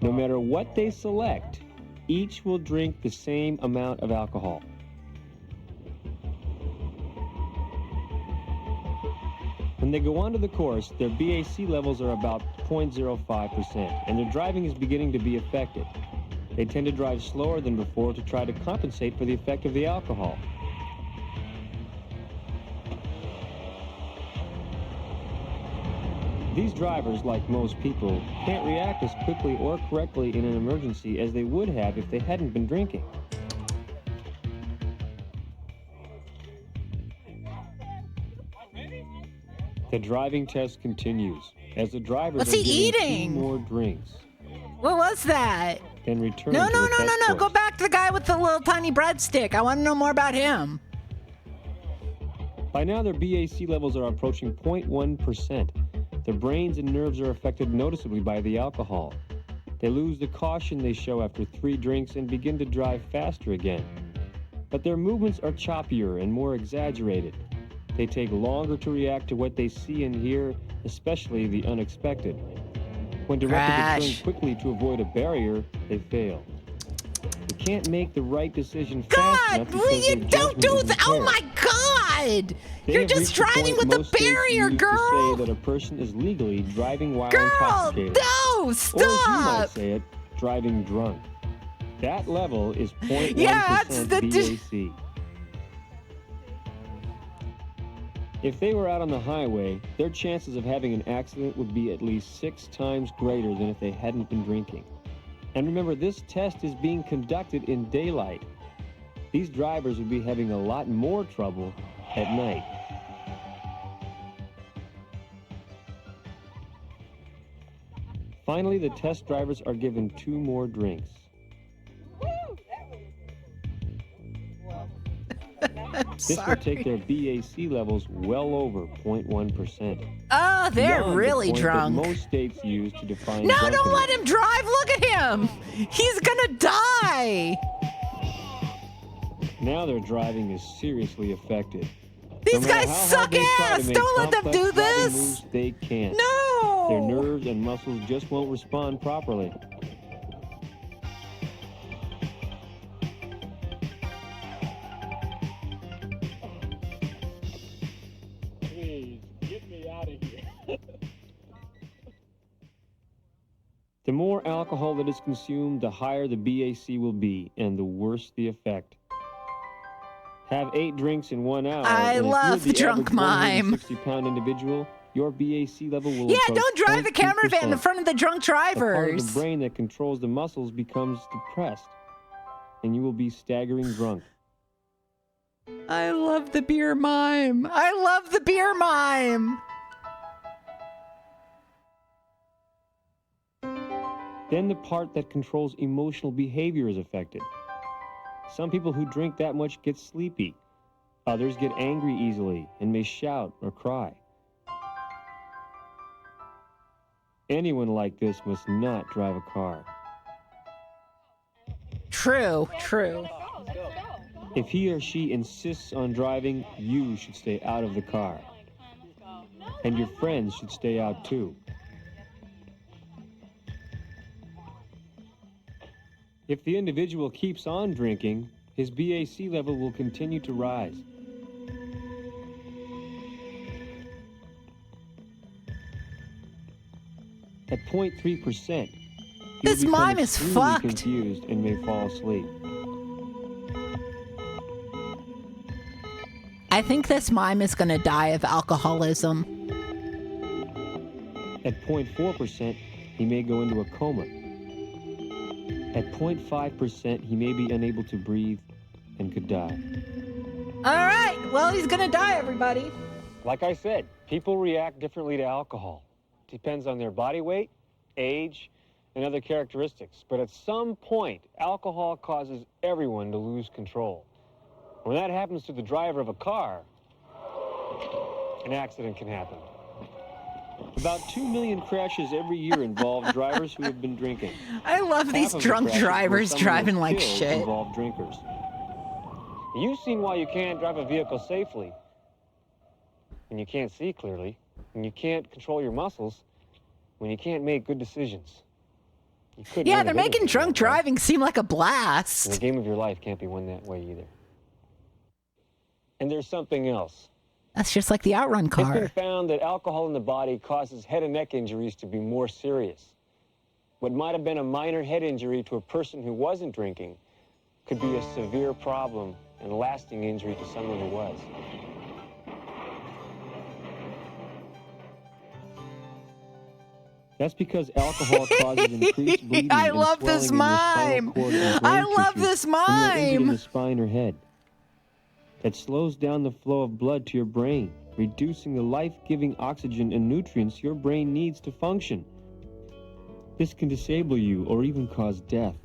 S6: no matter what they select, each will drink the same amount of alcohol. When they go onto the course, their BAC levels are about 0.05%, and their driving is beginning to be affected. They tend to drive slower than before to try to compensate for the effect of the alcohol. These drivers, like most people, can't react as quickly or correctly in an emergency as they would have if they hadn't been drinking. The driving test continues as the drivers
S1: What's
S6: are
S1: he
S6: given
S1: eating?
S6: 2 more drinks,
S1: What was that?
S6: then return
S1: No.
S6: to the test
S1: Go
S6: course.
S1: back to the guy with the little tiny breadstick. I want to know more about him.
S6: By now, their BAC levels are approaching 0.1%. Their brains and nerves are affected noticeably by the alcohol. They lose the caution they show after 3 drinks and begin to drive faster again. But their movements are choppier and more exaggerated. They take longer to react to what they see and hear, especially the unexpected. When directed to turn quickly to avoid a barrier, they fail. They can't make the right decision fast enough because
S1: You
S6: their
S1: don't
S6: judgment
S1: do
S6: is
S1: that. Oh
S6: impaired.
S1: my God!
S6: They
S1: You're
S6: have
S1: just
S6: reached the
S1: driving
S6: point
S1: with a
S6: most states
S1: barrier,
S6: use
S1: girl.
S6: To say that a person is legally driving while
S1: Girl,
S6: intoxicated.
S1: no,
S6: Or as you might
S1: stop.
S6: say it, driving drunk. That level is 0.1%
S1: Yeah, that's the
S6: BAC. If they were out on the highway, their chances of having an accident would be at least 6 times greater than if they hadn't been drinking. And remember, this test is being conducted in daylight. These drivers would be having a lot more trouble at night. Finally, the test drivers are given 2 more drinks. This will take their BAC levels well over 0.1%.
S1: Oh, they're
S6: Beyond the
S1: really
S6: point that
S1: drunk.
S6: most states use to define
S1: No, don't
S6: drunkenness.
S1: let him drive. Look at him. He's gonna die.
S6: Now their driving is seriously affected.
S1: These
S6: No matter
S1: guys
S6: how hard
S1: suck
S6: they try to
S1: ass.
S6: make
S1: Don't let them
S6: complex
S1: do
S6: driving
S1: this.
S6: moves, they can't.
S1: No.
S6: Their nerves and muscles just won't respond properly.
S5: Please, get me out of here.
S6: The more alcohol that is consumed, the higher the BAC will be, and the worse the effect. Have 8 drinks in 1 hour.
S1: I
S6: and if
S1: love
S6: you're
S1: the drunk
S6: average
S1: mime.
S6: 160-pound individual, your BAC level will
S1: Yeah,
S6: approach
S1: don't drive the camera van in
S6: 0.2%.
S1: front of the drunk
S6: The part of
S1: drivers.
S6: the brain that controls the muscles becomes depressed, and you will be staggering drunk.
S1: I love the beer mime. I love the beer mime.
S6: Then the part that controls emotional behavior is affected. Some people who drink that much get sleepy. Others get angry easily and may shout or cry. Anyone like this must not drive a car.
S1: True.
S6: If he or she insists on driving, you should stay out of the car. And your friends should stay out too. If the individual keeps on drinking, his BAC level will continue to rise. At 0.3%, he
S1: This
S6: will become
S1: mime is
S6: extremely
S1: fucked.
S6: confused and may fall asleep.
S1: I think this mime is gonna die of alcoholism.
S6: At 0.4%, he may go into a coma. At 0.5%, he may be unable to breathe and could die.
S1: All right. Well, he's gonna die, everybody.
S6: Like I said, people react differently to alcohol. Depends on their body weight, age, and other characteristics. But at some point, alcohol causes everyone to lose control. When that happens to the driver of a car, an accident can happen. About 2 million crashes every year involve drivers who have been drinking.
S1: I love these
S6: Half of the
S1: drunk
S6: crashes where
S1: drivers
S6: someone
S1: driving
S6: was
S1: like
S6: killed
S1: shit.
S6: involve drinkers.
S12: You've seen why you can't drive a vehicle safely. When you can't see clearly, when you can't control your muscles, when you can't make good decisions. You couldn't
S1: Yeah,
S12: win
S1: they're
S12: a video
S1: making
S12: game
S1: drunk
S12: that way.
S1: driving seem like a
S12: And
S1: blast.
S12: the game of your life can't be won that way either. And there's something else.
S1: That's just like the Outrun
S12: It's been
S1: car.
S12: found that alcohol in the body causes head and neck injuries to be more serious. What might have been a minor head injury to a person who wasn't drinking could be a severe problem and lasting injury to someone who was.
S6: That's because alcohol causes increased bleeding
S1: I
S6: and
S1: love
S6: swelling
S1: this
S6: in your spinal
S1: mime.
S6: cord and
S1: I
S6: brain
S1: love
S6: tissue
S1: this
S6: when you're injured in
S1: mime.
S6: the spine or head. That slows down the flow of blood to your brain, reducing the life-giving oxygen and nutrients your brain needs to function. This can disable you or even cause death.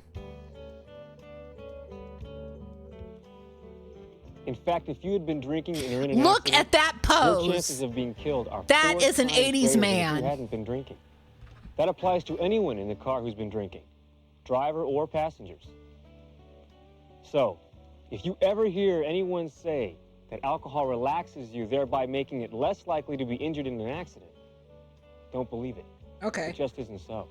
S12: In fact, if you had been drinking and are in an
S1: Look
S12: accident,
S1: at that
S12: your
S1: pose.
S12: chances of being killed are
S1: That
S12: 4
S1: is an
S12: times
S1: 80s
S12: greater than
S1: man.
S12: If you hadn't been drinking. That applies to anyone in the car who's been drinking, driver or passengers. So, if you ever hear anyone say that alcohol relaxes you, thereby making it less likely to be injured in an accident, don't believe it.
S1: Okay.
S12: It just isn't so.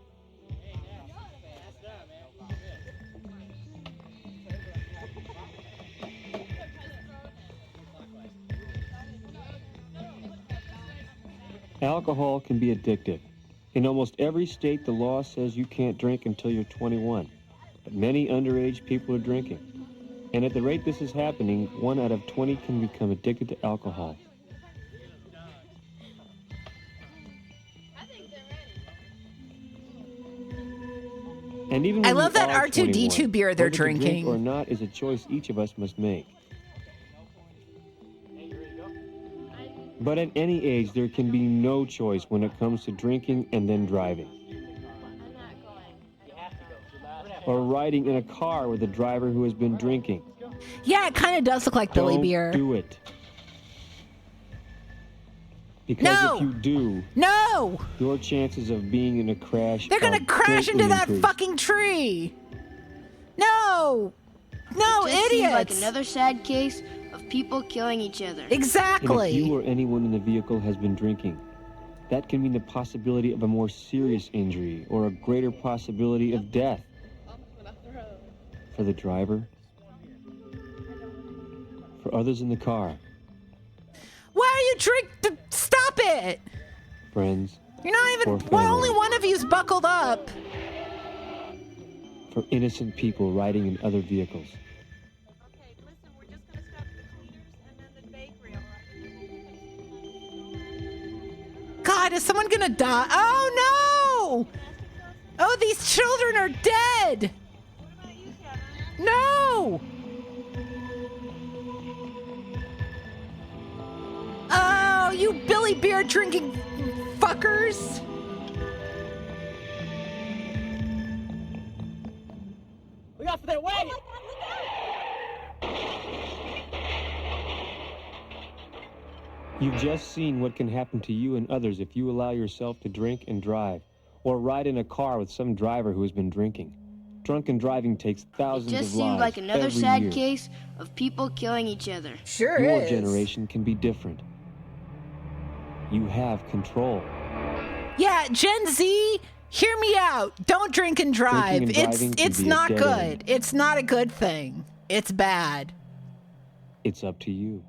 S6: Alcohol can be addictive. In almost every state, the law says you can't drink until you're 21, but many underage people are drinking. And at the rate this is happening, 1 out of 20 can become addicted to alcohol. And even
S1: I
S6: when
S1: love
S6: you
S1: that
S6: are
S1: R2D2
S6: 21,
S1: beer they're
S6: whether to drink
S1: drinking.
S6: or not is a choice each of us must make. But at any age, there can be no choice when it comes to drinking and then driving. Or riding in a car with a driver who has been drinking.
S1: Yeah, it kind of does look like Billy
S6: Don't
S1: Beer.
S6: do it. Because
S1: No!
S6: if you do,
S1: No!
S6: your chances of being in a crash
S1: They're gonna
S6: are
S1: crash into
S6: greatly
S1: that
S6: increased.
S1: fucking tree. No! No,
S20: It just
S1: idiots!
S20: seems like another sad case of people killing each other.
S6: And if
S1: Exactly.
S6: you or anyone in the vehicle has been drinking, that can mean the possibility of a more serious injury or a greater possibility of death. For the driver, for others in the car,
S1: Why are you drink? Stop it!
S6: friends,
S1: You're not even.
S6: Or
S1: Well,
S6: family.
S1: only one of you's buckled up.
S6: for innocent people riding in other vehicles.
S1: God, is someone gonna die? Oh no! Oh, these children are dead! No! Oh, you Billy Beer drinking fuckers!
S15: Look out for that wagon!
S6: You've just seen what can happen to you and others if you allow yourself to drink and drive, or ride in a car with some driver who has been drinking. Drunken driving takes
S20: It
S6: thousands
S20: just
S6: of
S20: seems
S6: lives
S20: like another
S6: every
S20: sad
S6: year.
S20: case of people killing each other.
S1: Sure
S6: Your
S1: is.
S6: generation can be different. You have control.
S1: Yeah, Gen Z, hear me out. Don't drink and drive.
S6: Drinking and
S1: It's
S6: driving can
S1: it's
S6: be a
S1: not
S6: dead
S1: good.
S6: end.
S1: It's not a good thing. It's bad.
S6: It's up to you.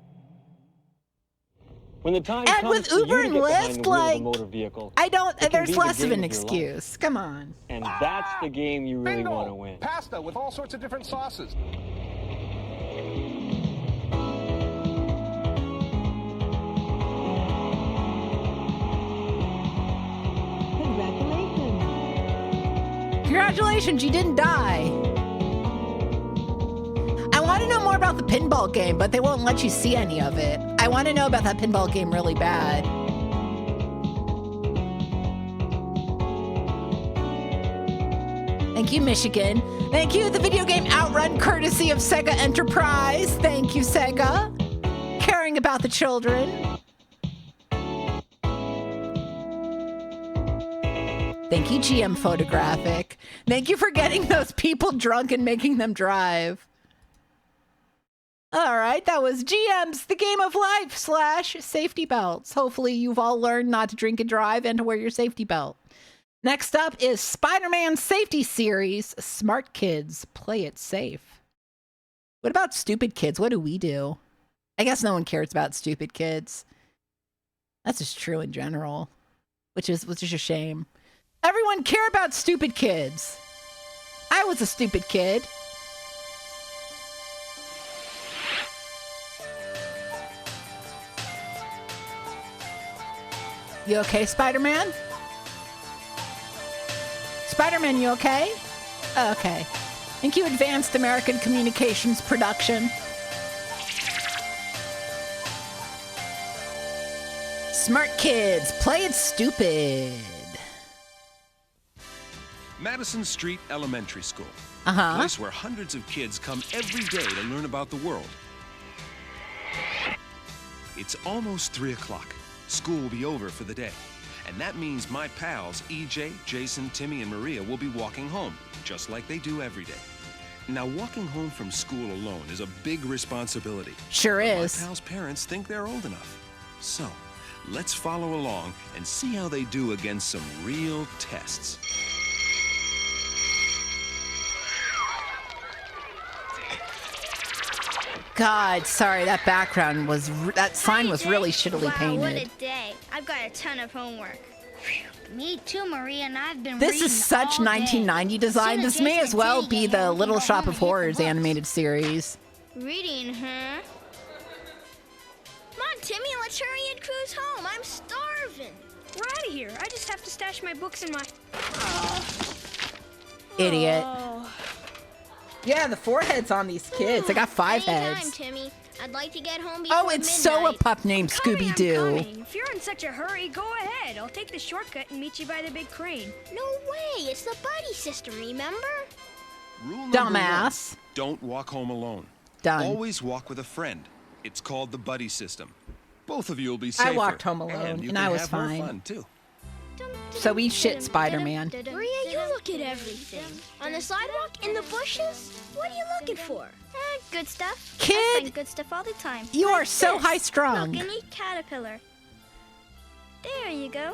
S12: When the time
S1: And
S12: comes
S1: with
S12: for
S1: Uber
S12: you to
S1: and
S12: get behind
S1: Lyft,
S12: the wheel of a
S1: like,
S12: motor vehicle,
S1: I don't.
S12: it can
S1: There's
S12: be the
S1: less of
S12: game
S1: an
S12: your life.
S1: excuse. Come on.
S12: And that's the game you really
S7: Bingo!
S12: want to win.
S7: Pasta with all sorts of different sauces.
S1: Congratulations, you didn't die. I want to know more about the pinball game, but they won't let you see any of it. I want to know about that pinball game really bad. Thank you, Michigan. Thank you, the video game Outrun, courtesy of Sega Enterprise. Thank you, Sega. Caring about the children. Thank you, GM Photographic. Thank you for getting those people drunk and making them drive. All right, that was GM's The Game of Life / safety belts. Hopefully you've all learned not to drink and drive and to wear your safety belt. Next up is Spider-Man Safety Series, Smart Kids, Play It Safe. What about stupid kids? What do we do? I guess no one cares about stupid kids. That's just true in general, which is a shame. Everyone care about stupid kids. I was a stupid kid. You okay, Spider-Man? Spider-Man, you okay? Okay. Thank you, Advanced American Communications Production. Smart kids, play it stupid.
S16: Madison Street Elementary School.
S1: Uh-huh.
S16: A place where hundreds of kids come every day to learn about the world. It's almost 3 o'clock. School will be over for the day. And that means my pals, EJ, Jason, Timmy, and Maria will be walking home, just like they do every day. Now, walking home from school alone is a big responsibility.
S1: Sure is.
S16: My pals' parents think they're old enough. So, let's follow along and see how they do against some real tests.
S1: God, sorry, that background was, that sign was really shittily
S9: Wow,
S1: painted.
S9: what a day. I've got a ton of homework. Me too, Maria, and I've been
S1: This
S9: reading
S1: is such
S9: all
S1: 1990 design. This may as well be the Little Shop of Horrors animated series.
S9: day. Reading, huh? Come on, Timmy, let's hurry and cruise home. I'm starving.
S18: We're out of here. I just have to stash my books in my...
S1: Idiot.
S18: Oh.
S1: Yeah, the foreheads on these kids. They got 5
S9: Anytime,
S1: heads.
S9: Timmy. I'd like to get home before
S1: Oh, it's so a pup named Scooby-Doo.
S18: If you're in such a hurry, go ahead. I'll take the shortcut and meet you by the big crane.
S9: No way. It's the buddy system, remember?
S16: Rule number
S1: Dumbass.
S16: 1, don't walk home alone.
S1: Done.
S16: Always walk with a friend. It's called the buddy system. Both of you will be safer.
S1: I walked home alone,
S16: you
S1: and
S16: can
S1: I was
S16: have more
S1: fine.
S16: fun, too.
S1: So we shit Spider-Man.
S9: Maria, you look at everything. On the sidewalk, in the bushes? What are you looking for? Good stuff.
S1: Kid!
S9: I find good stuff all the time.
S1: You are
S9: Like
S1: so
S9: this.
S1: high-strung.
S9: Look, a neat caterpillar. There you go.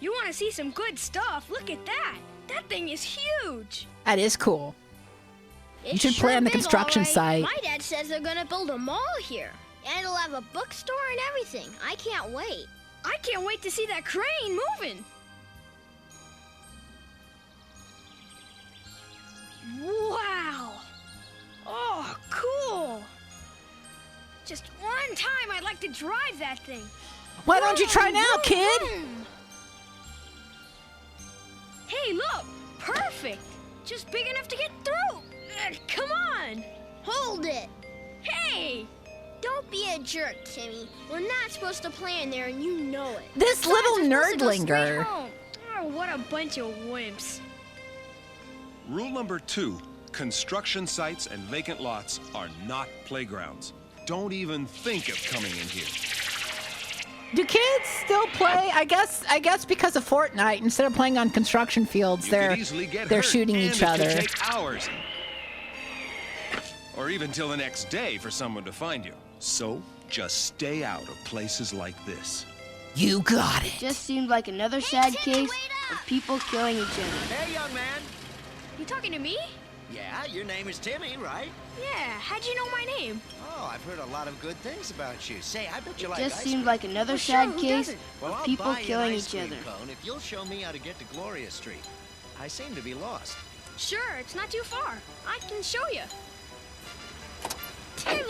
S18: You want to see some good stuff? Look at that. That thing is huge.
S1: That is cool. You
S9: It's
S1: should
S9: sure
S1: play on the
S9: big,
S1: construction
S9: all right.
S1: site.
S9: My dad says they're gonna build a mall here. And it'll have a bookstore and everything. I can't wait.
S18: I can't wait to see that crane moving. Wow. Oh, cool. Just one time I'd like to drive that thing.
S1: Why don't you try now,
S9: Vroom,
S1: kid?
S9: vroom.
S18: Hey, look. Perfect. Just big enough to get through. Come on.
S9: Hold it.
S18: Hey.
S9: Don't be a jerk, Timmy. We're not supposed to play in there, and you know it.
S1: This
S9: Besides,
S1: little
S9: we're supposed to go straight
S1: nerdlinger.
S9: home.
S18: Oh, what a bunch of wimps.
S16: Rule number 2, construction sites and vacant lots are not playgrounds. Don't even think of coming in here.
S1: Do kids still play? I guess because of Fortnite, instead of playing on construction fields,
S16: You
S1: they're
S16: could easily get
S1: they're
S16: hurt,
S1: shooting
S16: and
S1: each
S16: it could
S1: other.
S16: take hours. Or even till the next day for someone to find you. So, just stay out of places like this.
S1: You got it.
S20: Just seemed like another sad case of people killing each other.
S21: Hey, young man.
S18: You talking to me?
S21: Yeah, your name is Timmy, right?
S18: Yeah, how'd you know my name?
S21: Oh, I've heard a lot of good things about you. Say, I bet you like
S20: Just
S21: ice
S20: seemed
S21: cream.
S20: like another
S18: Well,
S20: sad
S18: sure, who
S20: case
S18: doesn't?
S21: Well,
S20: of
S21: I'll
S20: people
S21: buy you
S20: killing
S21: an ice
S20: each
S21: cream
S20: other.
S21: cone if you'll show me how to get to Gloria Street. I seem to be lost.
S18: Sure, it's not too far. I can show you.
S9: Timmy!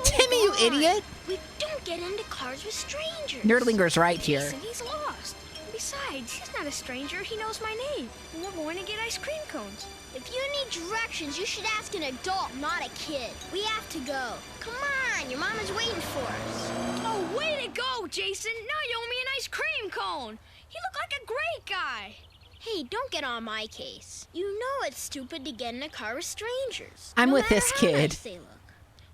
S1: Timmy, you
S9: Come on.
S1: idiot!
S9: We don't get into cars with strangers.
S1: Nerdlinger's right here.
S18: Jason, he's lost. Besides, he's not a stranger. He knows my name. And we're going to get ice cream cones.
S9: If you need directions, you should ask an adult, not a kid. We have to go. Come on, your mama's waiting for us.
S18: Oh, way to go, Jason. Now you owe me an ice cream cone. You look like a great guy.
S9: Hey, don't get on my case. You know it's stupid to get in a car with strangers.
S1: I'm
S9: no
S1: with
S9: matter
S1: this
S9: how
S1: kid.
S9: nice they look.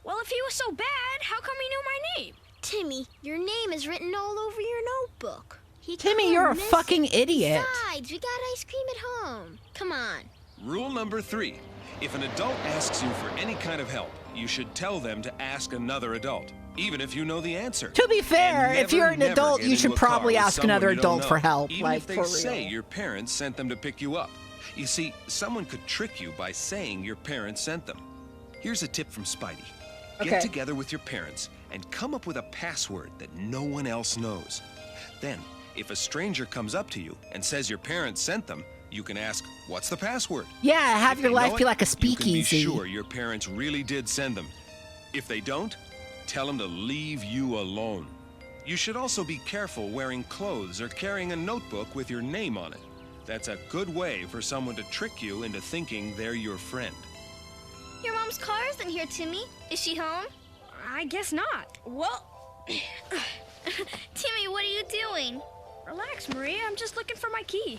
S18: Well, if he was so bad, how come he knew my name?
S9: Timmy, your name is written all over your notebook.
S1: Timmy, you're a fucking idiot.
S2: Besides, we got ice cream at home. Come on.
S16: Rule number 3. If an adult asks you for any kind of help, you should tell them to ask another adult, even if you know the answer.
S1: To be fair,
S16: And
S1: if you're an
S16: never
S1: adult,
S16: get
S1: you
S16: into
S1: should
S16: a car
S1: probably
S16: with
S1: ask
S16: someone
S1: another
S16: you don't
S1: adult for
S16: know,
S1: help,
S16: even
S1: like,
S16: if they
S1: for
S16: say
S1: real.
S16: your parents sent them to pick you up. You see, someone could trick you by saying your parents sent them. Here's a tip from Spidey.
S1: Okay.
S16: Get together with your parents and come up with a password that no one else knows. Then, if a stranger comes up to you and says your parents sent them, you can ask, what's the password?
S1: Yeah, have
S16: If
S1: your
S16: they
S1: life
S16: know
S1: be
S16: it,
S1: like a
S16: you can
S1: speakeasy.
S16: be sure your parents really did send them. If they don't, tell them to leave you alone. You should also be careful wearing clothes or carrying a notebook with your name on it. That's a good way for someone to trick you into thinking they're your friend.
S9: Your mom's car isn't here, Timmy. Is she home?
S18: I guess not. Well,
S9: Timmy, what are you doing?
S18: relax, Maria. I'm just looking for my key.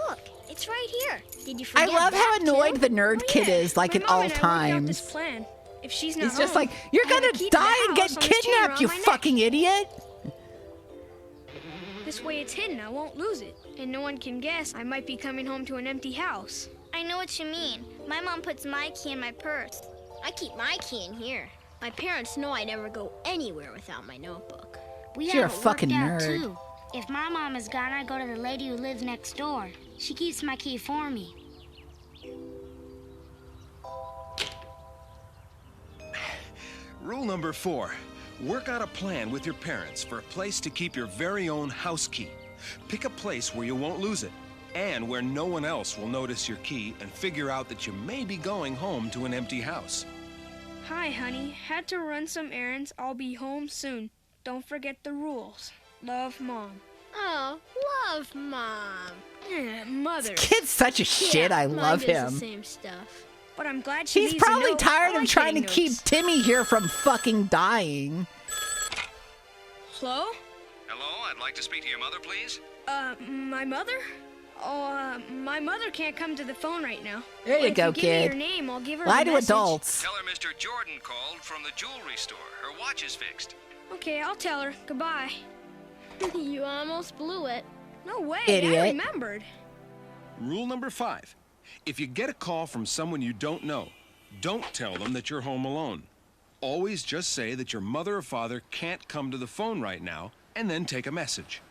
S2: Look, it's right here. Did you
S1: I
S2: forget
S1: love how
S2: that,
S1: annoyed
S2: too?
S1: the nerd kid is, like,
S18: My
S1: at
S18: mom
S1: all
S18: and I worked out this
S1: times.
S18: plan. If she's not
S1: He's just
S18: home,
S1: like, you're
S18: I have
S1: gonna
S18: a key to the
S1: die and get
S18: house on this chain
S1: kidnapped,
S18: around
S1: you
S18: my neck.
S1: fucking idiot!
S18: This way it's hidden. I won't lose it. And no one can guess I might be coming home to an empty house.
S9: I know what you mean. My mom puts my key in my purse.
S2: I keep my key in here. My parents know I never go anywhere without my notebook.
S9: We
S1: You're a
S9: have it
S1: fucking
S9: worked out,
S1: nerd.
S9: too. If my mom is gone, I go to the lady who lives next door. She keeps my key for me.
S16: Rule number 4. Work out a plan with your parents for a place to keep your very own house key. Pick a place where you won't lose it, and where no one else will notice your key and figure out that you may be going home to an empty house.
S18: Hi, honey. Had to run some errands. I'll be home soon. Don't forget the rules. Love, Mom.
S2: Oh, love, Mom.
S18: Yeah, Mother.
S1: Kid's such a shit, I
S2: mine
S1: love
S2: does
S1: him.
S2: the same stuff.
S18: But I'm glad she
S1: He's
S18: leaves a
S1: probably
S18: note.
S1: tired
S18: I
S1: of
S18: like
S1: trying to
S18: getting
S1: keep
S18: notes.
S1: Timmy here from fucking dying.
S18: Hello?
S8: Hello, I'd like to speak to your mother, please.
S18: My mother? Oh, my mother can't come to the phone right now.
S1: There you
S18: But
S1: go,
S18: if you give me
S1: kid.
S18: your name, I'll give her
S1: Lie
S18: the
S1: to
S18: message.
S1: adults.
S8: Tell her Mr. Jordan called from the jewelry store. Her watch is fixed.
S18: Okay, I'll tell her. Goodbye.
S2: You almost blew it.
S18: No way.
S1: Idiot.
S18: I remembered.
S16: Rule number 5. If you get a call from someone you don't know, don't tell them that you're home alone. Always just say that your mother or father can't come to the phone right now, and then take a message.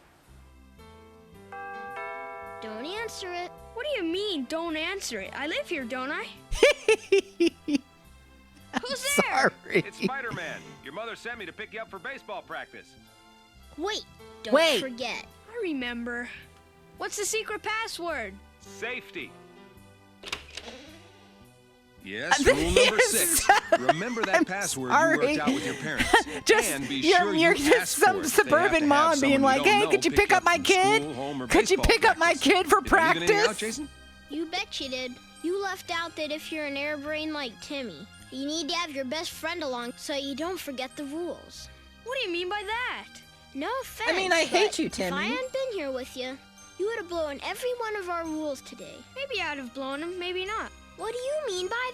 S2: Don't answer it.
S18: What do you mean, don't answer it? I live here, don't I? Who's there?
S1: Sorry.
S3: It's Spider-Man. Your mother sent me to pick you up for baseball practice.
S2: Wait, don't
S1: Wait.
S2: forget.
S18: I remember. What's the secret password?
S3: Safety.
S16: Yes, rule number 6. Remember that password you worked out with your parents.
S1: Just
S16: and be
S1: you're,
S16: sure
S1: you're
S16: you
S1: just
S16: ask
S1: some
S16: for it if they have to
S1: suburban
S16: have
S1: mom being
S16: someone
S1: like,
S16: you don't
S1: "Hey,
S16: know
S1: could you pick
S16: you
S1: up my
S16: from
S1: kid?
S16: school, home, or
S1: Could you
S16: baseball
S1: pick up my
S16: practice."
S1: kid for
S16: Did I leave anything out,
S1: practice?"
S16: Jason?
S2: You bet you did. You left out that if you're an airbrain like Timmy, you need to have your best friend along so you don't forget the rules.
S18: What do you mean by that?
S2: No offense.
S1: I mean, I hate
S2: but
S1: you,
S2: If
S1: Timmy.
S2: I hadn't been here with you, you would have blown every one of our rules today.
S18: Maybe I'd have blown him, maybe not.
S2: What do you mean by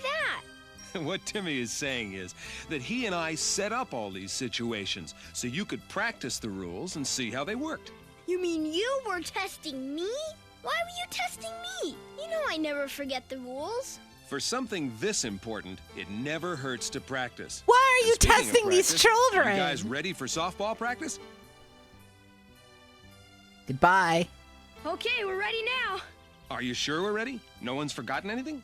S2: that?
S16: What Timmy is saying is that he and I set up all these situations so you could practice the rules and see how they worked.
S2: You mean you were testing me? Why were you testing me? You know I never forget the rules.
S16: For something this important, it never hurts to practice.
S1: Why are
S16: And
S1: you
S16: speaking of
S1: testing these
S16: practice,
S1: children?
S16: Are you guys ready for softball practice?
S1: Goodbye.
S18: Okay, we're ready now.
S16: Are you sure we're ready? No one's forgotten anything?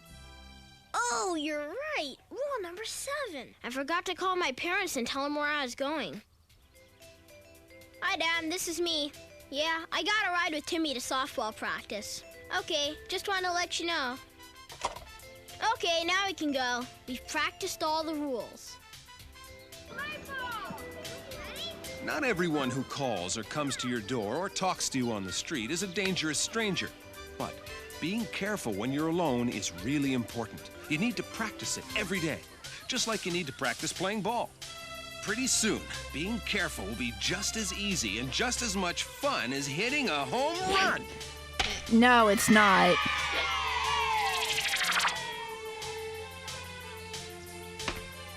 S2: Oh, you're right. Rule number 7. I forgot to call my parents and tell them where I was going. Hi, Dad. This is me. Yeah, I got a ride with Timmy to softball practice. Okay, just wanted to let you know. Okay, now we can go. We've practiced all the rules.
S16: Not everyone who calls or comes to your door or talks to you on the street is a dangerous stranger. But being careful when you're alone is really important. You need to practice it every day, just like you need to practice playing ball. Pretty soon, being careful will be just as easy and just as much fun as hitting a home run.
S1: No, it's not.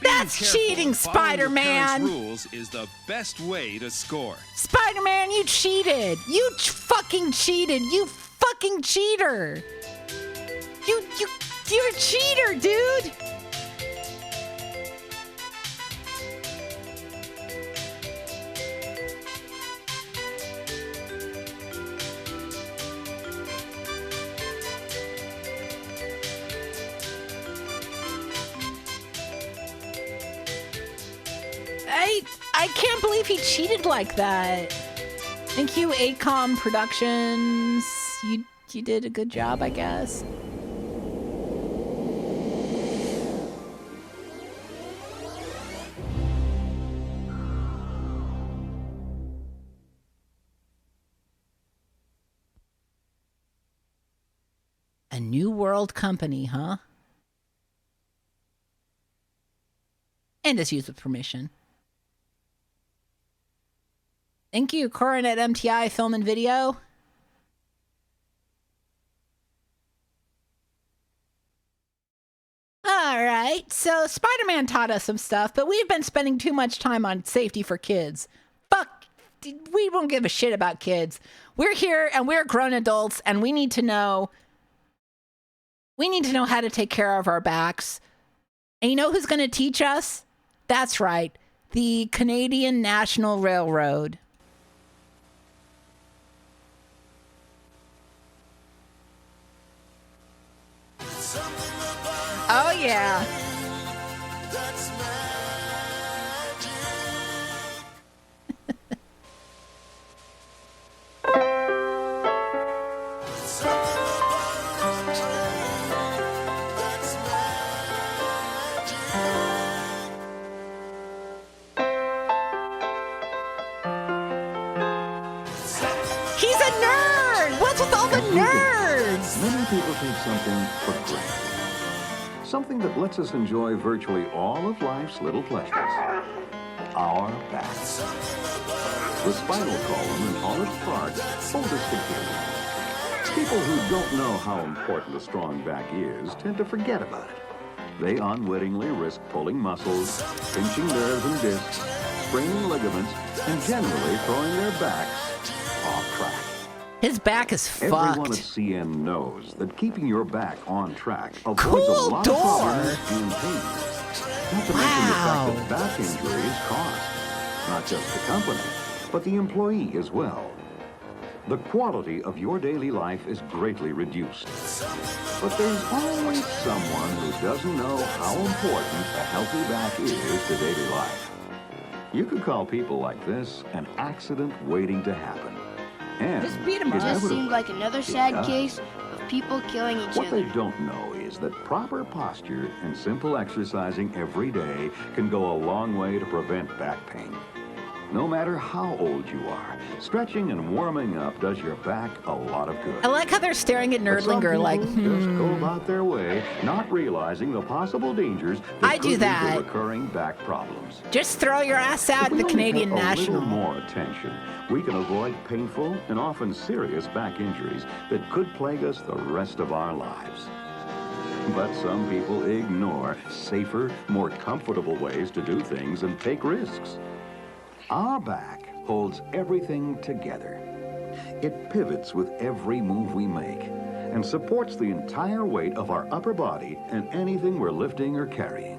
S16: Be
S1: That's
S16: careful,
S1: cheating,
S16: following your parents'
S1: Spider-Man.
S16: rules is the best way to score.
S1: Spider-Man, you cheated. You fucking cheated. You fucking cheater. You're a cheater, dude. I can't believe he cheated like that. Thank you, ACOM Productions. You did a good job, I guess. A New World company, huh? And is used with permission. Thank you, Coronet MTI Film and Video. All right, so Spider-Man taught us some stuff, but we've been spending too much time on safety for kids. Fuck, we won't give a shit about kids. We're here and we're grown adults, and we need to know how to take care of our backs. And you know who's going to teach us? That's right, the Canadian National Railroad. Oh, yeah. He's a nerd! What's with all the nerds?
S10: Many people take something for granted. Something that lets us enjoy virtually all of life's little pleasures. Our backs. The spinal column and all its parts hold us together. People who don't know how important a strong back is tend to forget about it. They unwittingly risk pulling muscles, pinching nerves and discs, spraining ligaments, and generally throwing their backs off track.
S1: His back is fucked.
S10: Everyone at CN knows that keeping your back on track avoids
S1: Cool
S10: a lot
S1: door.
S10: of problems and pain. Not to mention the fact that back injuries cost not just the company, but the employee as well. The quality of your daily life is greatly reduced. But there's always someone who doesn't know how important a healthy back is to daily life. You could call people like this an accident waiting to happen. And
S20: Just beat him up. It just seemed like another sad case of people killing each
S10: What
S20: other.
S10: they don't know is that proper posture and simple exercising every day can go a long way to prevent back pain. No matter how old you are, stretching and warming up does your back a lot of good.
S1: I like how they're staring at
S10: But some
S1: Nerdlinger like,
S10: people just go about their way, not realizing the possible dangers that
S1: I
S10: could
S1: do
S10: lead
S1: that.
S10: to recurring back problems.
S1: Just throw your ass out
S10: If
S1: at
S10: we
S1: the
S10: only
S1: Canadian
S10: pay
S1: National.
S10: a little more attention, we can avoid painful and often serious back injuries that could plague us the rest of our lives. But some people ignore safer, more comfortable ways to do things and take risks. Our back holds everything together. It pivots with every move we make and supports the entire weight of our upper body and anything we're lifting or carrying.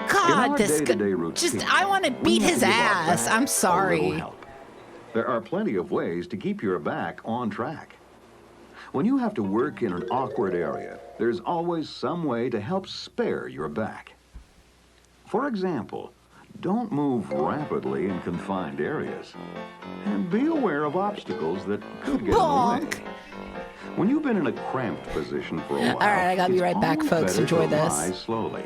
S1: God, this
S10: day-to-day
S1: guy,
S10: routine,
S1: just, I want to
S10: we
S1: beat
S10: have
S1: his
S10: to give our
S1: ass.
S10: back
S1: I'm
S10: a little
S1: sorry.
S10: help. There are plenty of ways to keep your back on track. When you have to work in an awkward area, there's always some way to help spare your back. For example, don't move rapidly in confined areas. And be aware of obstacles that could get in the way. When you've been in a cramped position for a while,
S1: All right, I gotta be
S10: it's
S1: right back,
S10: always
S1: folks.
S10: better
S1: Enjoy
S10: to
S1: this.
S10: rise slowly.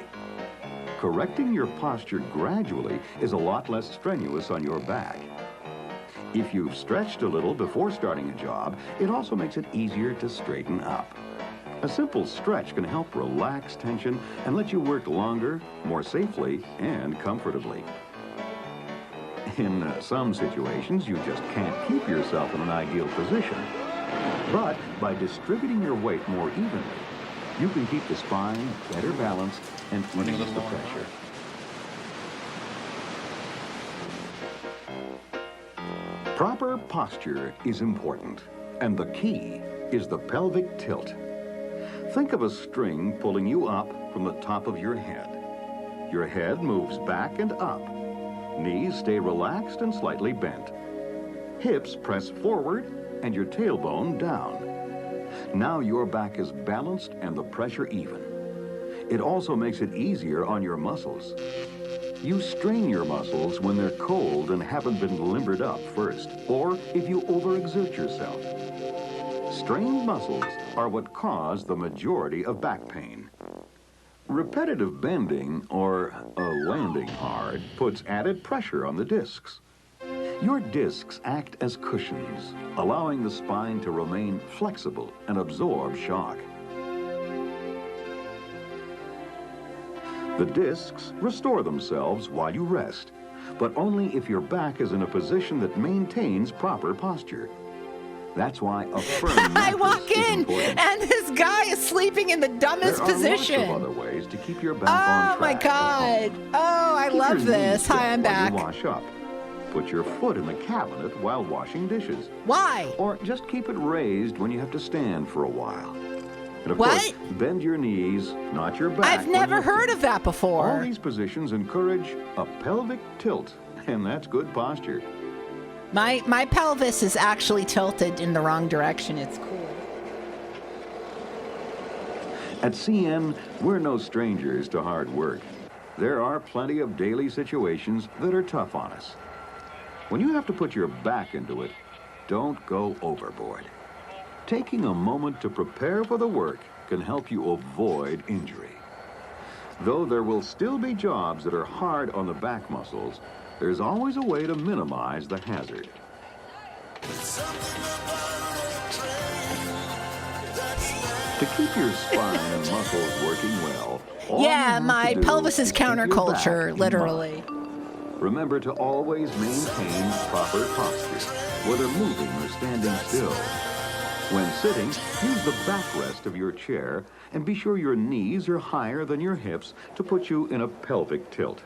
S10: Correcting your posture gradually is a lot less strenuous on your back. If you've stretched a little before starting a job, it also makes it easier to straighten up. A simple stretch can help relax tension and let you work longer, more safely, and comfortably. In some situations, you just can't keep yourself in an ideal position. But by distributing your weight more evenly, you can keep the spine better balanced and ease the pressure. Proper posture is important, and the key is the pelvic tilt. Think of a string pulling you up from the top of your head. Your head moves back and up. Knees stay relaxed and slightly bent. Hips press forward and your tailbone down. Now your back is balanced and the pressure even. It also makes it easier on your muscles. You strain your muscles when they're cold and haven't been limbered up first, or if you overexert yourself. Strained muscles are what cause the majority of back pain. Repetitive bending, or landing hard, puts added pressure on the discs. Your discs act as cushions, allowing the spine to remain flexible and absorb shock. The discs restore themselves while you rest, but only if your back is in a position that maintains proper posture. That's why a firm
S1: I walk
S10: mattress is
S1: in,
S10: important.
S1: and this guy is sleeping in the dumbest position.
S10: There are lots of other ways to keep your back on track.
S1: Oh, my God. Oh, I
S10: Keep
S1: love
S10: your
S1: this.
S10: knees
S1: Hi, I'm
S10: bent
S1: back.
S10: while you wash up. Put your foot in the cabinet while washing dishes.
S1: Why?
S10: Or just keep it raised when you have to stand for a while. And of
S1: What?
S10: course, bend your knees, not your back.
S1: I've never heard of that before.
S10: All these positions encourage a pelvic tilt, and that's good posture.
S1: My pelvis is actually tilted in the wrong direction. It's cool.
S10: At CN, we're no strangers to hard work. There are plenty of daily situations that are tough on us. When you have to put your back into it, don't go overboard. Taking a moment to prepare for the work can help you avoid injury. Though there will still be jobs that are hard on the back muscles, there's always a way to minimize the hazard. To keep your spine and muscles working well, all you
S1: Yeah,
S10: have
S1: my
S10: to do
S1: pelvis is
S10: keep your back
S1: counterculture,
S10: in
S1: literally.
S10: mind. Remember to always maintain proper posture, whether moving or standing still. When sitting, use the backrest of your chair and be sure your knees are higher than your hips to put you in a pelvic tilt.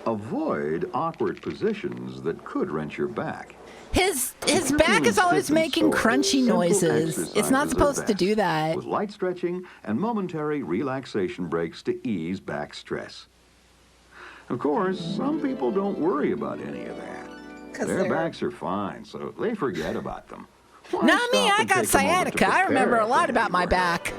S10: Avoid awkward positions that could wrench your back.
S1: His
S10: If you're
S1: back is
S10: feeling
S1: always
S10: stiff and
S1: making
S10: sore,
S1: crunchy
S10: simple
S1: noises. It's
S10: exercises
S1: not
S10: are
S1: supposed to do
S10: best,
S1: that.
S10: with light stretching and momentary relaxation breaks to ease back stress. Of course, some people don't worry about any of that.
S1: 'Cause
S10: Their
S1: they're-
S10: backs are fine, so they forget about them. Why
S1: Not me,
S10: stop
S1: I
S10: and
S1: got
S10: take a moment to
S1: sciatica. I remember
S10: prepare
S1: a lot
S10: for
S1: about
S10: any
S1: my
S10: work?
S1: back.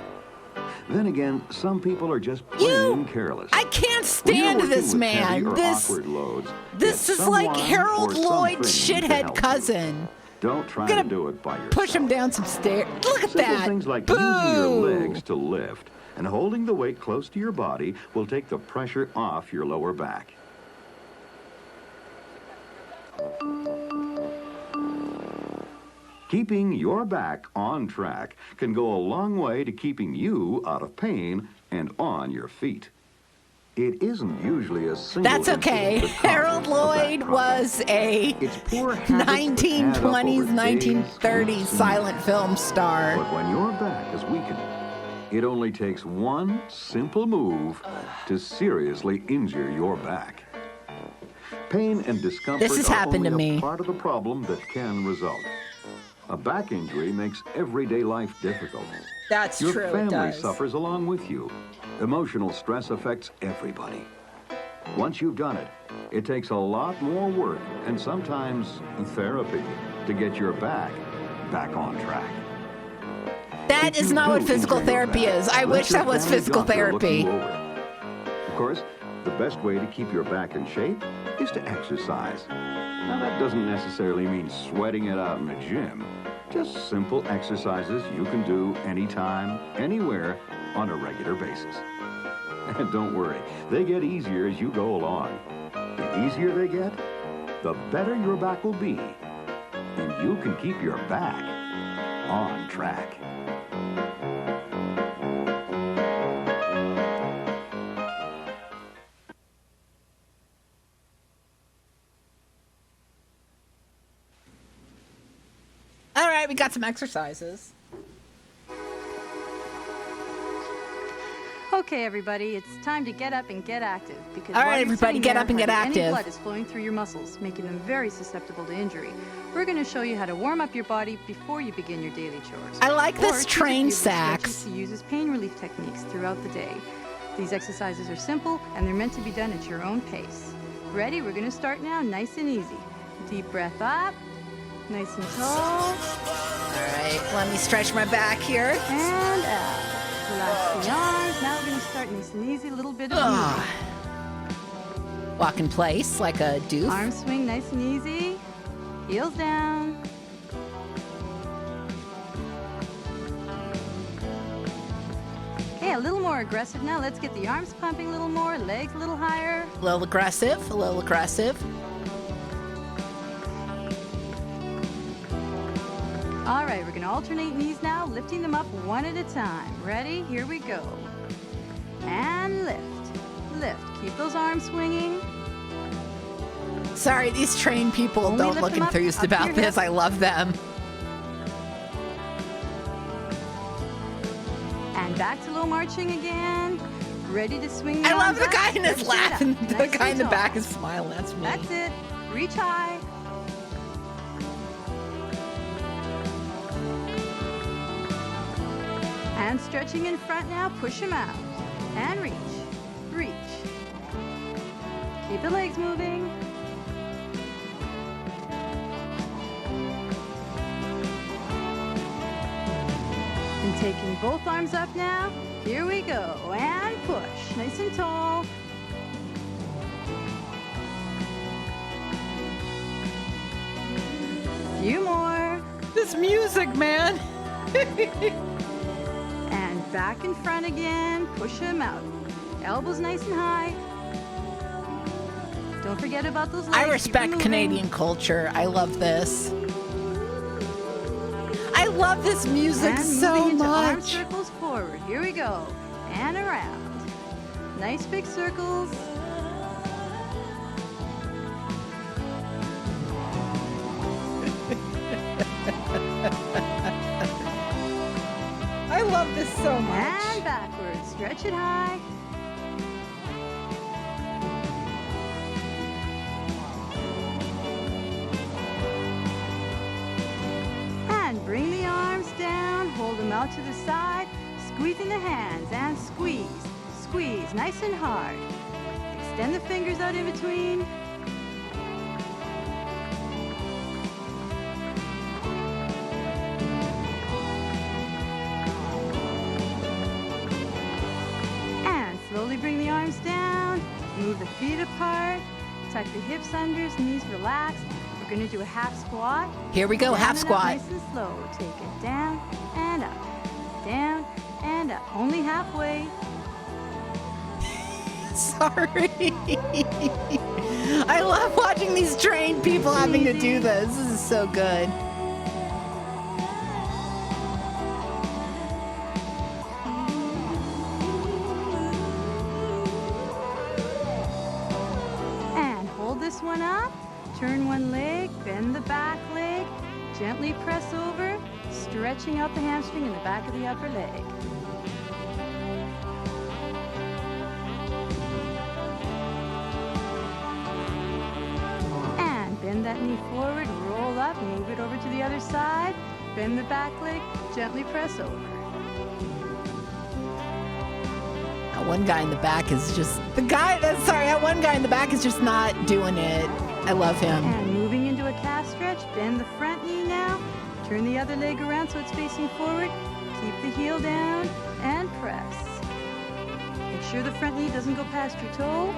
S10: Then again, some people are just plain careless.
S1: I can't
S10: When you're
S1: stand
S10: working
S1: this
S10: with heavy
S1: man.
S10: or
S1: This
S10: awkward loads,
S1: this
S10: get
S1: is like
S10: someone
S1: Harold
S10: or
S1: Lloyd's
S10: something to
S1: shithead
S10: help you.
S1: cousin.
S10: Don't try
S1: I'm
S10: to
S1: gonna
S10: do it by yourself.
S1: Push him down some stairs. Look at
S10: Simple
S1: that.
S10: things like
S1: Boo!
S10: using your legs to lift and holding the weight close to your body will take the pressure off your lower back. Keeping your back on track can go a long way to keeping you out of pain and on your feet. It isn't usually a single
S1: That's okay.
S10: incident that causes
S1: Harold
S10: a back
S1: Lloyd
S10: problem.
S1: was a
S10: It's poor habits that add up
S1: 1920s,
S10: over days,
S1: 1930s
S10: weeks, and
S1: silent film star.
S10: But when your back is weakened, it only takes one simple move to seriously injure your back. Pain and discomfort
S1: This has
S10: are
S1: happened to
S10: only a
S1: me.
S10: part of the problem that can result. A back injury makes everyday life difficult.
S1: That's
S10: Your
S1: true, it
S10: family
S1: does.
S10: suffers along with you. Emotional stress affects everybody. Once you've done it, it takes a lot more work and sometimes therapy to get your back on track.
S1: That
S10: If
S1: is
S10: you
S1: not
S10: do
S1: what physical
S10: injure your
S1: therapy
S10: back,
S1: is. I
S10: let
S1: wish
S10: your
S1: that was
S10: family
S1: physical
S10: doctor look
S1: therapy.
S10: you over. Of course, the best way to keep your back in shape is to exercise. Now, that doesn't necessarily mean sweating it out in the gym. Just simple exercises you can do anytime, anywhere, on a regular basis. And don't worry, they get easier as you go along. The easier they get, the better your back will be. And you can keep your back on track.
S1: All right, we got some exercises.
S4: Okay, everybody, it's time to get up and get active. Because
S1: All
S4: while
S1: right,
S4: you're
S1: everybody,
S4: sitting
S1: get
S4: there,
S1: up and get
S4: hardly
S1: active.
S4: Any blood is flowing through your muscles, making them very susceptible to injury. We're going to show you how to warm up your body before you begin your daily chores.
S1: I like this
S4: Or choose a
S1: train
S4: few of the
S1: sax.
S4: stretches to use as pain relief techniques throughout the day. These exercises are simple, and they're meant to be done at your own pace. Ready? We're going to start now, nice and easy. Deep breath up, nice and tall.
S1: All right, let me stretch my back here.
S4: And out. Relax the arms. Now we're going to start nice and easy, a little bit of moving.
S1: Walk in place like a doof.
S4: Arm swing nice and easy. Heels down. Okay, a little more aggressive now. Let's get the arms pumping a little more, legs a little higher.
S1: A little aggressive, a little aggressive.
S4: All right, we're going to alternate knees now, lifting them up one at a time. Ready? Here we go. And lift. Lift. Keep those arms swinging.
S1: Sorry, these trained people
S4: Only
S1: don't
S4: lift
S1: look
S4: them up,
S1: enthused
S4: up to
S1: about
S4: your
S1: this.
S4: hips.
S1: I love them.
S4: And back to low marching again. Ready to swing the
S1: I love
S4: arms
S1: the
S4: up.
S1: guy in his
S4: Lift it
S1: laughing.
S4: up.
S1: The
S4: Nice
S1: guy
S4: and
S1: in the
S4: tall.
S1: back is smiling. That's me.
S4: That's it. Reach high. And stretching in front now, push them out. And reach. Reach. Keep the legs moving. And taking both arms up now. Here we go. And push. Nice and tall. Few more.
S1: This music, man.
S4: And back in front again. Push them out. Elbows nice and high. Don't forget about those legs.
S1: I
S4: Keep
S1: respect
S4: moving.
S1: Canadian culture. I love this. I love this music
S4: And
S1: so
S4: moving into arm
S1: much.
S4: circles forward. Here we go. And around. Nice big circles.
S1: I love this so much.
S4: And backwards. Stretch it high. And bring the arms down. Hold them out to the side. Squeezing the hands and squeeze. Squeeze nice and hard. Extend the fingers out in between. And slowly bring the arms down. Move the feet apart. Tuck the hips under, knees relaxed. We're going to do a half squat.
S1: Here we go,
S4: Down
S1: half
S4: and up,
S1: squat.
S4: nice and slow. Take it down and up. Down and up. Only halfway.
S1: Sorry. I love watching these trained people having to do this. This is so good.
S4: And hold this one up. Turn one leg, bend the back leg. Gently press over, stretching out the hamstring in the back of the upper leg. And bend that knee forward, roll up, move it over to the other side. Bend the back leg, gently press over.
S1: That one guy in the back is just that one guy in the back is just not doing it. I love him.
S4: And moving into a calf stretch, bend the front knee now. Turn the other leg around so it's facing forward. Keep the heel down and press. Make sure the front knee doesn't go past your toe.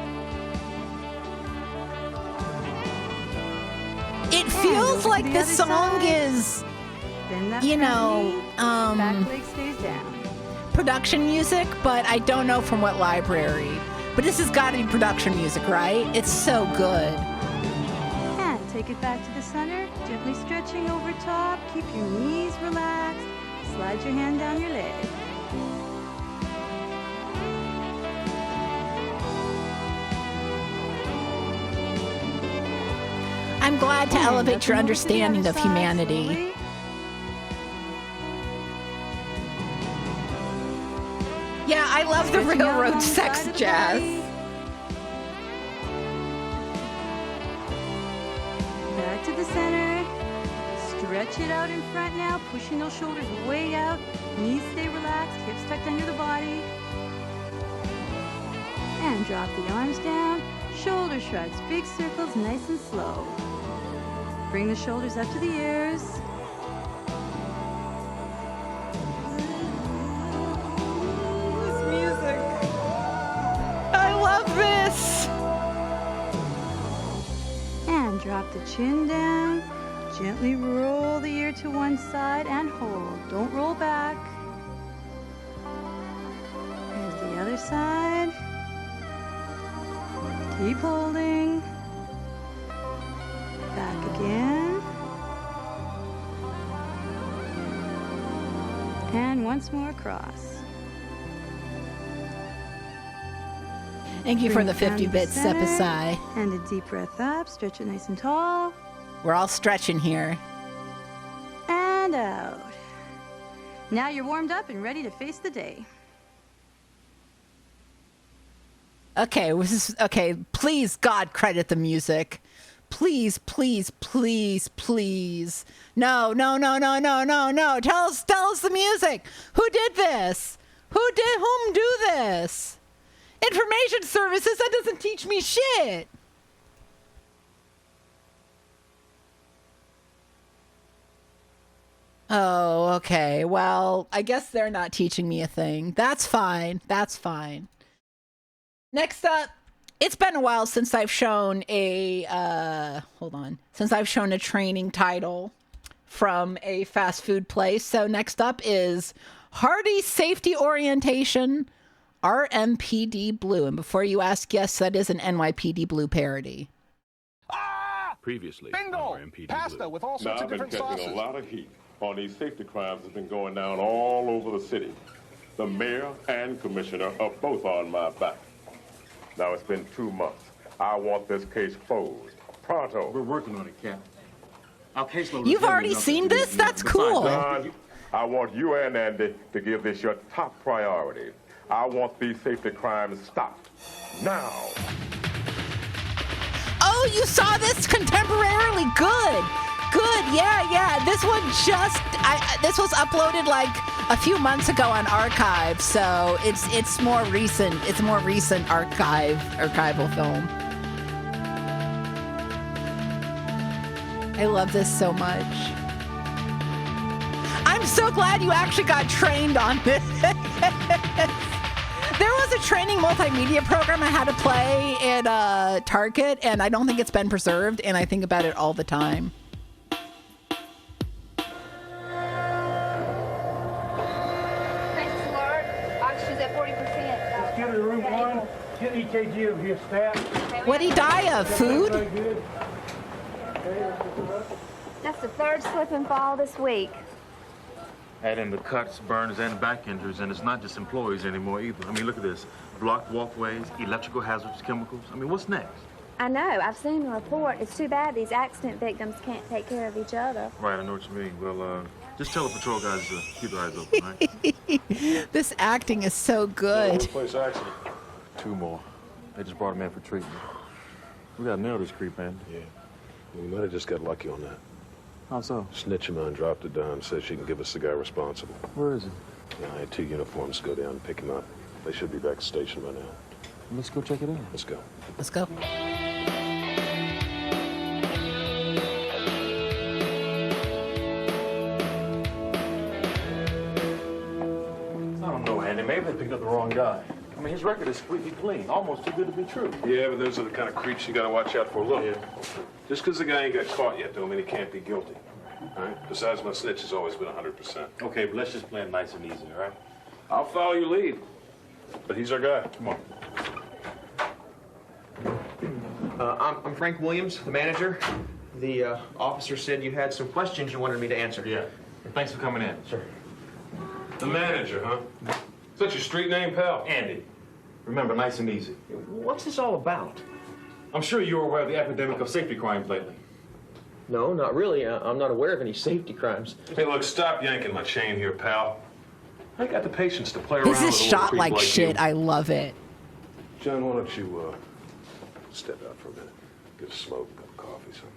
S1: It feels like this song is, you know,
S4: back leg stays down.
S1: production music, but I don't know from what library. But this has got to be production music, right? It's so good.
S4: And take it back to the center, gently stretching over top. Keep your knees relaxed. Slide your hand down your leg.
S1: I'm glad to
S4: And
S1: elevate
S4: up
S1: your
S4: and over to the
S1: understanding
S4: other
S1: of
S4: side
S1: humanity.
S4: slowly.
S1: love the
S4: Stretching out
S1: railroad
S4: along the
S1: sex
S4: side of the
S1: jazz.
S4: body. Back to the center. Stretch it out in front now, pushing those shoulders way out. Knees stay relaxed, hips tucked under the body. And drop the arms down. Shoulder shrugs, big circles, nice and slow. Bring the shoulders up to the ears.
S1: This music. I love this.
S4: And drop the chin down. Gently roll the ear to one side and hold. Don't roll back. And to the other side. Keep holding. Back again. And once more across.
S1: Thank you for
S4: Bring
S1: the
S4: it down
S1: 50
S4: to the
S1: bits,
S4: center,
S1: Sepasai.
S4: And a deep breath up. Stretch it nice and tall.
S1: We're all stretching here.
S4: And out. Now you're warmed up and ready to face the day.
S1: Okay, okay. Please, God, credit the music. Please, please, please, please. No. Tell us the music. Who did this? Whom do this? Information services, that doesn't teach me shit. Oh, okay. Well, I guess they're not teaching me a thing. That's fine. Next up, it's been a while since I've shown a training title from a fast food place. So next up is Hardee Safety Orientation, RMPD Blue. And before you ask, yes, that is an NYPD Blue parody.
S13: Previously,
S7: Bingo!
S13: RMPD
S7: Pasta
S13: Blue.
S7: with all sorts of different
S13: I've been catching
S7: sauces.
S13: a lot of heat on these safety crimes that's been going down all over the city. The mayor and commissioner are both on my back. Now, it's been 2 months. I want this case closed. Pronto.
S17: We're working on it, Cap. Our caseload.
S1: You've already seen this? That's cool.
S13: Don, I want you and Andy to give this your top priority. I want these safety crimes stopped. Now.
S1: Oh, you saw this contemporarily? Good. Yeah. This one this was uploaded like a few months ago on Archive, so it's more recent. It's more recent archival film. I love this so much. I'm so glad you actually got trained on this. There was a training multimedia program I had to play at Target, and I don't think it's been preserved, and I think about it all the time.
S19: Oxygen's at 40%.
S5: Let's get to room 1. Get EKG of your staff.
S1: What'd he die of? Food?
S19: That's the third slip and fall this week.
S17: Add in the cuts, burns, and back injuries, and it's not just employees anymore either. I mean, look at this. Blocked walkways, electrical hazards, chemicals. I mean, what's next?
S19: I know. I've seen the report. It's too bad these accident victims can't take care of each other.
S17: Right, I know what you mean. Well, just tell the patrol guys to keep their eyes open, right?
S1: This acting is so good.
S13: Workplace accident.
S17: 2 more. They just brought him in for treatment. We gotta nail this creep, man.
S13: Yeah. We might have just got lucky on that.
S17: How so?
S13: Snitchamon dropped it down, says she can give us the guy responsible.
S17: Where is he?
S13: Yeah, I had 2 uniforms go down and pick him up. They should be back to station by now.
S17: Let's go check it out.
S13: Let's go.
S1: Let's go.
S17: I don't know, Andy. Maybe they picked up the wrong guy. I mean, his record is squeaky clean. Almost too good to be true.
S13: Yeah, but those are the kind of creeps you gotta watch out for. Look, just because the guy ain't got caught yet don't mean he can't be guilty. All right? Besides, my snitch has always been 100%.
S17: Okay, but let's just play it nice and easy, all right?
S13: I'll follow your lead. But he's our guy. Come on.
S22: I'm Frank Williams, the manager. The officer said you had some questions you wanted me to answer.
S17: Yeah. Thanks for coming in.
S22: Sure.
S13: The manager, huh? Is that your street name, pal?
S17: Andy. Remember, nice and easy.
S22: What's this all about?
S17: I'm sure you're aware of the epidemic of safety crimes lately.
S22: No, not really. I'm not aware of any safety crimes.
S13: Hey, look, stop yanking my chain here, pal. I got the patience to play around
S1: This
S13: with
S1: is
S13: a little
S1: shot
S13: creep
S1: like shit.
S13: you.
S1: I love it.
S13: John, why don't you step out for a minute? Get a smoke, a cup of coffee, something.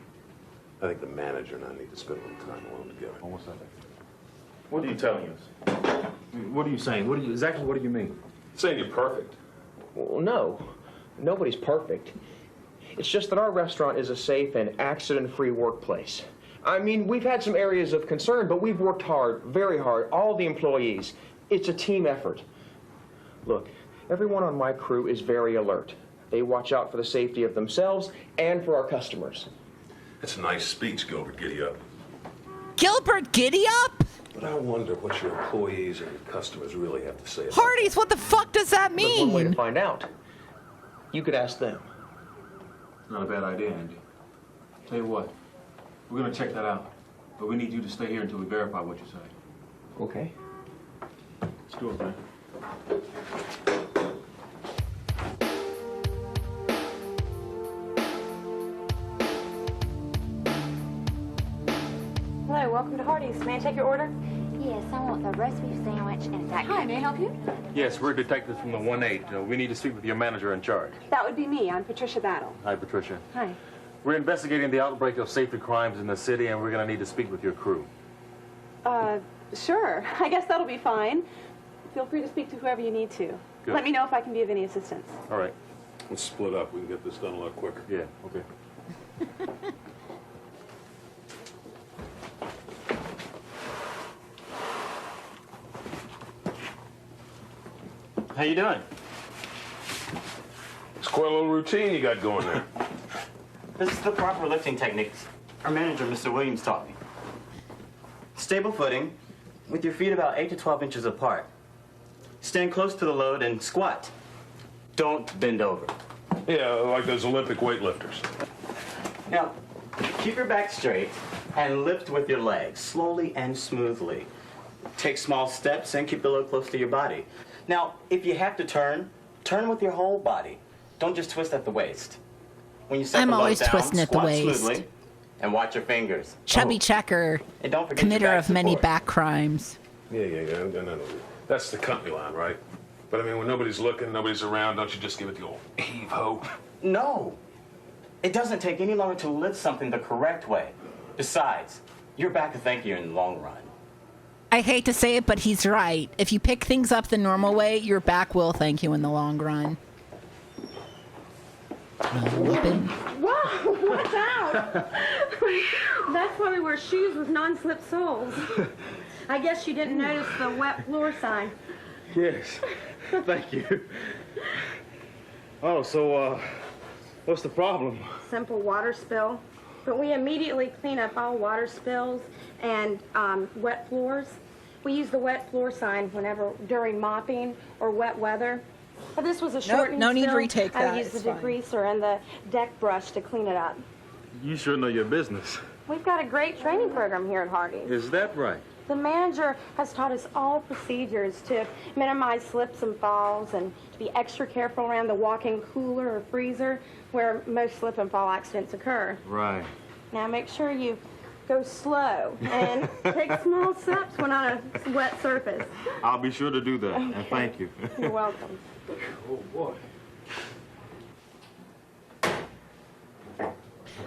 S13: I think the manager and I need to spend a little time alone together.
S17: Almost like that. What are you telling us? What are you saying? What do you mean?
S13: Saying you're perfect.
S22: Well, no. Nobody's perfect. It's just that our restaurant is a safe and accident-free workplace. I mean, we've had some areas of concern, but we've worked hard, very hard, all the employees. It's a team effort. Look, everyone on my crew is very alert. They watch out for the safety of themselves and for our customers.
S13: That's a nice speech, Gilbert Giddy-Up.
S1: Gilbert Giddy-Up?
S13: But I wonder what your employees and your customers really have to say about
S1: Hardee's, what the fuck does that
S22: There's one way to
S1: mean?
S22: find out. You could ask them.
S17: Not a bad idea, Andy. Tell you what, we're gonna check that out. But we need you to stay here until we verify what you say.
S22: Okay.
S17: Let's do it, man.
S11: Hello, welcome to Hardee's. May I take your order?
S19: Yes, I want the roast beef sandwich and a Jack.
S11: Hi, may I help you?
S17: Yes, we're detectives from the 1-8. We need to speak with your manager in charge.
S11: That would be me. I'm Patricia Battle.
S17: Hi, Patricia.
S11: Hi.
S17: We're investigating the outbreak of safety crimes in the city, and we're going to need to speak with your crew.
S11: Sure. I guess that'll be fine. Feel free to speak to whoever you need to.
S17: Good.
S11: Let me know if I can be of any assistance.
S17: All right.
S13: Let's split up. We can get this done a lot quicker.
S17: Yeah, okay.
S22: How you doing?
S13: It's quite a little routine you got going there.
S14: This is the proper lifting techniques our manager, Mr. Williams, taught me. Stable footing, with your feet about 8 to 12 inches apart. Stand close to the load and squat. Don't bend over.
S13: Yeah, like those Olympic weightlifters.
S14: Now, keep your back straight and lift with your legs, slowly and smoothly. Take small steps and keep the load close to your body. Now, if you have to turn, turn with your whole body. Don't just twist at the waist. When you set
S1: I'm
S14: the load
S1: always
S14: down,
S1: twisting at the
S14: squat
S1: waist.
S14: smoothly and watch your fingers.
S1: Chubby checker,
S14: And don't forget your
S1: committer
S14: back
S1: of many
S14: support.
S1: back crimes.
S13: Yeah. No. That's the company line, right? But I mean, when nobody's looking, nobody's around, don't you just give it the old heave-ho?
S14: No. It doesn't take any longer to lift something the correct way. Besides, your back will thank you in the long run.
S1: I hate to say it, but he's right. If you pick things up the normal way, your back will thank you in the long run.
S11: Whoa, watch out! That's why we wear shoes with non-slip soles. I guess you didn't notice the wet floor sign.
S22: Yes. Thank you. Oh, so, what's the problem?
S11: Simple water spill. But we immediately clean up all water spills and wet floors. We use the wet floor sign whenever during mopping or wet weather. But this was a shortening
S1: no need to
S11: spill.
S1: retake
S11: I
S1: that,
S11: would use the
S1: it's fine.
S11: degreaser and the deck brush to clean it up.
S22: You sure know your business.
S11: We've got a great training program here at Hardee.
S22: Is that right?
S11: The manager has taught us all procedures to minimize slips and falls and to be extra careful around the walk-in cooler or freezer where most slip and fall accidents occur.
S22: Right.
S11: Now make sure you go slow and take small steps when on a wet surface.
S22: I'll be sure to do that, and
S11: Okay.
S22: thank you.
S11: You're welcome.
S22: Oh, boy.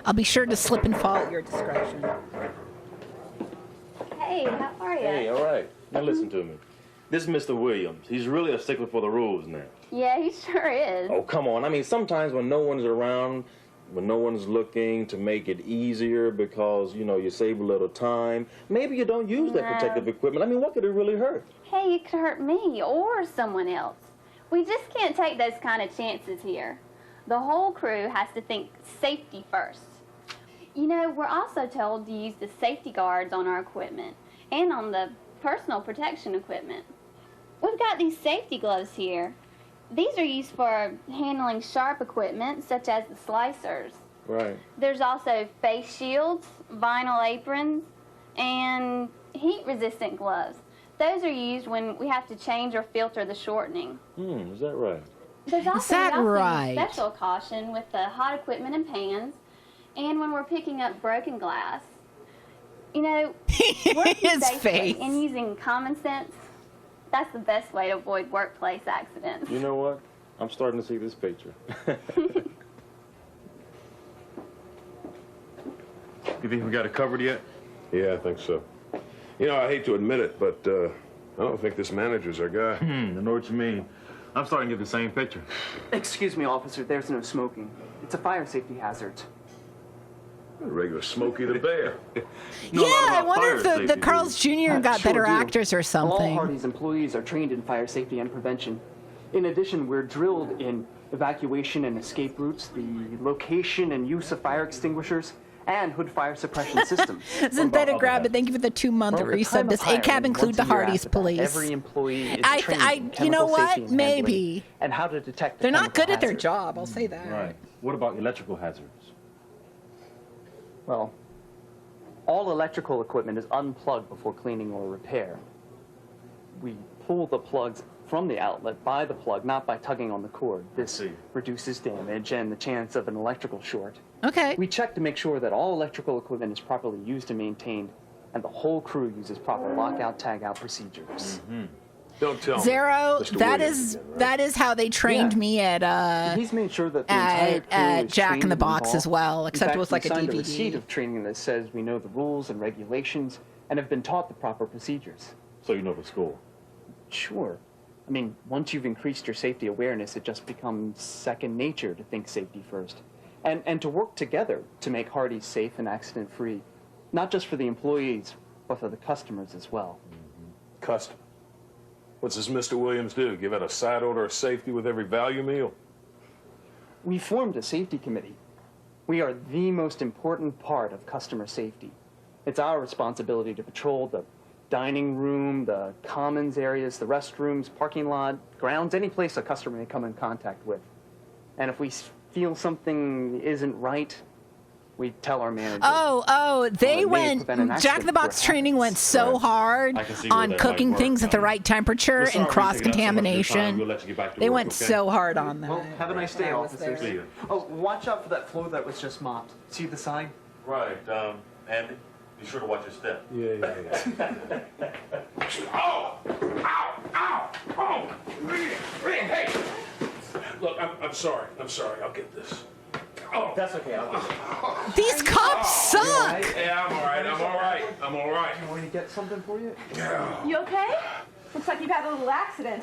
S1: I'll be sure to slip and fall at your discretion.
S19: Hey, how are you?
S17: Hey, all right. Now listen to me. This is Mr. Williams. He's really a stickler for the rules now.
S19: Yeah, he sure is.
S17: Oh, come on. I mean, sometimes when no one's around, when no one's looking, to make it easier because, you know, you save a little time, maybe you don't use that
S19: No.
S17: protective equipment. I mean, what could it really hurt?
S19: Hey, it could hurt me or someone else. We just can't take those kind of chances here. The whole crew has to think safety first. You know, we're also told to use the safety guards on our equipment and on the personal protection equipment. We've got these safety gloves here. These are used for handling sharp equipment, such as the slicers.
S17: Right.
S19: There's also face shields, vinyl aprons, and heat-resistant gloves. Those are used when we have to change or filter the shortening.
S17: Is that right?
S19: There's also
S1: that
S19: we also use
S1: right?
S19: special caution with the hot equipment and pans, and when we're picking up broken glass. You know, working
S1: His
S19: safely
S1: face.
S19: and using common sense That's the best way to avoid workplace accidents.
S17: You know what? I'm starting to see this picture. You think we got it covered yet?
S13: Yeah, I think so. You know, I hate to admit it, but I don't think this manager's our guy.
S17: I know what you mean. I'm starting to get the same picture.
S6: Excuse me, officer, there's no smoking. It's a fire safety hazard.
S13: A regular Smokey the Bear.
S1: Yeah, I wonder if the Carl's Jr. got better actors or
S6: All
S1: something.
S6: Hardee's employees are trained in fire safety and prevention. In addition, we're drilled in evacuation and escape routes, the location and use of fire extinguishers, and hood fire suppression systems.
S1: Synthetic Rabbit, thank you for the 2-month resub. Does ACAB include the Hardee's police?
S6: Every employee is trained in
S1: you know
S6: chemical
S1: what?
S6: safety and
S1: Maybe.
S6: handling and how to detect the
S1: They're not
S6: chemical
S1: good at their
S6: hazard.
S1: job, I'll say that.
S17: Right. What about electrical hazards?
S6: Well, all electrical equipment is unplugged before cleaning or repair. We pull the plugs from the outlet by the plug, not by tugging on the cord. This reduces damage and the chance of an electrical short.
S1: Okay.
S6: We check to make sure that all electrical equipment is properly used and maintained, and the whole crew uses proper lockout, tagout procedures.
S13: Don't tell
S1: Zero,
S13: me. Mr.
S1: that
S13: Williams
S1: is
S13: again, right?
S1: that is how they trained me at
S6: He's made sure that the entire crew is
S1: Jack in
S6: trained
S1: the
S6: and
S1: Box as
S6: involved.
S1: well,
S6: In
S1: except
S6: fact,
S1: it was like
S6: we
S1: a
S6: signed
S1: DVD.
S6: a receipt of training that says we know the rules and regulations and have been taught the proper procedures.
S17: So you know the score?
S6: Sure. I mean, once you've increased your safety awareness, it just becomes second nature to think safety first. And to work together to make Hardee safe and accident-free, not just for the employees, but for the customers as well.
S13: Custom. What's this Mr. Williams do? Give out a side order of safety with every value meal?
S6: We formed a safety committee. We are the most important part of customer safety. It's our responsibility to patrol the dining room, the commons areas, the restrooms, parking lot, grounds, any place a customer may come in contact with. And if we feel something isn't right, we tell our manager.
S1: They
S6: It may
S1: went,
S6: prevent an
S1: Jack in
S6: accident
S1: the Box
S6: before it
S1: training went so hard
S17: I can see where
S1: on
S17: that
S1: cooking
S17: might work.
S1: things at the right temperature
S17: We're sorry
S1: and
S17: we take up so much of your time.
S1: cross-contamination.
S17: We'll let you get back to
S1: They
S17: work,
S1: went
S17: okay?
S1: so hard on that.
S6: Well, have a nice day,
S1: when I was
S6: officers.
S1: there.
S17: See you.
S6: Oh, watch out for that floor that was just mopped. See the sign?
S17: Right. Andy, be sure to watch your step.
S13: Yeah. Oh! Ow! Ow! Oh! Hey! Look, I'm sorry. I'm sorry. I'll get this. Oh,
S6: that's okay. I'll get it.
S1: These cops suck!
S13: Yeah, I'm all right. I'm all right. I'm all right.
S6: You want me to get something for you?
S11: You okay? Looks like you've had a little accident.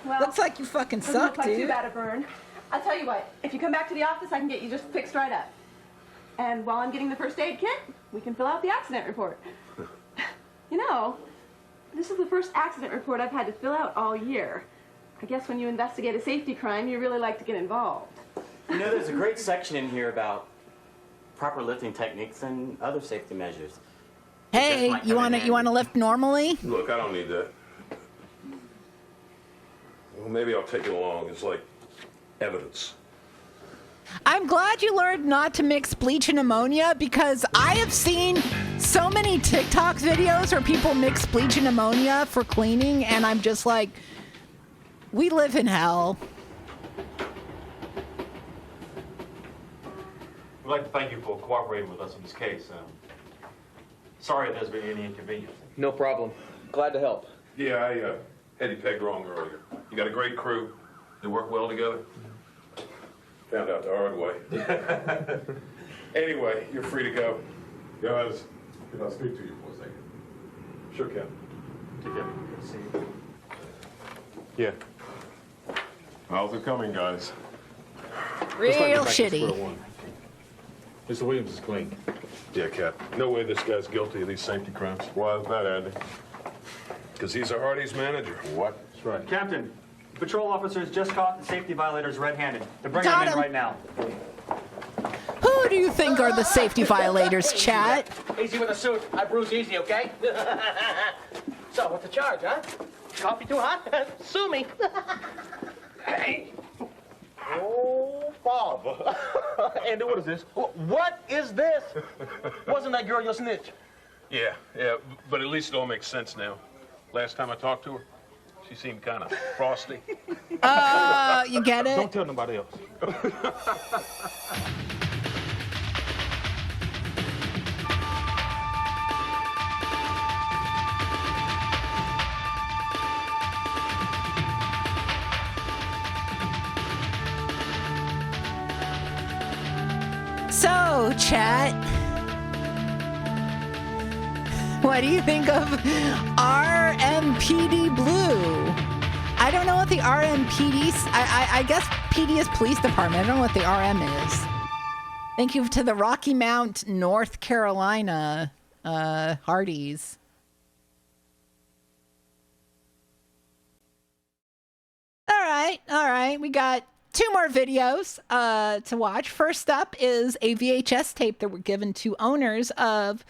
S11: Well,
S1: Looks like you fucking
S11: doesn't
S1: suck,
S11: look like too
S1: dude.
S11: bad a burn. I'll tell you what, if you come back to the office, I can get you just fixed right up. And while I'm getting the first aid kit, we can fill out the accident report. You know, this is the first accident report I've had to fill out all year. I guess when you investigate a safety crime, you really like to get involved.
S14: You know, there's a great section in here about proper lifting techniques and other safety measures.
S1: Hey, you want to lift normally?
S13: Look, I don't need that. Well, maybe I'll take it along. It's like evidence.
S1: I'm glad you learned not to mix bleach and ammonia because I have seen so many TikTok videos where people mix bleach and ammonia for cleaning, and I'm just like, we live in hell.
S17: We'd like to thank you for cooperating with us in this case. Sorry there's been any inconvenience.
S22: No problem. Glad to help.
S13: Yeah, I had you pegged wrong earlier. You got a great crew. They work well together. Found out the hard way. Anyway, you're free to go. Guys, can I speak to you for a second? Sure can.
S17: Take care.
S6: See you.
S13: Yeah. How's it coming, guys?
S1: Real shitty.
S17: Mr. Williams is clean.
S13: Yeah, Cap. No way this guy's guilty of these safety crimes. Why is that, Andy? Because he's a Hardee's manager. What?
S17: That's right.
S6: Captain, patrol officers just caught the safety violators red-handed. They're bringing
S1: Got
S6: them in
S1: him.
S6: right now.
S1: Who do you think are the safety violators, chat?
S15: Easy with the suit. I bruise easy, okay? So, what's the charge, huh? Coffee too hot? Sue me. Hey. Oh, Bob. Andy, what is this? What is this? Wasn't that girl your snitch?
S13: Yeah, but at least it all makes sense now. Last time I talked to her, she seemed kind of frosty.
S1: You get it?
S17: Don't tell nobody else.
S1: So, chat, what do you think of RMPD Blue? I don't know what the RMPD, I guess PD is police department. I don't know what the RM is. Thank you to the Rocky Mount, North Carolina, Hardees. All right. We got 2 more videos to watch. First up is a VHS tape that were given to owners of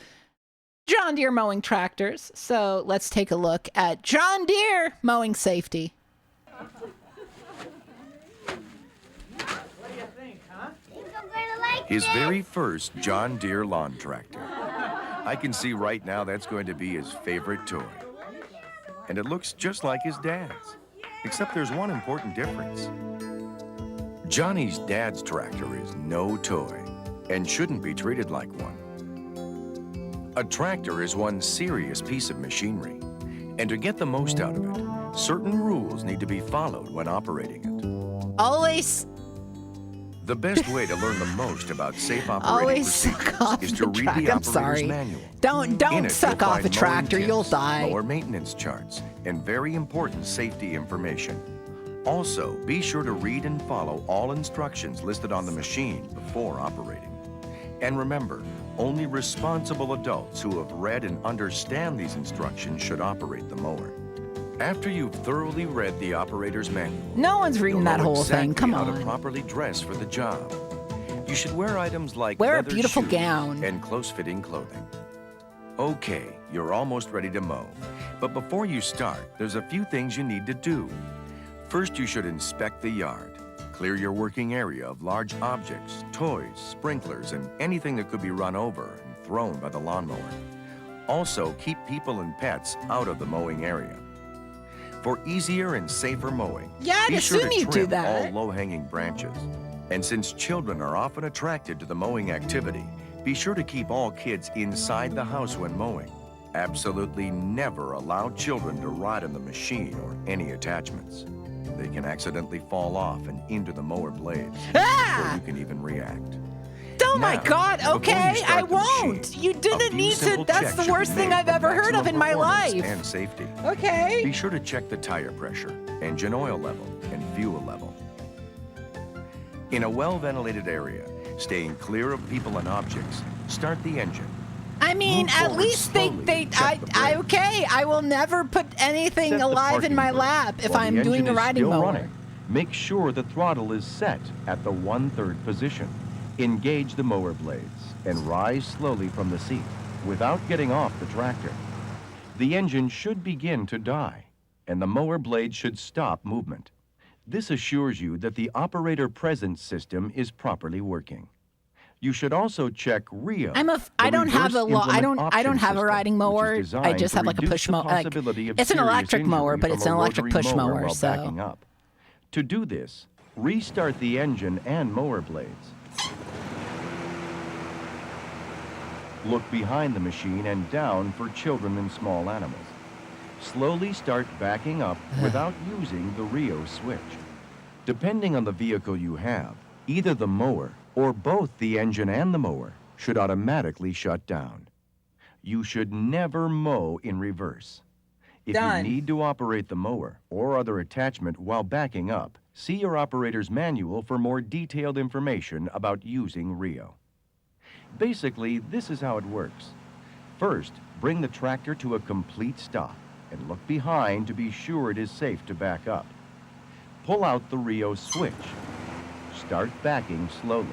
S1: John Deere mowing tractors. So let's take a look at John Deere mowing safety.
S12: His very first John Deere lawn tractor. I can see right now that's going to be his favorite toy. And it looks just like his dad's, except there's one important difference. Johnny's dad's tractor is no toy and shouldn't be treated like one. A tractor is one serious piece of machinery, and to get the most out of it, certain rules need to be followed when operating it.
S1: Always.
S12: The best way to learn the most about safe operating procedures is to read the operator's manual.
S1: Don't suck off the tractor, you'll die.
S12: Mower maintenance charts, and very important safety information. Also, be sure to read and follow all instructions listed on the machine before operating. And remember, only responsible adults who have read and understand these instructions should operate the mower. After you've thoroughly read the operator's manual,
S1: no one's reading that whole thing. Come on.
S12: How to properly dress for the job. You should wear items like
S1: wear a
S12: leather
S1: beautiful
S12: shoes
S1: gown
S12: and close-fitting clothing. Okay, you're almost ready to mow. But before you start, there's a few things you need to do. First, you should inspect the yard. Clear your working area of large objects, toys, sprinklers, and anything that could be run over and thrown by the lawnmower. Also, keep people and pets out of the mowing area. For easier and safer mowing,
S1: I'd
S12: be sure
S1: assume
S12: to
S1: you do
S12: trim
S1: that.
S12: all low-hanging branches. And since children are often attracted to the mowing activity, be sure to keep all kids inside the house when mowing. Absolutely never allow children to ride on the machine or any attachments. They can accidentally fall off and into the mower blades before you can even react.
S1: Oh my
S12: Now,
S1: God,
S12: before you
S1: okay,
S12: start
S1: I
S12: the
S1: won't.
S12: machine,
S1: You didn't
S12: a few
S1: need to,
S12: simple
S1: that's
S12: checks
S1: the
S12: should
S1: worst
S12: be
S1: thing
S12: made
S1: I've
S12: for
S1: ever heard of
S12: maximum
S1: in my
S12: performance
S1: life.
S12: And safety.
S1: Okay.
S12: Be sure to check the tire pressure, engine oil level, and fuel level. In a well-ventilated area, staying clear of people and objects, start the engine.
S1: I mean,
S12: Move
S1: at
S12: forward
S1: least
S12: slowly and check the
S1: okay, I will never put anything
S21: Set the
S1: alive in
S21: parking
S1: my
S21: brake.
S1: lap if
S21: While
S1: I'm
S21: the
S1: doing
S21: engine
S1: a
S21: is
S1: riding
S21: still
S1: mower.
S21: running, make sure the throttle is set at the 1/3 position. Engage the mower blades and rise slowly from the seat without getting off the tractor. The engine should begin to die, and the mower blade should stop movement. This assures you that the operator presence system is properly working. You should also check RIO.
S1: I don't have a riding mower. I just have like a push mower. It's an electric mower, but it's an electric push mower.
S21: While
S1: So
S21: backing up. To do this, restart the engine and mower blades. Look behind the machine and down for children and small animals. Slowly start backing up without using the RIO switch. Depending on the vehicle you have, either the mower or both the engine and the mower should automatically shut down. You should never mow in reverse. If
S1: Done.
S21: you need to operate the mower or other attachment while backing up, see your operator's manual for more detailed information about using RIO. Basically, this is how it works. First, bring the tractor to a complete stop and look behind to be sure it is safe to back up. Pull out the RIO switch. Start backing slowly.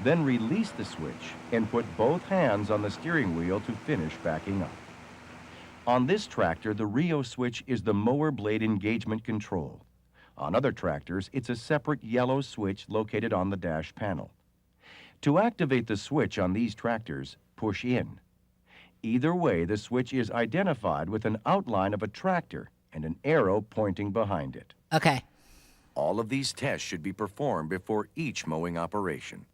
S21: Then release the switch and put both hands on the steering wheel to finish backing up. On this tractor, the RIO switch is the mower blade engagement control. On other tractors, it's a separate yellow switch located on the dash panel. To activate the switch on these tractors, push in. Either way, the switch is identified with an outline of a tractor and an arrow pointing behind it.
S1: Okay.
S12: All of these tests should be performed before each mowing operation.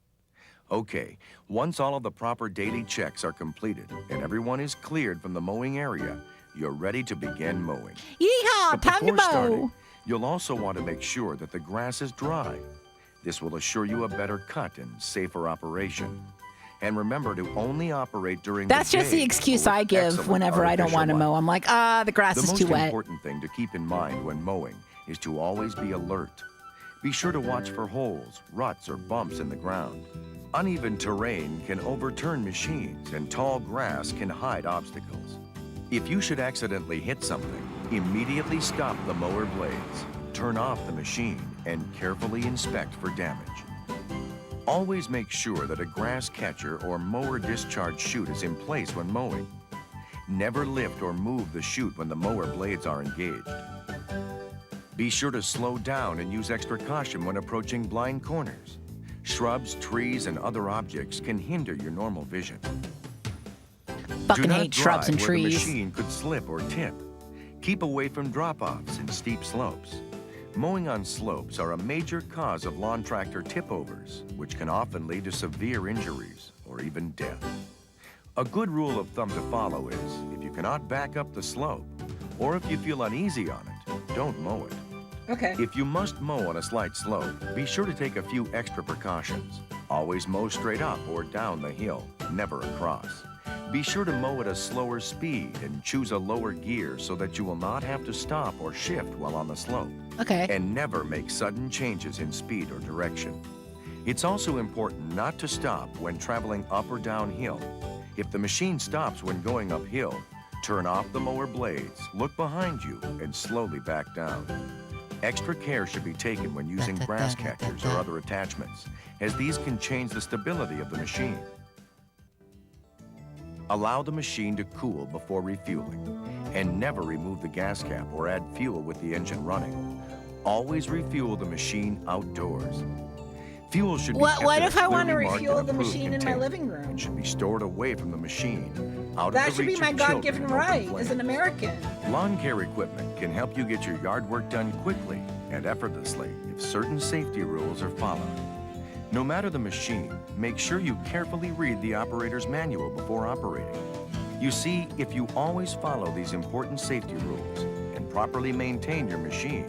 S12: Okay, once all of the proper daily checks are completed and everyone is cleared from the mowing area, you're ready to begin mowing.
S1: Yeehaw!
S12: But
S1: Time to
S12: before
S1: mow.
S12: starting, you'll also want to make sure that the grass is dry.
S21: This will assure you a better cut and safer operation. And remember to only operate during
S1: That's
S21: the day.
S1: just the excuse I give
S21: Excellent
S1: whenever I don't
S21: artificial
S1: want to
S21: light.
S1: mow. I'm like, the grass
S21: The
S1: is
S21: most
S1: too wet.
S21: important thing to keep in mind when mowing is to always be alert. Be sure to watch for holes, ruts, or bumps in the ground. Uneven terrain can overturn machines, and tall grass can hide obstacles. If you should accidentally hit something, immediately stop the mower blades, turn off the machine, and carefully inspect for damage. Always make sure that a grass catcher or mower discharge chute is in place when mowing. Never lift or move the chute when the mower blades are engaged. Be sure to slow down and use extra caution when approaching blind corners. Shrubs, trees, and other objects can hinder your normal vision.
S1: Fucking
S21: Do not
S1: hate shrubs
S21: drive
S1: and
S21: where the
S1: trees.
S21: machine could slip or tip. Keep away from drop-offs and steep slopes. Mowing on slopes are a major cause of lawn tractor tip-overs, which can often lead to severe injuries or even death. A good rule of thumb to follow is, if you cannot back up the slope, or if you feel uneasy on it, don't mow it.
S1: Okay.
S21: If you must mow on a slight slope, be sure to take a few extra precautions. Always mow straight up or down the hill, never across. Be sure to mow at a slower speed and choose a lower gear so that you will not have to stop or shift while on the slope.
S1: Okay.
S21: And never make sudden changes in speed or direction. It's also important not to stop when traveling up or downhill. If the machine stops when going uphill, turn off the mower blades, look behind you, and slowly back down. Extra care should be taken when using grass catchers or other attachments, as these can change the stability of the machine. Allow the machine to cool before refueling, and never remove the gas cap or add fuel with the engine running. Always refuel the machine outdoors. Fuel should be kept
S1: What
S21: in a
S1: if I want to
S21: clearly marked
S1: refuel
S21: and
S1: the
S21: approved
S1: machine in my
S21: container.
S1: living room?
S21: It should be stored away from the machine, out
S1: That
S21: of the
S1: should be
S21: reach
S1: my
S21: of children
S1: God-given
S21: and open
S1: right
S21: flames.
S1: as an American.
S21: Lawn care equipment can help you get your yard work done quickly and effortlessly if certain safety rules are followed. No matter the machine, make sure you carefully read the operator's manual before operating. You see, if you always follow these important safety rules and properly maintain your machine,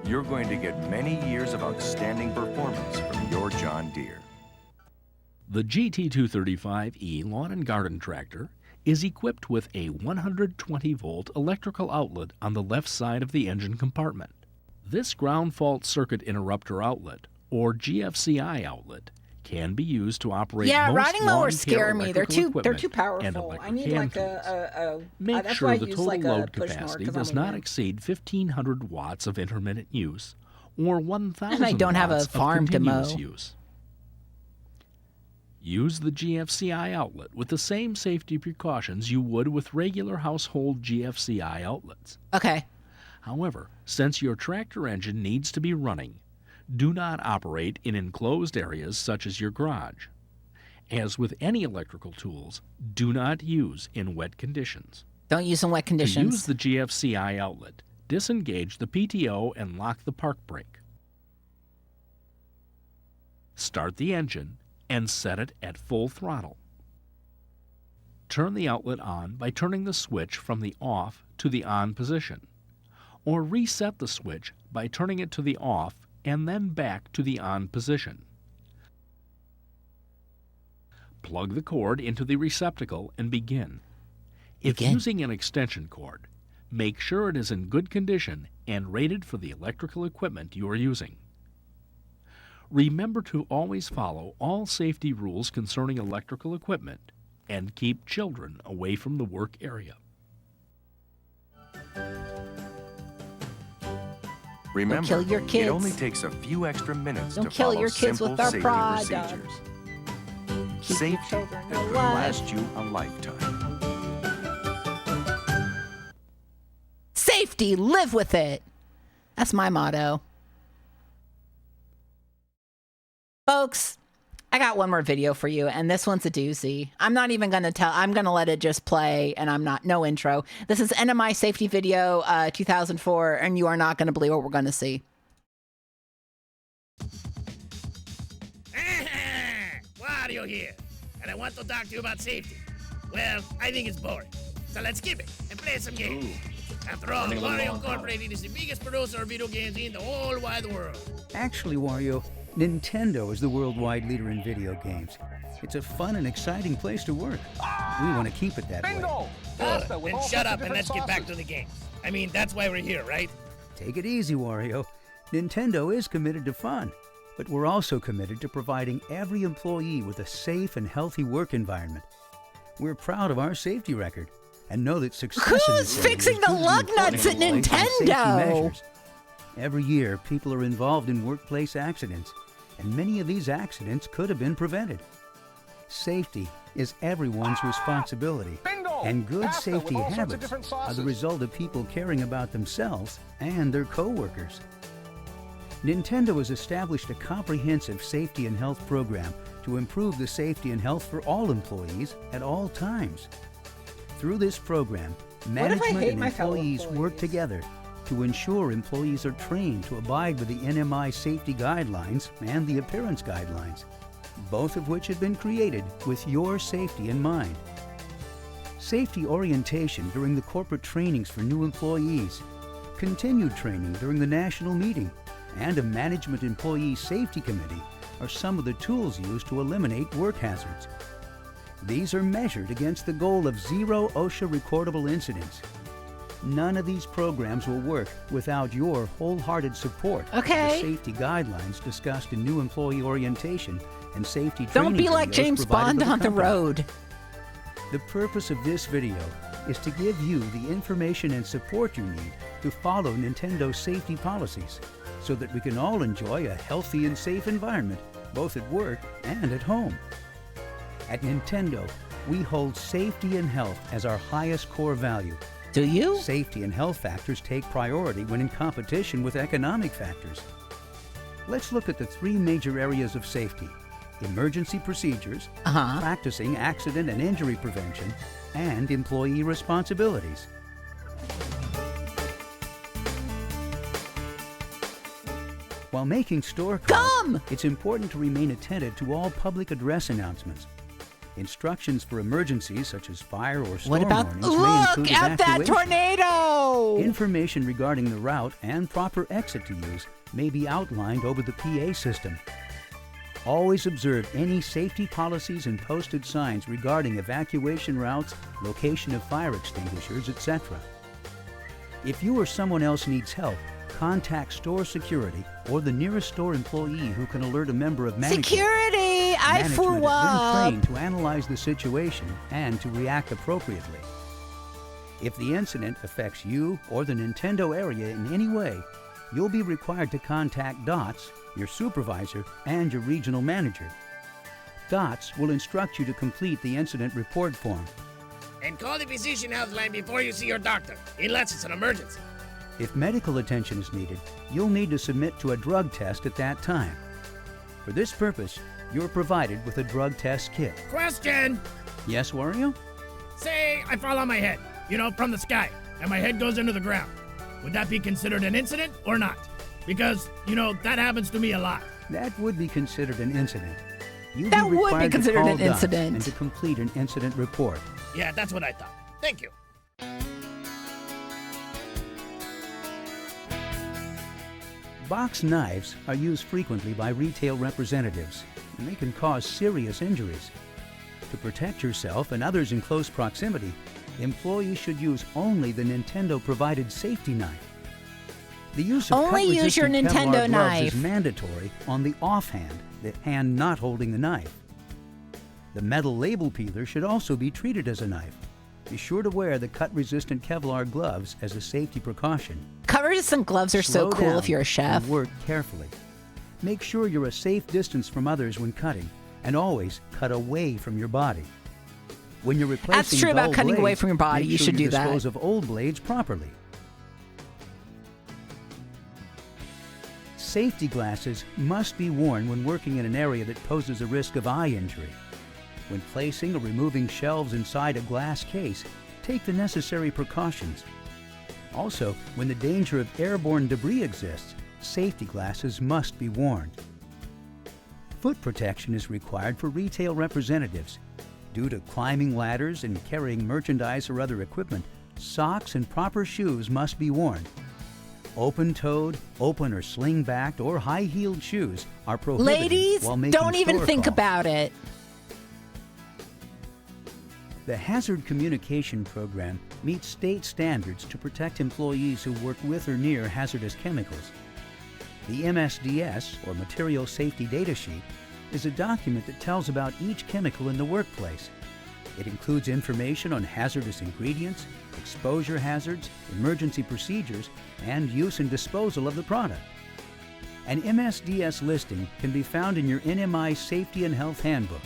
S21: you're going to get many years of outstanding performance from your John Deere.
S8: The GT235E Lawn and Garden Tractor is equipped with a 120-volt electrical outlet on the left side of the engine compartment. This ground fault circuit interrupter outlet, or GFCI outlet, can be used to operate
S1: Yeah,
S8: most
S1: riding
S8: lawn
S1: mowers
S8: care
S1: scare me. They're
S8: electrical
S1: too
S8: equipment and
S1: powerful. I
S8: electric
S1: need
S8: hand
S1: like a
S8: Make
S1: that's
S8: sure
S1: why I
S8: the
S1: use
S8: total
S1: like a
S8: load
S1: push mower,
S8: capacity
S1: 'cause
S8: does
S1: I'm a
S8: not
S1: man.
S8: exceed 1,500 watts of intermittent use or 1,000
S1: And I don't have a
S8: watts of
S1: farm to
S8: continuous
S1: mow.
S8: use. Use the GFCI outlet with the same safety precautions you would with regular household GFCI outlets.
S1: Okay.
S8: However, since your tractor engine needs to be running, do not operate in enclosed areas such as your garage. As with any electrical tools, do not use in wet conditions.
S1: Don't use in wet
S8: To
S1: conditions.
S8: use the GFCI outlet, disengage the PTO and lock the park brake. Start the engine and set it at full throttle. Turn the outlet on by turning the switch from the off to the on position, or reset the switch by turning it to the off and then back to the on position. Plug the cord into the receptacle and begin. If using an extension cord, make sure it is in good condition and rated for the electrical equipment you are using. Remember to always follow all safety rules concerning electrical equipment and keep children away from the work area.
S21: Remember,
S1: kill your
S21: it
S1: kids.
S21: only takes a few extra minutes
S1: Don't
S21: to
S1: kill
S21: follow
S1: your kids
S21: simple
S1: with our
S21: safety
S1: product.
S21: procedures.
S1: Keep your
S21: Safety
S1: children
S21: that could
S1: alive.
S21: last you a lifetime.
S1: Safety, live with it. That's my motto. Folks, I got one more video for you, and this one's a doozy. I'm not even going to tell. I'm going to let it just play, and no intro. This is NMI safety video 2004, and you are not going to believe what we're going to see.
S9: What are you here? And I want to talk to you about safety. Well, I think it's boring. So let's skip it and play some games. After all,
S23: Running a little
S9: Wario
S23: long, huh?
S9: Incorporated is the biggest producer of video games in the whole wide world.
S23: Actually, Wario,
S3: Nintendo is the worldwide leader in video games. It's a fun and exciting place to work. We want to keep it that way.
S9: Then shut up and let's get back to the game. I mean, that's why we're here, right?
S3: Take it easy, Wario. Nintendo is committed to fun, but we're also committed to providing every employee with a safe and healthy work environment. We're proud of our safety record and know that success
S1: Who's fixing the lug nuts at Nintendo?
S3: Every year, people are involved in workplace accidents, and many of these accidents could have been prevented. Safety is everyone's responsibility, and good safety habits are the result of people caring about themselves and their co-workers. Nintendo has established a comprehensive safety and health program to improve the safety and health for all employees at all times. Through this program, management and employees work together to ensure employees are trained to abide with the NMI safety guidelines and the appearance guidelines, both of which have been created with your safety in mind. Safety orientation during the corporate trainings for new employees, continued training during the national meeting, and a management employee safety committee are some of the tools used to eliminate work hazards. These are measured against the goal of 0 OSHA recordable incidents. None of these programs will work without your wholehearted support of the safety guidelines discussed in new employee orientation and safety training.
S1: Don't be like
S3: videos
S1: James
S3: provided
S1: Bond
S3: by
S1: on the
S3: company.
S1: road.
S3: The purpose of this video is to give you the information and support you need to follow Nintendo's safety policies so that we can all enjoy a healthy and safe environment both at work and at home. At Nintendo, we hold safety and health as our highest core value.
S1: Do you?
S3: Safety and health factors take priority when in competition with economic factors. Let's look at the 3 major areas of safety: emergency procedures, practicing accident and injury prevention, and employee responsibilities. While making store calls, it's important to remain attentive to all public address announcements. Instructions for emergencies such as fire or storm warnings may include
S1: at that
S3: evacuation.
S1: tornado!
S3: Information regarding the route and proper exit to use may be outlined over the PA system. Always observe any safety policies and posted signs regarding evacuation routes, location of fire extinguishers, etc. If you or someone else needs help, contact store security or the nearest store employee who can alert a member of management.
S1: Security! I
S3: Management
S1: flew
S3: has
S1: up!
S3: been trained to analyze the situation and to react appropriately. If the incident affects you or the Nintendo area in any way, you'll be required to contact DOTS, your supervisor, and your regional manager. DOTS will instruct you to complete the incident report form.
S9: And call the physician helpline before you see your doctor, unless it's an emergency.
S3: If medical attention is needed, you'll need to submit to a drug test at that time. For this purpose, you're provided with a drug test kit.
S9: Question!
S3: Yes, Wario?
S9: Say I fall on my head, from the sky, and my head goes into the ground. Would that be considered an incident or not? Because, that happens to me a lot.
S3: That would be considered an incident. You'd
S1: That
S3: be
S1: would be
S3: required to
S1: considered
S3: call
S1: an
S3: DOTS
S1: incident.
S3: and to complete an incident report.
S9: Yeah, that's what I thought. Thank you.
S3: Box knives are used frequently by retail representatives, and they can cause serious injuries. To protect yourself and others in close proximity, employees should use only the Nintendo-provided safety knife. The use of
S1: Only use your
S3: cut-resistant
S1: Nintendo
S3: Kevlar gloves
S1: knife.
S3: is mandatory on the offhand, the hand not holding the knife. The metal label peeler should also be treated as a knife. Be sure to wear the cut-resistant Kevlar gloves as a safety precaution.
S1: Cut-resistant gloves are so
S3: Slow
S1: cool
S3: down
S1: if you're a chef.
S3: and work carefully. Make sure you're a safe distance from others when cutting, and always cut away from your body. When you're replacing
S1: That's true about
S3: dull
S1: cutting away
S3: blades,
S1: from your body.
S3: make
S1: You
S3: sure
S1: should do that.
S3: dispose of old blades properly. Safety glasses must be worn when working in an area that poses a risk of eye injury. When placing or removing shelves inside a glass case, take the necessary precautions. Also, when the danger of airborne debris exists, safety glasses must be worn. Foot protection is required for retail representatives. Due to climbing ladders and carrying merchandise or other equipment, socks and proper shoes must be worn. Open-toed, open or sling-backed, or high-heeled shoes are prohibited.
S1: Ladies,
S3: while making
S1: don't even
S3: store
S1: think
S3: calls.
S1: about it.
S3: The Hazard Communication Program meets state standards to protect employees who work with or near hazardous chemicals. The MSDS, or Material Safety Data Sheet, is a document that tells about each chemical in the workplace. It includes information on hazardous ingredients, exposure hazards, emergency procedures, and use and disposal of the product. An MSDS listing can be found in your NMI Safety and Health Handbook.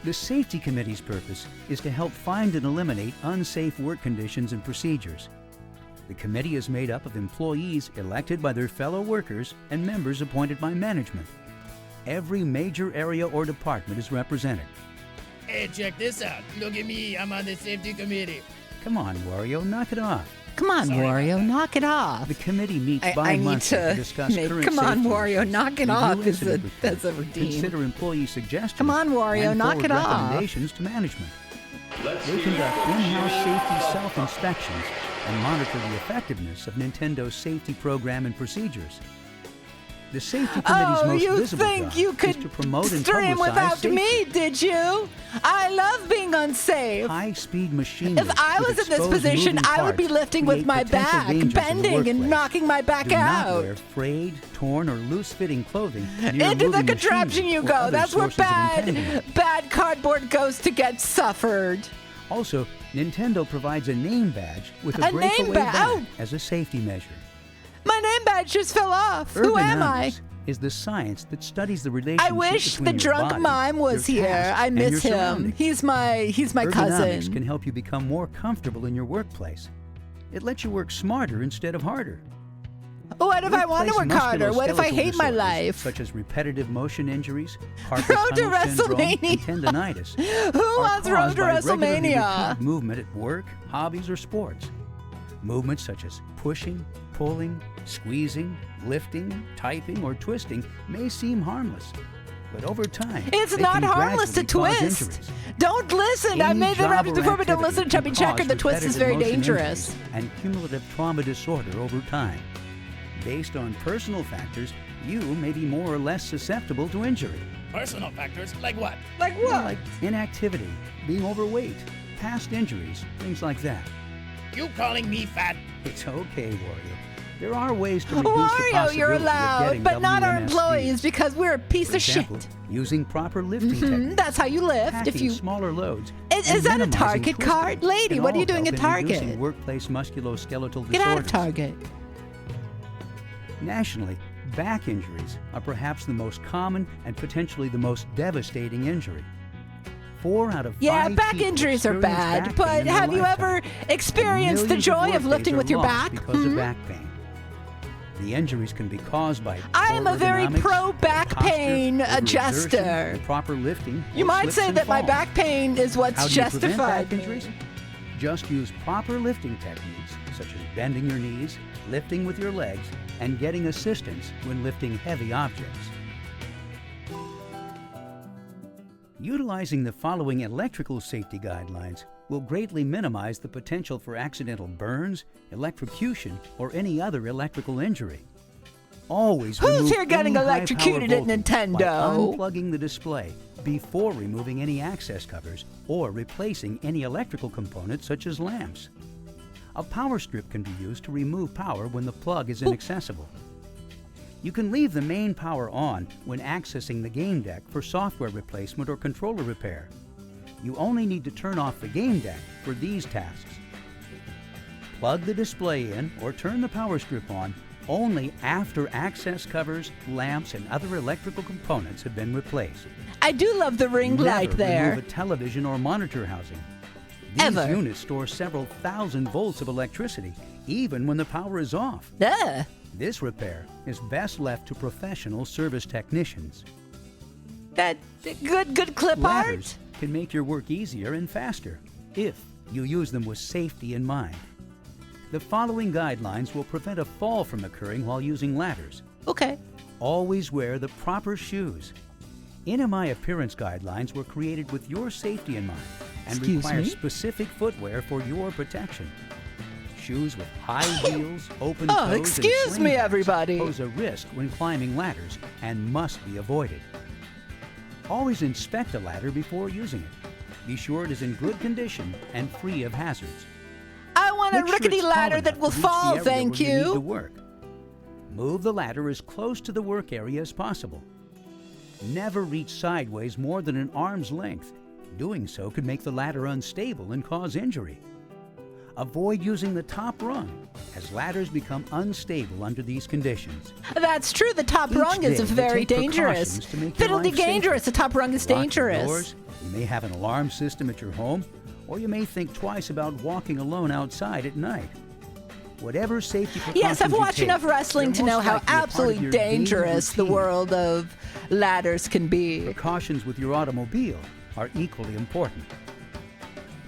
S3: The Safety Committee's purpose is to help find and eliminate unsafe work conditions and procedures. The committee is made up of employees elected by their fellow workers and members appointed by management. Every major area or department is represented.
S9: Hey, check this out. Look at me. I'm on the safety committee.
S3: Come on, Wario, knock it off.
S1: Come on, Wario, knock it off.
S3: The committee meets
S1: I need
S3: bi-monthly to
S1: to
S3: discuss
S1: make,
S3: current
S1: come on,
S3: safety
S1: Wario,
S3: issues,
S1: knock it
S3: review
S1: off as a
S3: incident reports,
S1: redeem.
S3: consider employee suggestions,
S1: Come on, Wario,
S3: and
S1: knock
S3: forward
S1: it off.
S3: recommendations to management. They conduct in-house safety self-inspections and monitor the effectiveness of Nintendo's safety program and procedures. The Safety Committee's most
S1: you
S3: visible
S1: think
S3: job
S1: you
S3: is
S1: could
S3: to promote and
S1: stream
S3: publicize
S1: without
S3: safety.
S1: me, did you? I love being unsafe.
S3: High-speed machinery.
S1: If I was in this position, I would be lifting with my back, bending and knocking my back
S3: Do not
S1: out.
S3: wear frayed, torn, or loose-fitting clothing near
S1: Into the
S3: moving
S1: contraption
S3: machinery
S1: you
S3: or
S1: go.
S3: other
S1: That's where
S3: sources of entanglement.
S1: bad cardboard goes to get suffered.
S3: Also, Nintendo provides a name badge with
S1: A
S3: a
S1: name
S3: breakaway
S1: badge?
S3: back
S1: Oh.
S3: as a safety measure.
S1: My name badge just fell off. Who am I?
S3: Ergonomics is the science that studies the relationship
S1: I wish
S3: between
S1: the
S3: your
S1: drunk
S3: body,
S1: mime was
S3: your
S1: here.
S3: tasks,
S1: I
S3: and
S1: miss
S3: your
S1: him.
S3: surroundings.
S1: He's my
S3: Ergonomics
S1: cousin.
S3: can help you become more comfortable in your workplace. It lets you work smarter instead of harder.
S1: What if I want to work
S3: Workplace
S1: harder? What if I
S3: musculoskeletal
S1: hate my
S3: disorders,
S1: life?
S3: Such as repetitive motion injuries, carpal
S1: Road to
S3: tunnel syndrome,
S1: WrestleMania.
S3: and tendonitis.
S1: Who
S3: are
S1: wants Road
S3: caused
S1: to
S3: by regularly
S1: WrestleMania?
S3: repeated movement at work, hobbies, or sports. Movements such as pushing, pulling, squeezing, lifting, typing, or twisting may seem harmless, but over time,
S1: It's
S3: they
S1: not
S3: can
S1: harmless to
S3: gradually cause
S1: twist.
S3: injuries.
S1: Don't listen. I
S3: Any
S1: made the
S3: job
S1: reference
S3: or
S1: before, but don't
S3: activity
S1: listen to Chubby
S3: can
S1: Checker.
S3: cause
S1: The twist is
S3: repetitive
S1: very
S3: motion
S1: dangerous.
S3: injuries and cumulative trauma disorder over time. Based on personal factors, you may be more or less susceptible to injury.
S9: Personal factors? Like what?
S1: Like what?
S3: Like inactivity, being overweight, past injuries, things like that.
S9: You calling me fat?
S3: It's okay, Wario. There are ways to reduce the
S1: Wario,
S3: possibility
S1: you're
S3: of
S1: allowed,
S3: getting
S1: but not our
S3: WMSD.
S1: employees because we're a piece
S3: For
S1: of
S3: example,
S1: shit.
S3: using proper lifting
S1: Mhm,
S3: techniques.
S1: that's how you lift.
S3: Packing
S1: If you
S3: smaller loads.
S1: Is
S3: and
S1: that a
S3: minimizing
S1: Target
S3: twisting
S1: card? Lady,
S3: can
S1: what are you
S3: all
S1: doing
S3: help
S1: at
S3: in reducing
S1: Target?
S3: workplace musculoskeletal
S1: Get out of
S3: disorders.
S1: Target.
S3: Nationally, back injuries are perhaps the most common and potentially the most devastating injury. 4 out of 5
S1: Yeah, back
S3: people
S1: injuries are
S3: experience
S1: bad,
S3: back
S1: but
S3: pain in their
S1: have you
S3: lifetime.
S1: ever experienced the
S3: Millions of
S1: joy of
S3: workdays
S1: lifting
S3: are
S1: with your
S3: lost
S1: back?
S3: because of
S1: Hmm?
S3: back pain. The injuries can be caused by
S1: I am
S3: poor
S1: a very
S3: ergonomics,
S1: pro back
S3: posture,
S1: pain
S3: overexertion,
S1: adjuster.
S3: improper lifting.
S1: You
S3: or
S1: might
S3: slips
S1: say
S3: and
S1: that my
S3: falls.
S1: back pain is what's
S3: How do you prevent
S1: justified.
S3: back injuries? Just use proper lifting techniques, such as bending your knees, lifting with your legs, and getting assistance when lifting heavy objects. Utilizing the following electrical safety guidelines will greatly minimize the potential for accidental burns, electrocution, or any other electrical injury. Always
S1: Who's
S3: remove
S1: here getting
S3: any high-power
S1: electrocuted at
S3: voltage
S1: Nintendo?
S3: by unplugging the display before removing any access covers or replacing any electrical components such as lamps. A power strip can be used to remove power when the plug is inaccessible. You can leave the main power on when accessing the game deck for software replacement or controller repair. You only need to turn off the game deck for these tasks. Plug the display in or turn the power strip on only after access covers, lamps, and other electrical components have been replaced.
S1: I do love the ring
S3: Never
S1: light there.
S3: remove a television or monitor housing. These
S1: Ever.
S3: units store several thousand volts of electricity, even when the power is off.
S1: Duh.
S3: This repair is best left to professional service technicians.
S1: That good clip art.
S3: Ladders can make your work easier and faster if you use them with safety in mind. The following guidelines will prevent a fall from occurring while using ladders.
S1: Okay.
S3: Always wear the proper shoes. NMI appearance guidelines were created with your safety in mind and
S1: Excuse
S3: require
S1: me?
S3: specific footwear for your protection. Shoes with high heels, open toes, and
S1: excuse
S3: sling
S1: me,
S3: backs
S1: everybody.
S3: pose a risk when climbing ladders and must be avoided. Always inspect a ladder before using it. Be sure it is in good condition and free of hazards.
S1: I want a
S3: Make sure
S1: rickety
S3: it's tall
S1: ladder
S3: enough
S1: that will
S3: to reach the
S1: fall,
S3: area
S1: thank
S3: where you need to
S1: you.
S3: work. Move the ladder as close to the work area as possible. Never reach sideways more than an arm's length. Doing so could make the ladder unstable and cause injury. Avoid using the top rung, as ladders become unstable under these conditions.
S1: That's true. The top
S3: Each
S1: rung is
S3: day,
S1: very
S3: you take
S1: dangerous.
S3: precautions to make your
S1: Fiddle-de
S3: life safer.
S1: dangerous. The top rung is
S3: Lock your
S1: dangerous.
S3: doors. You may have an alarm system at your home, or you may think twice about walking alone outside at night. Whatever safety precautions
S1: Yes, I've
S3: you
S1: watched
S3: take,
S1: enough wrestling
S3: they're
S1: to know
S3: most
S1: how
S3: likely a part of
S1: absolutely
S3: your daily
S1: dangerous the
S3: routine.
S1: world of ladders can be.
S3: Precautions with your automobile are equally important.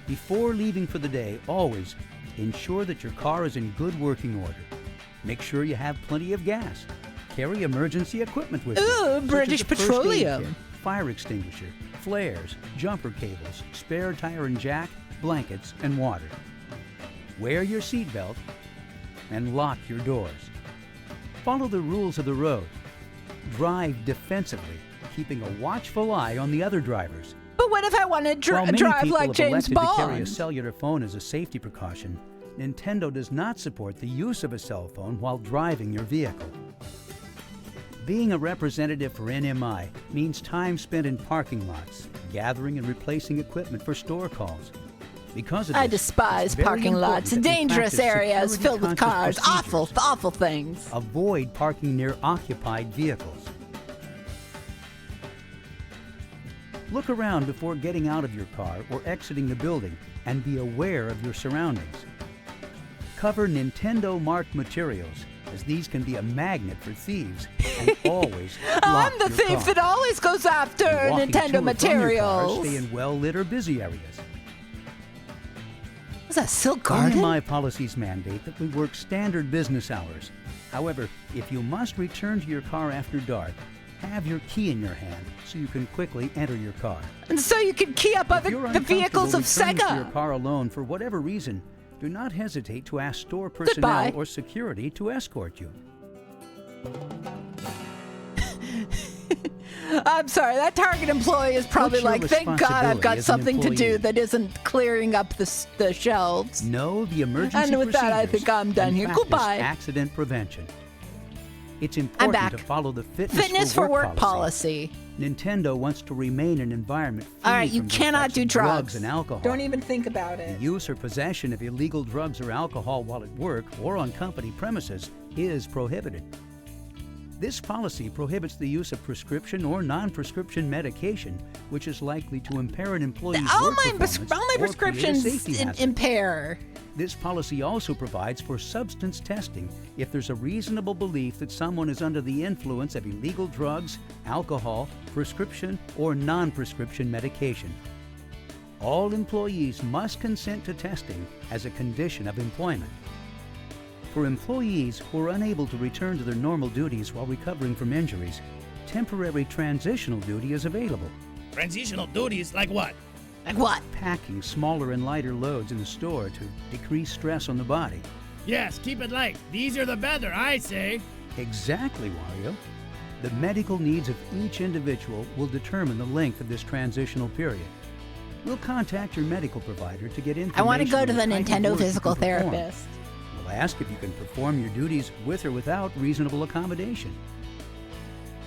S3: Before leaving for the day, always ensure that your car is in good working order. Make sure you have plenty of gas. Carry emergency equipment with you.
S1: Ooh,
S3: such as
S1: British
S3: a first aid
S1: Petroleum.
S3: kit, fire extinguisher, flares, jumper cables, spare tire and jack, blankets, and water. Wear your seatbelt and lock your doors. Follow the rules of the road. Drive defensively, keeping a watchful eye on the other drivers.
S1: But what if I want to
S3: While many
S1: drive
S3: people
S1: like
S3: have
S1: James
S3: elected to carry a
S1: Bond?
S3: cellular phone as a safety precaution, Nintendo does not support the use of a cell phone while driving your vehicle. Being a representative for NMI means time spent in parking lots, gathering and replacing equipment for store calls. Because of
S1: I
S3: this,
S1: despise
S3: it's very
S1: parking lots,
S3: important that we
S1: dangerous
S3: practice
S1: areas filled with
S3: security-conscious
S1: cars,
S3: procedures.
S1: awful things.
S3: Avoid parking near occupied vehicles. Look around before getting out of your car or exiting the building, and be aware of your surroundings. Cover Nintendo-marked materials, as these can be a magnet for thieves, and always lock
S1: I'm the
S3: your
S1: thief
S3: car.
S1: that always goes after
S3: When walking to
S1: Nintendo
S3: or from your car,
S1: materials.
S3: stay in well-lit or busy areas.
S1: Was that Silk Garden?
S3: RMI policies mandate that we work standard business hours. However, if you must return to your car after dark, have your key in your hand so you can quickly enter your car.
S1: And so you can key up
S3: If you're
S1: the vehicles of
S3: uncomfortable returning to your
S1: Sega.
S3: car alone for whatever reason, do not hesitate to ask store personnel
S1: Goodbye.
S3: or security to escort you.
S1: I'm sorry, that Target employee is probably
S3: What's your
S1: like, thank God I've
S3: responsibility
S1: got
S3: as an
S1: something to do
S3: employee?
S1: that isn't clearing up the shelves.
S3: Know the emergency
S1: And with that, I
S3: procedures
S1: think I'm done
S3: and
S1: here.
S3: practice
S1: Goodbye.
S3: accident prevention. It's important
S1: back.
S3: to follow the
S1: Fitness for work policy.
S3: Nintendo wants to remain an environment free
S1: All right, you
S3: from the
S1: cannot
S3: effects
S1: do
S3: of
S1: drugs.
S3: and alcohol.
S1: Don't even think about it.
S3: The use or possession of illegal drugs or alcohol while at work or on company premises is prohibited. This policy prohibits the use of prescription or non-prescription medication, which is likely to impair an employee's
S1: All
S3: work
S1: my
S3: performance or create a
S1: prescriptions
S3: safety hazard.
S1: impair.
S3: This policy also provides for substance testing if there's a reasonable belief that someone is under the influence of illegal drugs, alcohol, prescription, or non-prescription medication. All employees must consent to testing as a condition of employment. For employees who are unable to return to their normal duties while recovering from injuries, temporary transitional duty is available.
S9: Transitional duties like what?
S1: Like what?
S3: Packing smaller and lighter loads in the store to decrease stress on the body.
S9: Yes, keep it light. The easier the better, I say.
S3: Exactly, Wario. The medical needs of each individual will determine the length of this transitional period. We'll contact your medical provider to get information.
S1: I want to go to the
S3: on type of
S1: Nintendo
S3: work you
S1: physical
S3: can perform.
S1: therapist.
S3: We'll ask if you can perform your duties with or without reasonable accommodation.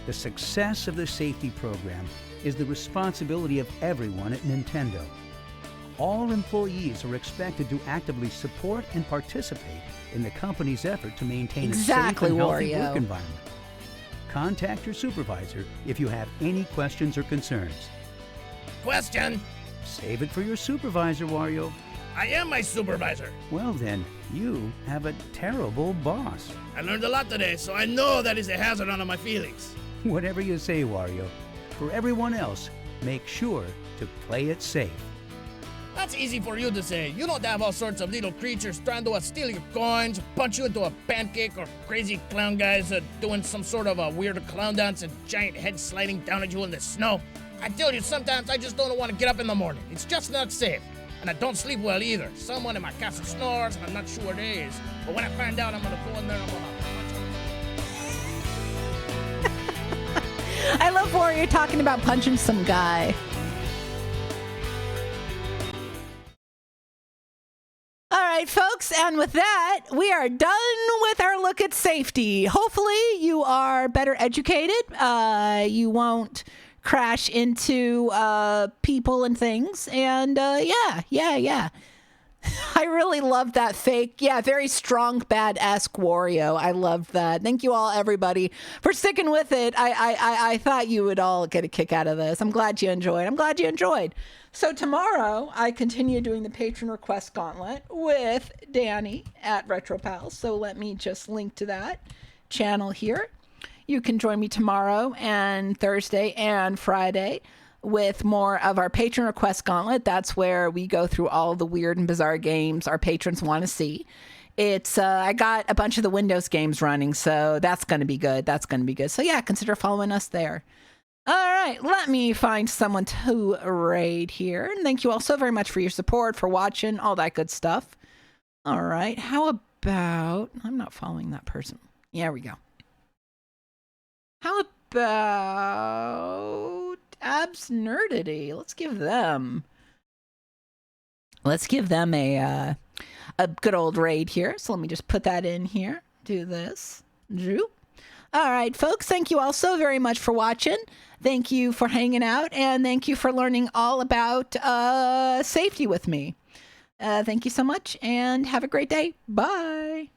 S3: The success of the safety program is the responsibility of everyone at Nintendo. All employees are expected to actively support and participate in the company's effort to maintain
S1: Exactly,
S3: a safe and healthy
S1: Wario.
S3: work environment. Contact your supervisor if you have any questions or concerns.
S9: Question.
S3: Save it for your supervisor, Wario.
S9: I am my supervisor.
S3: Well then, you have a terrible boss.
S9: I learned a lot today, so I know that is a hazard on my feelings.
S3: Whatever you say, Wario. For everyone else, make sure to play it safe.
S9: That's easy for you to say. You don't have all sorts of little creatures trying to steal your coins, punch you into a pancake, or crazy clown guys doing some sort of a weird clown dance and giant head sliding down at you in the snow. I tell you, sometimes I just don't want to get up in the morning. It's just not safe. And I don't sleep well either. Someone in my castle snores, and I'm not sure where it is. But when I find out, I'm gonna go in there and I'm gonna punch him.
S1: I love Warrior talking about punching some guy. All right, folks, and with that, we are done with our look at safety. Hopefully, you are better educated. You won't crash into people and things. And yeah. I really love that fake, very strong, badass Wario. I love that. Thank you all, everybody, for sticking with it. I thought you would all get a kick out of this. I'm glad you enjoyed. So tomorrow, I continue doing the patron request gauntlet with Danny at RetroPals. So let me just link to that channel here. You can join me tomorrow and Thursday and Friday with more of our patron request gauntlet. That's where we go through all the weird and bizarre games our patrons want to see. It's I got a bunch of the Windows games running, so that's going to be good. So yeah, consider following us there. All right, let me find someone to raid here. And thank you all so very much for your support, for watching, all that good stuff. All right, how about... I'm not following that person. Yeah, we go. How about Abs Nerdity? Let's give them a good old raid here. So let me just put that in here. Do this. All right, folks, thank you all so very much for watching. Thank you for hanging out, and thank you for learning all about safety with me. Thank you so much, and have a great day. Bye.